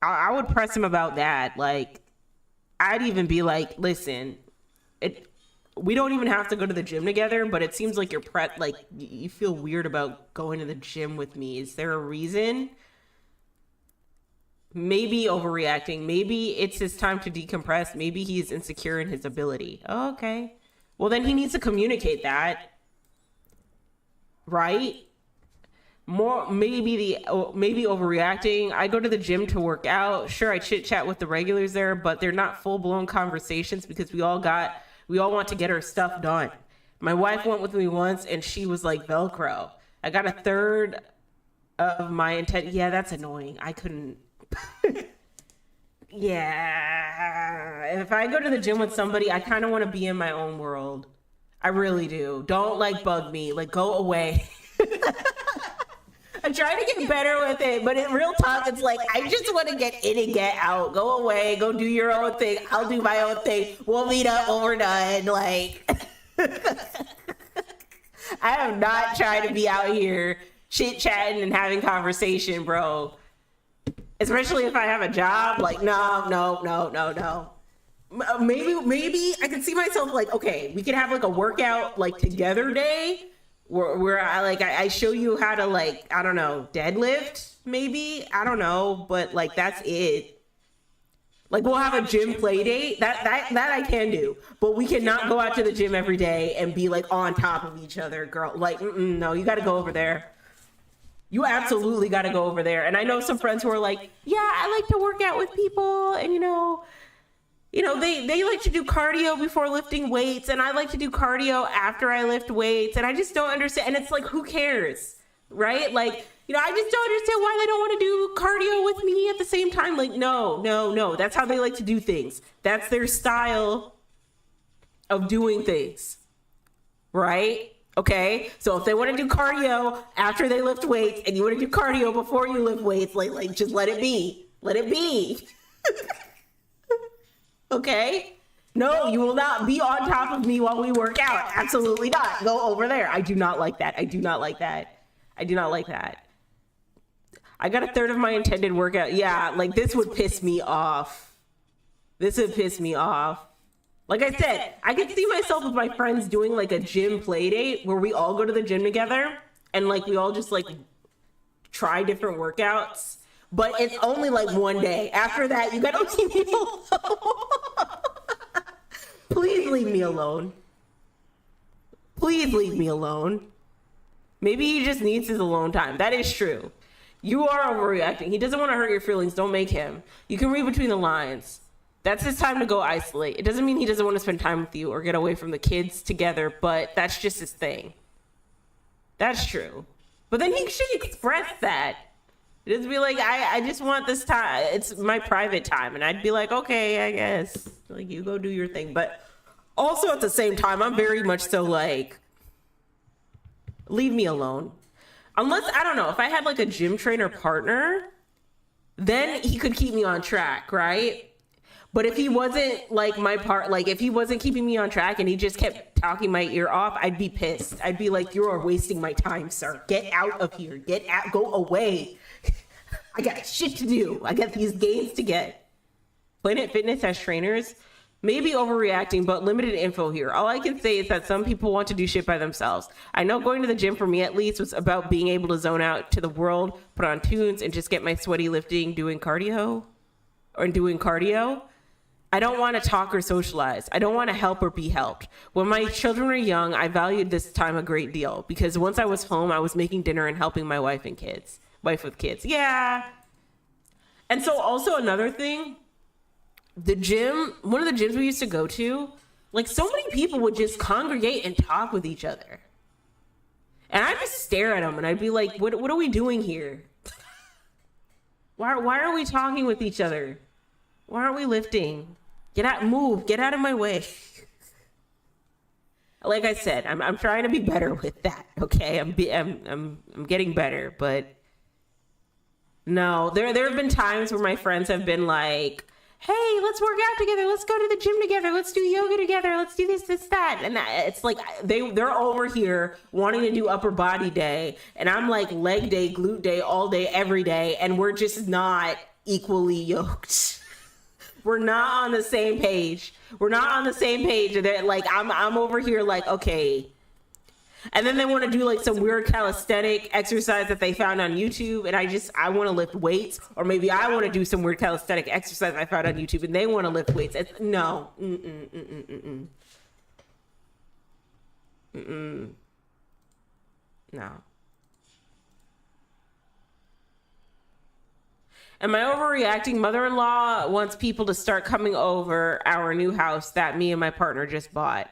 Speaker 1: I would press him about that. Like, I'd even be like, listen, we don't even have to go to the gym together, but it seems like like you feel weird about going to the gym with me. Is there a reason? Maybe overreacting. Maybe it's his time to decompress. Maybe he's insecure in his ability. Oh, okay. Well, then he needs to communicate that, right? Maybe overreacting. I go to the gym to work out. Sure, I chit chat with the regulars there, but they're not full blown conversations because we all want to get our stuff done. My wife went with me once and she was like Velcro. I got a third of my intent. Yeah, that's annoying. I couldn't. Yeah, if I go to the gym with somebody, I kind of want to be in my own world. I really do. Don't like bug me. Like, go away. I'm trying to get better with it, but in real talk, it's like, I just want to get in and get out. Go away. Go do your own thing. I'll do my own thing. We'll meet up when we're done. Like, I am not trying to be out here chit-chatting and having conversation, bro. Especially if I have a job, like, no. Maybe I can see myself like, okay, we could have like a workout like together day where I show you how to, like, I don't know, deadlift, maybe, I don't know, but like that's it. Like, we'll have a gym play date. That I can do, but we cannot go out to the gym every day and be like on top of each other, girl. Like, no, you got to go over there. You absolutely got to go over there. And I know some friends who are like, yeah, I like to work out with people. And, you know, they like to do cardio before lifting weights. And I like to do cardio after I lift weights. And I just don't understand. And it's like, who cares? Right? Like, I just don't understand why they don't want to do cardio with me at the same time. Like, no. That's how they like to do things. That's their style of doing things. Right? Okay, so if they want to do cardio after they lift weights and you want to do cardio before you lift weights, like just let it be. Let it be. Okay? No, you will not be on top of me while we work out. Absolutely not. Go over there. I do not like that. I do not like that. I do not like that. I got a third of my intended workout. Yeah, like this would piss me off. This would piss me off. Like I said, I could see myself with my friends doing like a gym play date where we all go to the gym together and like we all just like try different workouts. But it's only like one day. After that, you gotta leave me alone. Please leave me alone. Please leave me alone. Maybe he just needs his alone time. That is true. You are overreacting. He doesn't want to hurt your feelings. Don't make him. You can read between the lines. That's his time to go isolate. It doesn't mean he doesn't want to spend time with you or get away from the kids together, but that's just his thing. That's true. But then he should express that. Just be like, I just want this time. It's my private time. And I'd be like, okay, I guess. Like, you go do your thing. But also at the same time, I'm very much so like, leave me alone. Unless, I don't know, if I had like a gym trainer partner, then he could keep me on track, right? But if he wasn't like if he wasn't keeping me on track and he just kept talking my ear off, I'd be pissed. I'd be like, you are wasting my time, sir. Get out of here. Get out. Go away. I got shit to do. I got these gains to get. Planet Fitness has trainers. Maybe overreacting, but limited info here. All I can say is that some people want to do shit by themselves. I know going to the gym, for me at least, was about being able to zone out to the world, put on tunes, and just get my sweaty lifting doing cardio. I don't want to talk or socialize. I don't want to help or be helped. When my children were young, I valued this time a great deal because once I was home, I was making dinner and helping my wife with kids. Yeah. And so also another thing, the gym, one of the gyms we used to go to, like so many people would just congregate and talk with each other. And I'd just stare at them and I'd be like, what are we doing here? Why are we talking with each other? Why aren't we lifting? Get out of my way. Like I said, I'm trying to be better with that. Okay, I'm getting better, but no, there have been times where my friends have been like, hey, let's work out together. Let's go to the gym together. Let's do yoga together. Let's do this, that. And it's like they're over here wanting to do upper body day. And I'm like leg day, glute day, all day, every day. And we're just not equally yoked. We're not on the same page. And they're like, I'm over here like, okay. And then they want to do like some weird calisthenic exercise that they found on YouTube. And I want to lift weights. Or maybe I want to do some weird calisthenic exercise I found on YouTube and they want to lift weights. No. No. Am I overreacting? Mother-in-law wants people to start coming over our new house that me and my partner just bought.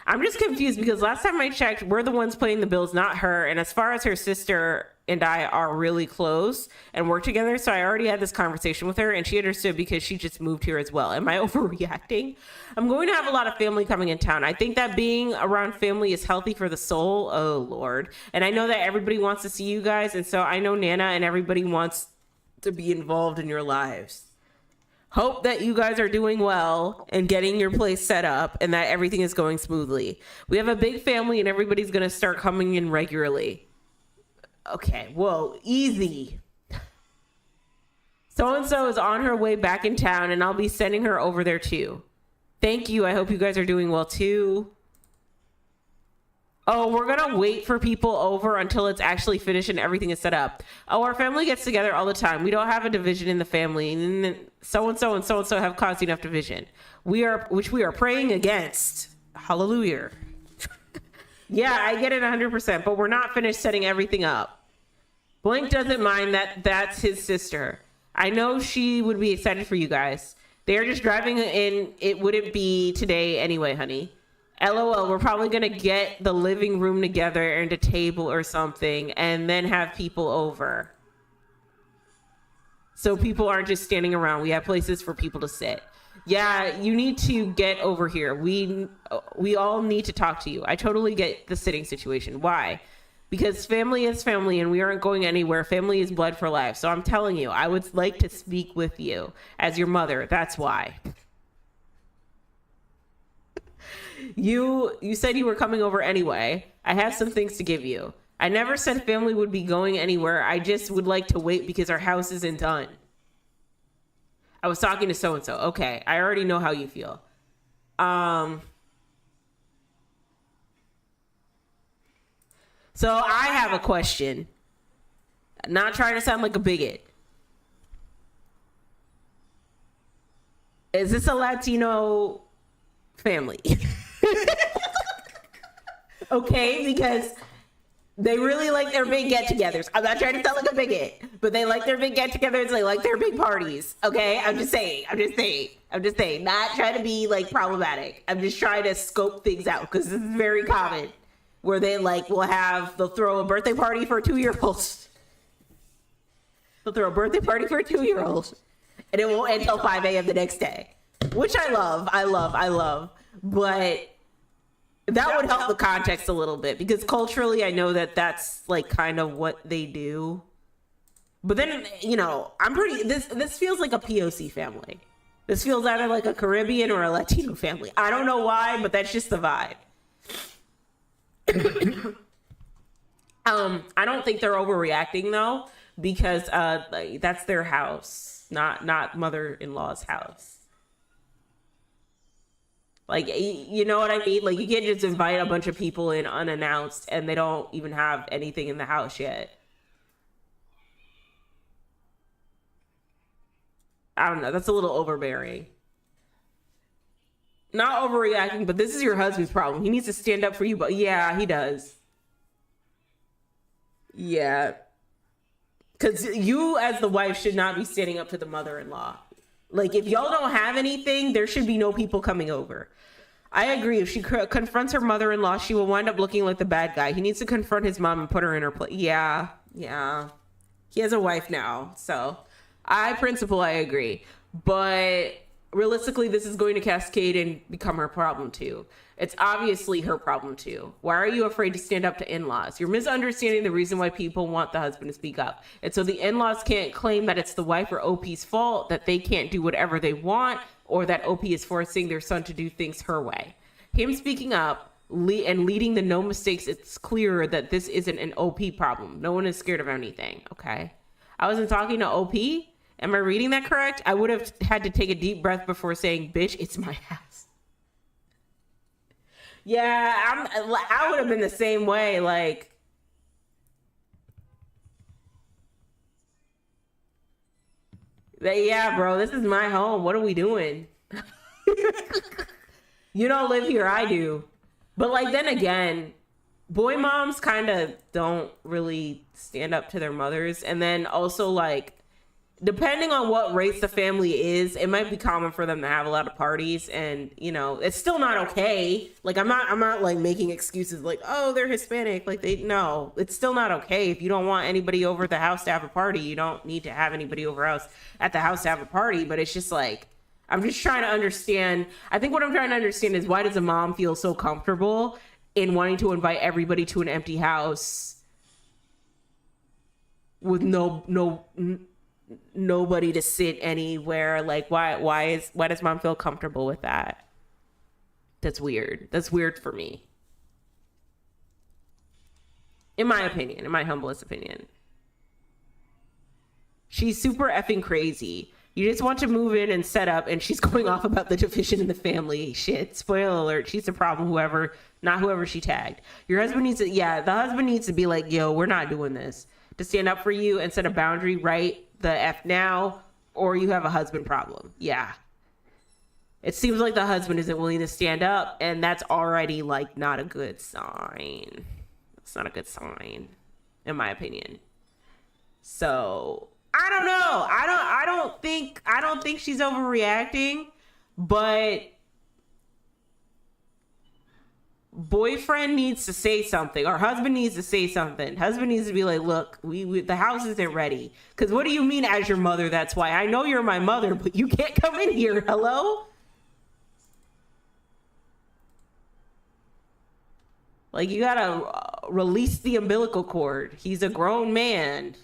Speaker 1: I'm just confused because last time I checked, we're the ones paying the bills, not her. And as far as her sister and I are really close and work together, so I already had this conversation with her and she understood because she just moved here as well. Am I overreacting? I'm going to have a lot of family coming in town. I think that being around family is healthy for the soul. Oh, Lord. And I know that everybody wants to see you guys. And so I know Nana and everybody wants to be involved in your lives. Hope that you guys are doing well and getting your place set up and that everything is going smoothly. We have a big family and everybody's going to start coming in regularly. Okay, whoa, easy. So-and-so is on her way back in town and I'll be sending her over there too. Thank you. I hope you guys are doing well too. Oh, we're going to wait for people over until it's actually finished and everything is set up. Oh, our family gets together all the time. We don't have a division in the family. And so-and-so and so-and-so have caused enough division. Which we are praying against. Hallelujah. Yeah, I get it 100%, but we're not finished setting everything up. Blank doesn't mind that that's his sister. I know she would be excited for you guys. They're just driving in. It wouldn't be today anyway, honey. LOL, we're probably going to get the living room together and a table or something and then have people over. So people aren't just standing around. We have places for people to sit. Yeah, you need to get over here. We all need to talk to you. I totally get the sitting situation. Why? because family is family and we aren't going anywhere. Family is blood for life. So I'm telling you, I would like to speak with you as your mother. That's why. You said you were coming over anyway. I have some things to give you. I never said family would be going anywhere. I just would like to wait because our house isn't done. I was talking to so-and-so. Okay, I already know how you feel. So I have a question. Not trying to sound like a bigot. Is this a Latino family? Okay, because they really like their big get-togethers. I'm not trying to sound like a bigot, but they like their big get-togethers. They like their big parties. Okay, I'm just saying. Not trying to be like problematic. I'm just trying to scope things out because this is very common, where they like they'll throw a birthday party for a 2-year-old. They'll throw a birthday party for a 2-year-old, and it won't end until 5 a.m. the next day, which I love. But that would help the context a little bit because culturally I know that that's like kind of what they do. But then, this feels like a POC family. This feels either like a Caribbean or a Latino family. I don't know why, but that's just the vibe. I don't think they're overreacting though, because that's their house, not mother-in-law's house. Like, you know what I mean? Like, you can't just invite a bunch of people in unannounced and they don't even have anything in the house yet. I don't know. That's a little overbearing. Not overreacting, but this is your husband's problem. He needs to stand up for you. But yeah, he does. Yeah. Because you, as the wife, should not be standing up to the mother-in-law. Like, if y'all don't have anything, there should be no people coming over. I agree. If she confronts her mother-in-law, she will wind up looking like the bad guy. He needs to confront his mom and put her in her place. Yeah. He has a wife now. So, principle, I agree. But realistically, this is going to cascade and become her problem too. It's obviously her problem too. Why are you afraid to stand up to in-laws? You're misunderstanding the reason why people want the husband to speak up. And so the in-laws can't claim that it's the wife or OP's fault, that they can't do whatever they want, or that OP is forcing their son to do things her way. Him speaking up and leading the no mistakes, it's clear that this isn't an OP problem. No one is scared of anything, okay? I wasn't talking to OP. Am I reading that correct? I would have had to take a deep breath before saying, bitch, it's my house. Yeah, I would have been the same way. Like, yeah, bro, this is my home. What are we doing? You don't live here, I do. But like, then again, boy moms kind of don't really stand up to their mothers. And then also, like, depending on what race the family is, it might be common for them to have a lot of parties, and it's still not okay. Like, I'm not like making excuses like, oh, they're Hispanic. Like, no, it's still not okay. If you don't want anybody over at the house to have a party, you don't need to have anybody over at the house to have a party. But it's just like, I'm just trying to understand. I think what I'm trying to understand is, why does a mom feel so comfortable in wanting to invite everybody to an empty house with nobody to sit anywhere? Like, why does mom feel comfortable with that? That's weird. That's weird for me, in my opinion, in my humblest opinion. She's super effing crazy. You just want to move in and set up, and she's going off about the division in the family. Shit, spoiler alert, she's the problem. Whoever she tagged. Your husband needs to, the husband needs to be like, yo, we're not doing this. To stand up for you and set a boundary, right the F now, or you have a husband problem. Yeah. It seems like the husband isn't willing to stand up, and that's already like not a good sign. It's not a good sign, in my opinion. So I don't know. I don't think she's overreacting, but boyfriend needs to say something, or husband needs to say something. Husband needs to be like, look, the house isn't ready. Because what do you mean, as your mother? That's why. I know you're my mother, but you can't come in here. Hello? Like, you gotta release the umbilical cord. He's a grown man.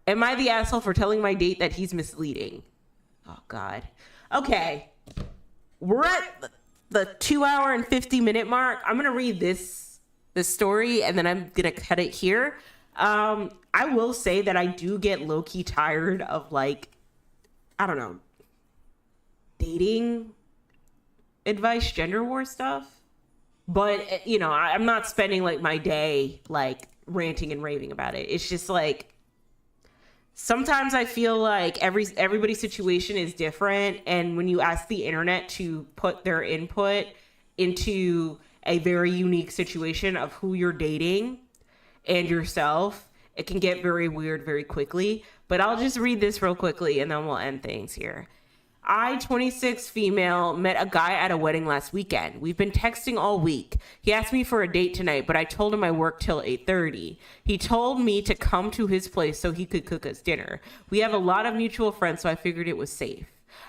Speaker 1: Am I the asshole for telling my date that he's misleading? Oh, God. Okay. We're at the 2 hour and 50 minute mark. I'm going to read this story and then I'm going to cut it here. I will say that I do get low-key tired of, like, I don't know, dating advice, gender war stuff. But, you know, I'm not spending, like, my day, like, ranting and raving about it. It's just, like, sometimes I feel like everybody's situation is different. And when you ask the internet to put their input into a very unique situation of who you're dating and yourself, it can get very weird very quickly. But I'll just read this real quickly and then we'll end things here. I, 26 female, met a guy at a wedding last weekend. We've been texting all week. He asked me for a date tonight, but I told him I work till 8:30. He told me to come to his place so he could cook us dinner. We have a lot of mutual friends, so I figured it was safe.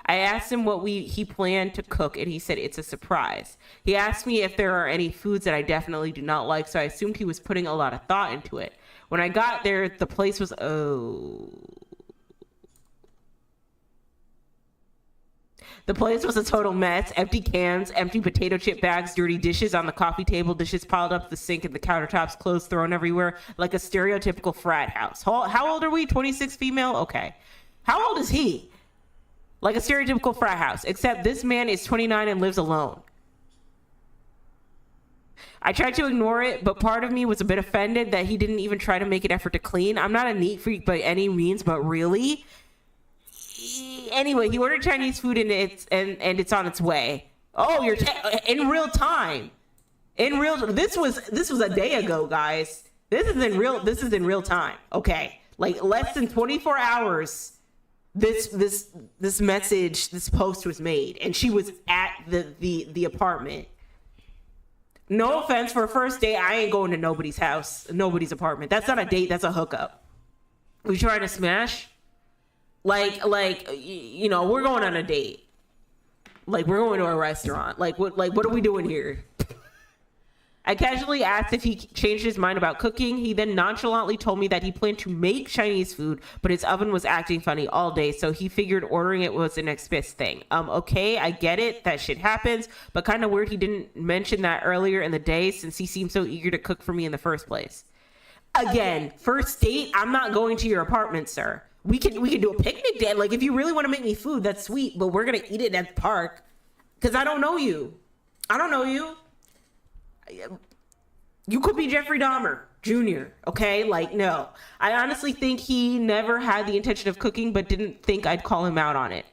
Speaker 1: I asked him what he planned to cook, and he said it's a surprise. He asked me if there are any foods that I definitely do not like, so I assumed he was putting a lot of thought into it. When I got there, the place was, the place was a total mess. Empty cans, empty potato chip bags, dirty dishes on the coffee table, dishes piled up the sink and the countertops, clothes thrown everywhere, like a stereotypical frat house. How old are we? 26 female? Okay. How old is he? Like a stereotypical frat house, except this man is 29 and lives alone. I tried to ignore it, but part of me was a bit offended that he didn't even try to make an effort to clean. I'm not a neat freak by any means, but really? Anyway, he ordered Chinese food and it's on its way. Oh, you're in real time. This was a day ago, guys. This is in real time. Okay. Like less than 24 hours this post was made and she was at the apartment. No offense, for a first date, I ain't going to nobody's house, nobody's apartment. That's not a date, that's a hookup. We trying to smash? Like, you know, we're going on a date. Like, we're going to a restaurant. Like, what are we doing here? I casually asked if he changed his mind about cooking. He then nonchalantly told me that he planned to make Chinese food, but his oven was acting funny all day, so he figured ordering it was the next best thing. Okay, I get it. That shit happens, but kind of weird he didn't mention that earlier in the day since he seemed so eager to cook for me in the first place. Again, first date, I'm not going to your apartment, sir. We can do a picnic day. Like, if you really want to make me food, that's sweet, but we're going to eat it at the park because I don't know you. You could be Jeffrey Dahmer Jr., okay? Like, no. I honestly think he never had the intention of cooking, but didn't think I'd call him out on it.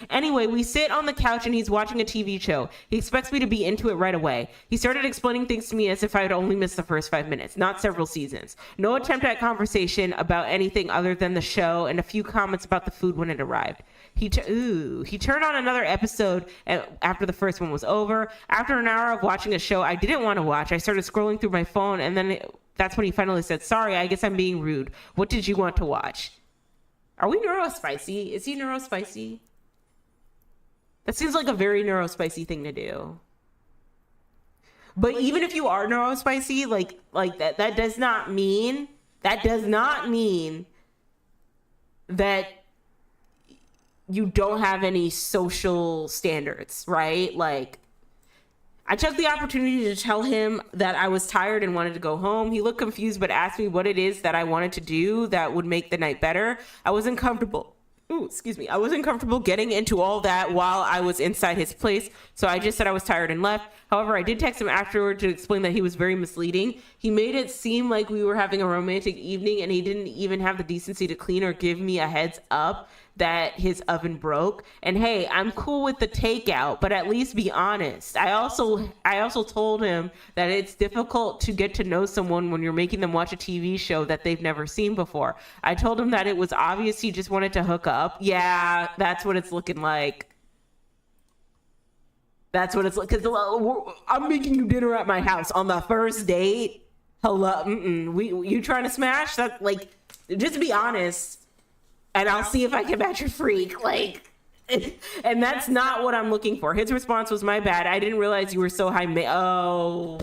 Speaker 1: Anyway, we sit on the couch and he's watching a TV show. He expects me to be into it right away. He started explaining things to me as if I had only missed the first 5 minutes, not several seasons. No attempt at conversation about anything other than the show and a few comments about the food when it arrived. He turned on another episode after the first one was over. After an hour of watching a show I didn't want to watch, I started scrolling through my phone, and then that's when he finally said, "Sorry, I guess I'm being rude. What did you want to watch?" Are we neurospicy? Is he neurospicy? That seems like a very neurospicy thing to do. But even if you are neurospicy, like that does not mean that you don't have any social standards, right? Like, I took the opportunity to tell him that I was tired and wanted to go home. He looked confused, but asked me what it is that I wanted to do that would make the night better. I wasn't comfortable. I wasn't comfortable getting into all that while I was inside his place, so I just said I was tired and left. However, I did text him afterward to explain that he was very misleading. He made it seem like we were having a romantic evening, and he didn't even have the decency to clean or give me a heads up that his oven broke. And hey, I'm cool with the takeout, but at least be honest. I also told him that it's difficult to get to know someone when you're making them watch a TV show that they've never seen before. I told him that it was obvious he just wanted to hook up. Yeah, that's what it's looking like. That's what it's like. Because I'm making you dinner at my house on the first date. Hello, you trying to smash that? Like, just be honest. And I'll see if I can match your freak. Like, and that's not what I'm looking for. His response was, "My bad. I didn't realize you were so high." Oh,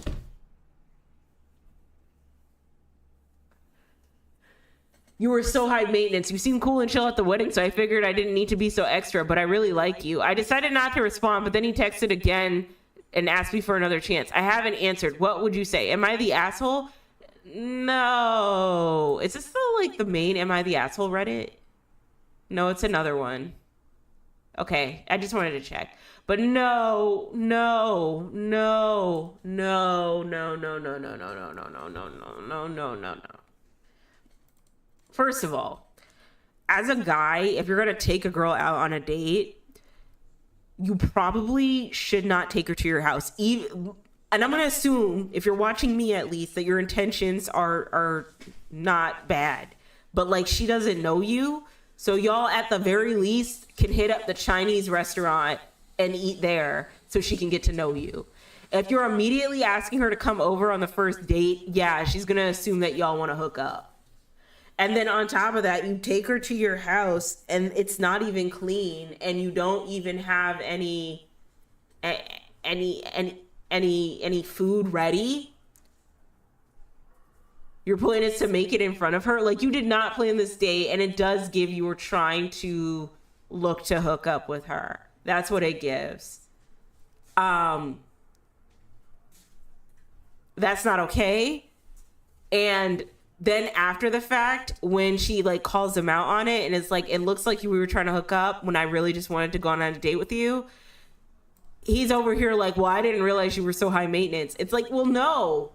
Speaker 1: You were so high maintenance. You seemed cool and chill at the wedding, so I figured I didn't need to be so extra, but I really like you. I decided not to respond, but then he texted again and asked me for another chance. I haven't answered. What would you say? Am I the asshole? No. Is this still like the main Am I the Asshole Reddit? No, it's another one. Okay, I just wanted to check. But no, no, no, no, no, no, no, no, no, no, no, no, no, no, no, no, no, no. First of all, as a guy, if you're going to take a girl out on a date, you probably should not take her to your house. Even, and I'm going to assume, if you're watching me at least, that your intentions are not bad. But like, she doesn't know you. So y'all at the very least can hit up the Chinese restaurant and eat there so she can get to know you. If you're immediately asking her to come over on the first date, yeah, she's going to assume that y'all want to hook up. And then on top of that, you take her to your house and it's not even clean and you don't even have any food ready. Your plan is to make it in front of her. Like, you did not plan this date, and it does give you were trying to look to hook up with her. That's what it gives. That's not okay. And then after the fact, when she like calls him out on it and it's like, it looks like we were trying to hook up when I really just wanted to go on a date with you. He's over here like, well, I didn't realize you were so high maintenance. It's like, well, no,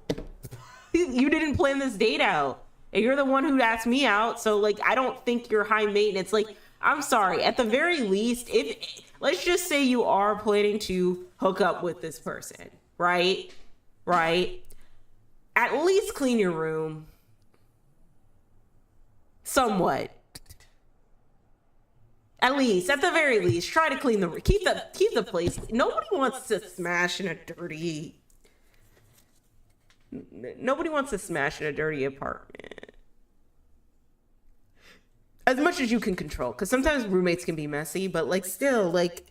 Speaker 1: you didn't plan this date out. And you're the one who asked me out. So like, I don't think you're high maintenance. Like, I'm sorry. At the very least, if let's just say you are planning to hook up with this person, right? Right? At least clean your room. Somewhat. At least, at the very least, try to clean the keep the place. Nobody wants to smash in a dirty. Nobody wants to smash in a dirty apartment. As much as you can control, because sometimes roommates can be messy, but like still, like,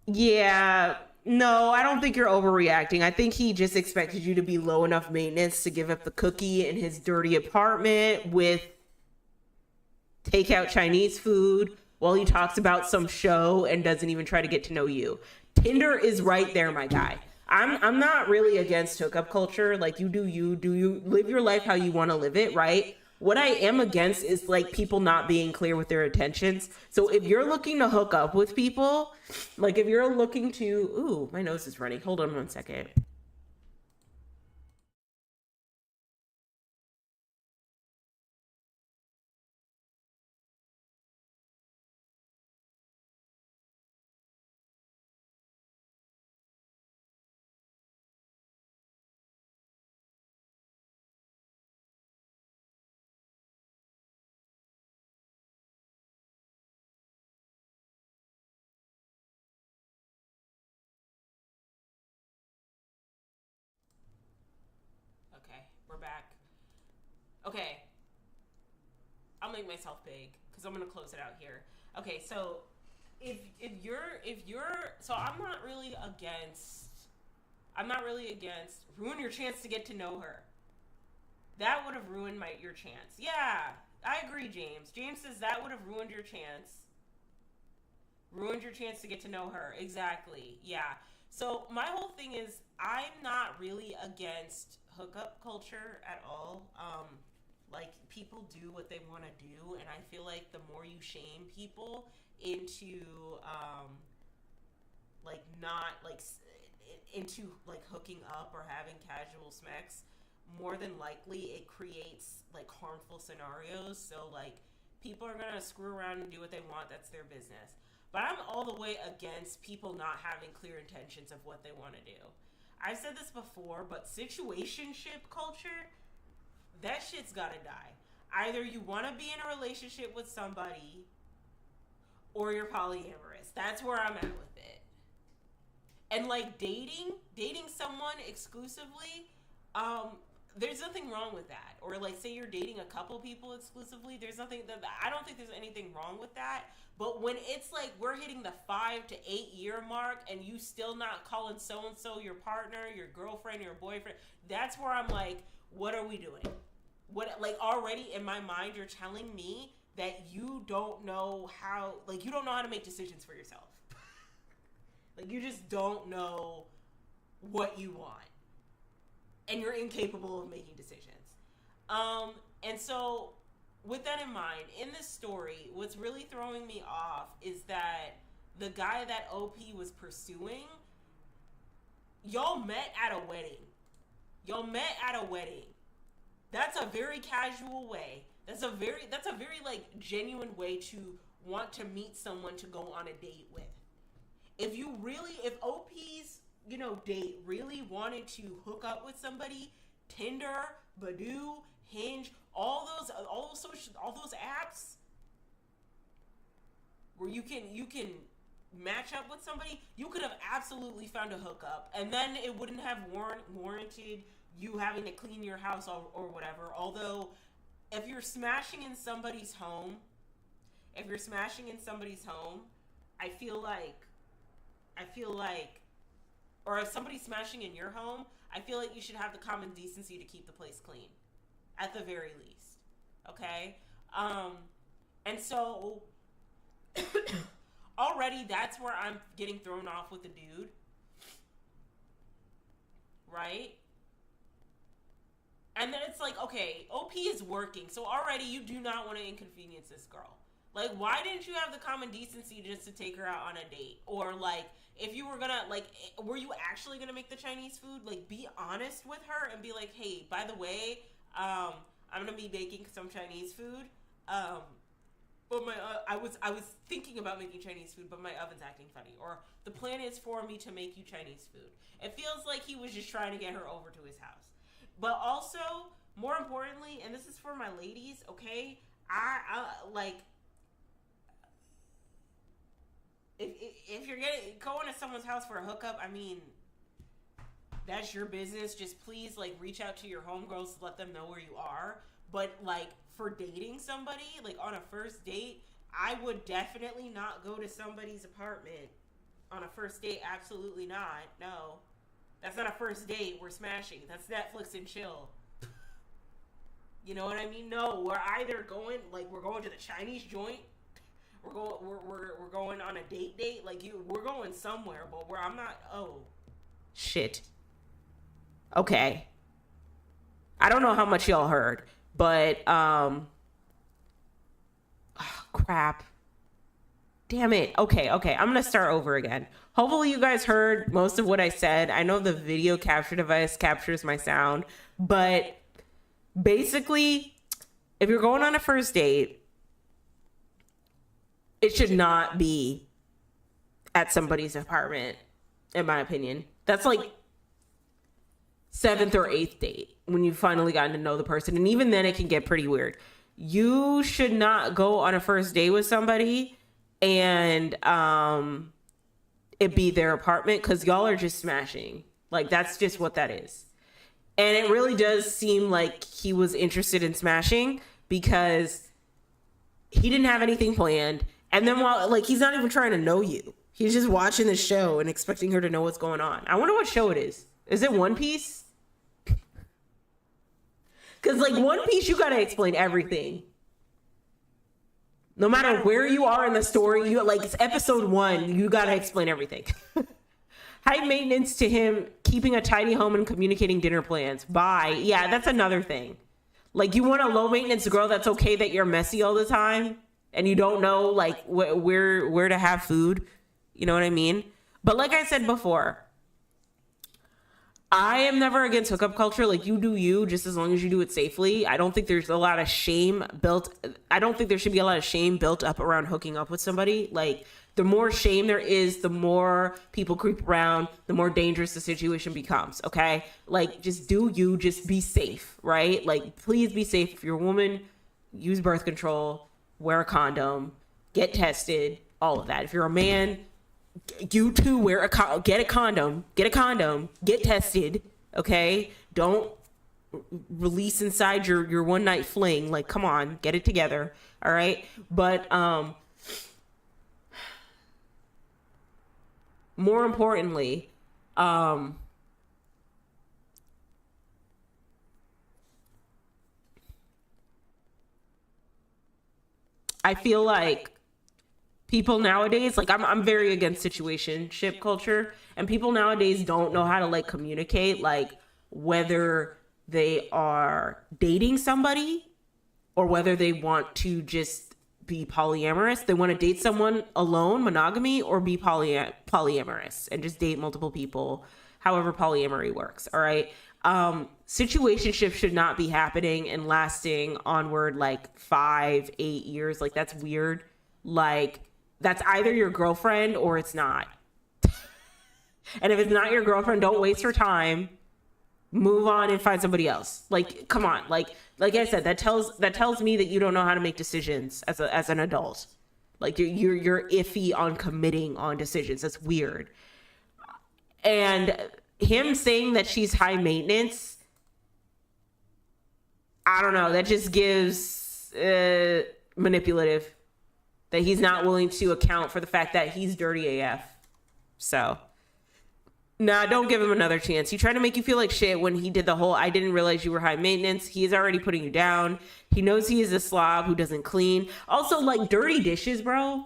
Speaker 1: yeah. No, I don't think you're overreacting. I think he just expected you to be low enough maintenance to give up the cookie in his dirty apartment with takeout Chinese food while he talks about some show and doesn't even try to get to know you. Tinder is right there, my guy. I'm not really against hookup culture. Like, you do you live your life how you want to live it, right? What I am against is like people not being clear with their intentions. So if you're looking to hook up with people, like if you're looking to, ooh, my nose is running. Hold on one second. Okay, we're back. Okay, I'll make myself big because I'm gonna close it out here. Okay, so if you're so I'm not really against ruin your chance to get to know her. That would have ruined your chance. Yeah, I agree, James. James says that would have ruined your chance. Ruined your chance to get to know her. Exactly. Yeah. So my whole thing is I'm not really against hookup culture at all. Like, people do what they want to do, and I feel like the more you shame people into like not like into like hooking up or having casual sex, more than likely it creates like harmful scenarios. So like, people are gonna screw around and do what they want. That's their business. But I'm all the way against people not having clear intentions of what they want to do. I've said this before, but situationship culture, that shit's gotta die. Either you want to be in a relationship with somebody or you're polyamorous. That's where I'm at with it. And like dating someone exclusively, there's nothing wrong with that. Or like, say you're dating a couple people exclusively, I don't think there's anything wrong with that. But when it's like we're hitting the 5 to 8 year mark and you still not calling so and so your partner, your girlfriend, your boyfriend, that's where I'm like, what are we doing? What, like, already in my mind, you're telling me that you don't know how, like, you don't know how to make decisions for yourself. Like, you just don't know what you want. And you're incapable of making decisions. And so, with that in mind, in this story, what's really throwing me off is that the guy that OP was pursuing, y'all met at a wedding. That's a very casual way. That's a very like genuine way to want to meet someone to go on a date with. If OP's, date really wanted to hook up with somebody, Tinder, Badoo, Hinge, all those apps where you can match up with somebody, you could have absolutely found a hookup, and then it wouldn't have warranted you having to clean your house or whatever. Although, if you're smashing in somebody's home, I feel like, or if somebody's smashing in your home, I feel like you should have the common decency to keep the place clean, at the very least. Okay? And so, already that's where I'm getting thrown off with the dude. Right? And then it's like, okay, OP is working, so already you do not want to inconvenience this girl. Like, why didn't you have the common decency just to take her out on a date? Or, like, if you were gonna, like, were you actually gonna make the Chinese food? Like, be honest with her and be like, hey, by the way, I'm gonna be making some Chinese food. But I was thinking about making Chinese food, but my oven's acting funny. Or the plan is for me to make you Chinese food. It feels like he was just trying to get her over to his house. But also, more importantly, and this is for my ladies, okay? I like, if you're going to someone's house for a hookup, I mean, that's your business. Just please, like, reach out to your homegirls to let them know where you are. But, like, for dating somebody, like, on a first date, I would definitely not go to somebody's apartment on a first date. Absolutely not. No. That's not a first date. We're smashing. That's Netflix and chill. You know what I mean? No, we're either going, like, we're going to the Chinese joint. We're going on a date. Like, we're going somewhere, but I'm not. Oh, shit. Okay. I don't know how much y'all heard, but oh, crap. Damn it. Okay. I'm gonna start over again. Hopefully you guys heard most of what I said. I know the video capture device captures my sound, but basically, if you're going on a first date, it should not be at somebody's apartment, in my opinion. That's like 7th or 8th date when you've finally gotten to know the person. And even then it can get pretty weird. You should not go on a first date with somebody and it be their apartment, because y'all are just smashing. Like, that's just what that is. And it really does seem like he was interested in smashing because he didn't have anything planned. And then while, like, he's not even trying to know you. He's just watching the show and expecting her to know what's going on. I wonder what show it is. Is it One Piece? Because, like, One Piece, you got to explain everything. No matter where you are in the story, you like, it's episode 1, you got to explain everything. High maintenance to him, keeping a tidy home and communicating dinner plans. Bye. Yeah, that's another thing. Like, you want a low maintenance girl that's okay that you're messy all the time and you don't know, like, where to have food. You know what I mean? But like I said before, I am never against hookup culture. Like, you do you, just as long as you do it safely. I don't think there's a lot of shame I don't think there should be a lot of shame built up around hooking up with somebody. Like, the more shame there is, the more people creep around, the more dangerous the situation becomes, okay? Like, just do you, just be safe, right? Like, please be safe. If you're a woman, use birth control, wear a condom, get tested, all of that. If you're a man, you too get a condom, get tested, okay? Don't release inside your one night fling. Like, come on, get it together, all right? But more importantly, I feel like people nowadays, like I'm very against situationship culture, and people nowadays don't know how to like communicate, like whether they are dating somebody or whether they want to just be polyamorous. They want to date someone alone, monogamy, or be polyamorous and just date multiple people, however polyamory works. All right. Situationship should not be happening and lasting onward like 5, 8 years. Like that's weird. Like that's either your girlfriend or it's not. And if it's not your girlfriend, don't waste your time. Move on and find somebody else. Like, come on. Like I said, that tells me that you don't know how to make decisions as an adult. Like you're iffy on committing on decisions. That's weird. And him saying that she's high maintenance, I don't know. That just gives manipulative. That he's not willing to account for the fact that he's dirty AF. So, nah, don't give him another chance. He tried to make you feel like shit when he did the whole I didn't realize you were high maintenance. He is already putting you down. He knows he is a slob who doesn't clean. Also, like, dirty dishes, bro.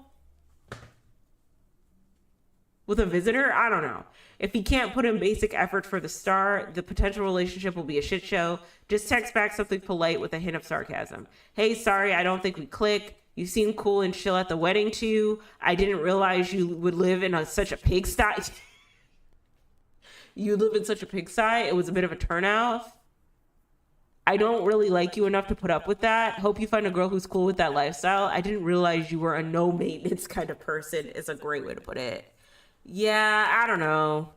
Speaker 1: With a visitor, I don't know. If he can't put in basic effort for the start, the potential relationship will be a shit show. Just text back something polite with a hint of sarcasm. Hey, sorry, I don't think we click. You seem cool and chill at the wedding too. I didn't realize you would live in such a pigsty. You live in such a pigsty. It was a bit of a turnout. I don't really like you enough to put up with that. Hope you find a girl who's cool with that lifestyle. I didn't realize you were a no maintenance kind of person. It's a great way to put it. Yeah, I don't know.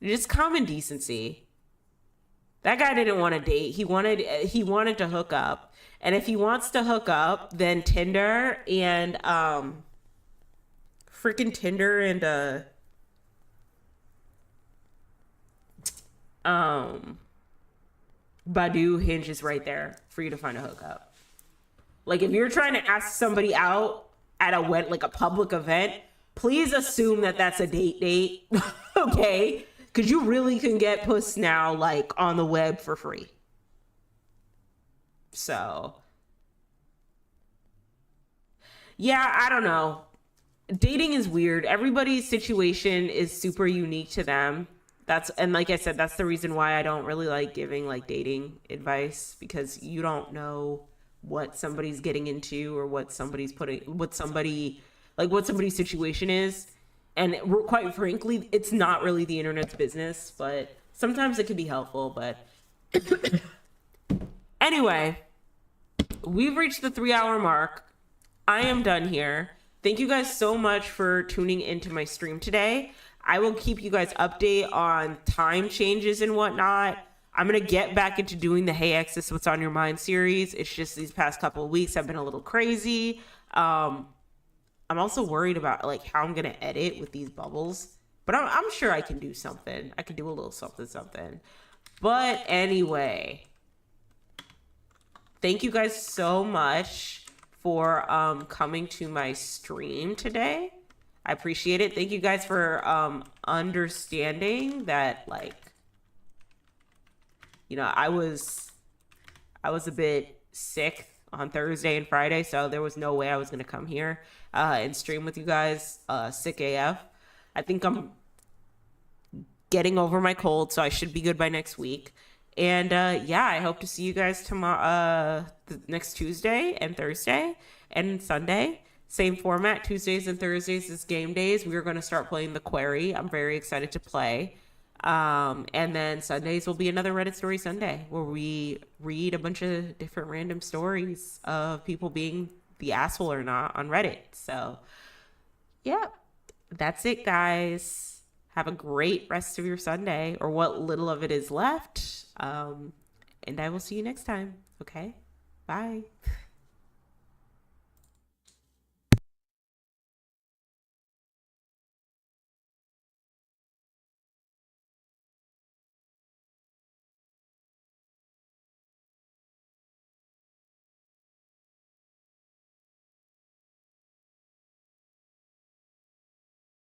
Speaker 1: Just common decency. That guy didn't want to date. He wanted to hook up. And if he wants to hook up, then Tinder and freaking Tinder and Badoo, Hinge is right there for you to find a hookup. Like if you're trying to ask somebody out at like a public event, please assume that that's a date. Okay? Because you really can get puss now, like, on the web for free. So, yeah, I don't know. Dating is weird. Everybody's situation is super unique to them. And like I said, that's the reason why I don't really like giving, like, dating advice. Because you don't know what somebody's getting into or what somebody's somebody's situation is. And quite frankly, it's not really the internet's business, but sometimes it can be helpful. But anyway, we've reached the 3-hour mark. I am done here. Thank you guys so much for tuning into my stream today. I will keep you guys update on time changes and whatnot. I'm going to get back into doing the Hey Exes, What's on Your Mind series. It's just these past couple of weeks have been a little crazy. I'm also worried about like how I'm gonna edit with these bubbles, but I'm sure I can do something. I can do a little something. But anyway, thank you guys so much for coming to my stream today. I appreciate it. Thank you guys for understanding that, like, you know, I was a bit sick on Thursday and Friday, so there was no way I was gonna come here and stream with you guys. Sick AF. I think I'm getting over my cold, so I should be good by next week. And yeah, I hope to see you guys tomorrow, next Tuesday and Thursday and Sunday. Same format. Tuesdays and Thursdays is game days. We are going to start playing The Quarry. I'm very excited to play. And then Sundays will be another Reddit Story Sunday where we read a bunch of different random stories of people being the asshole or not on Reddit. So yeah, that's it, guys. Have a great rest of your Sunday, or what little of it is left. And I will see you next time. Okay, bye.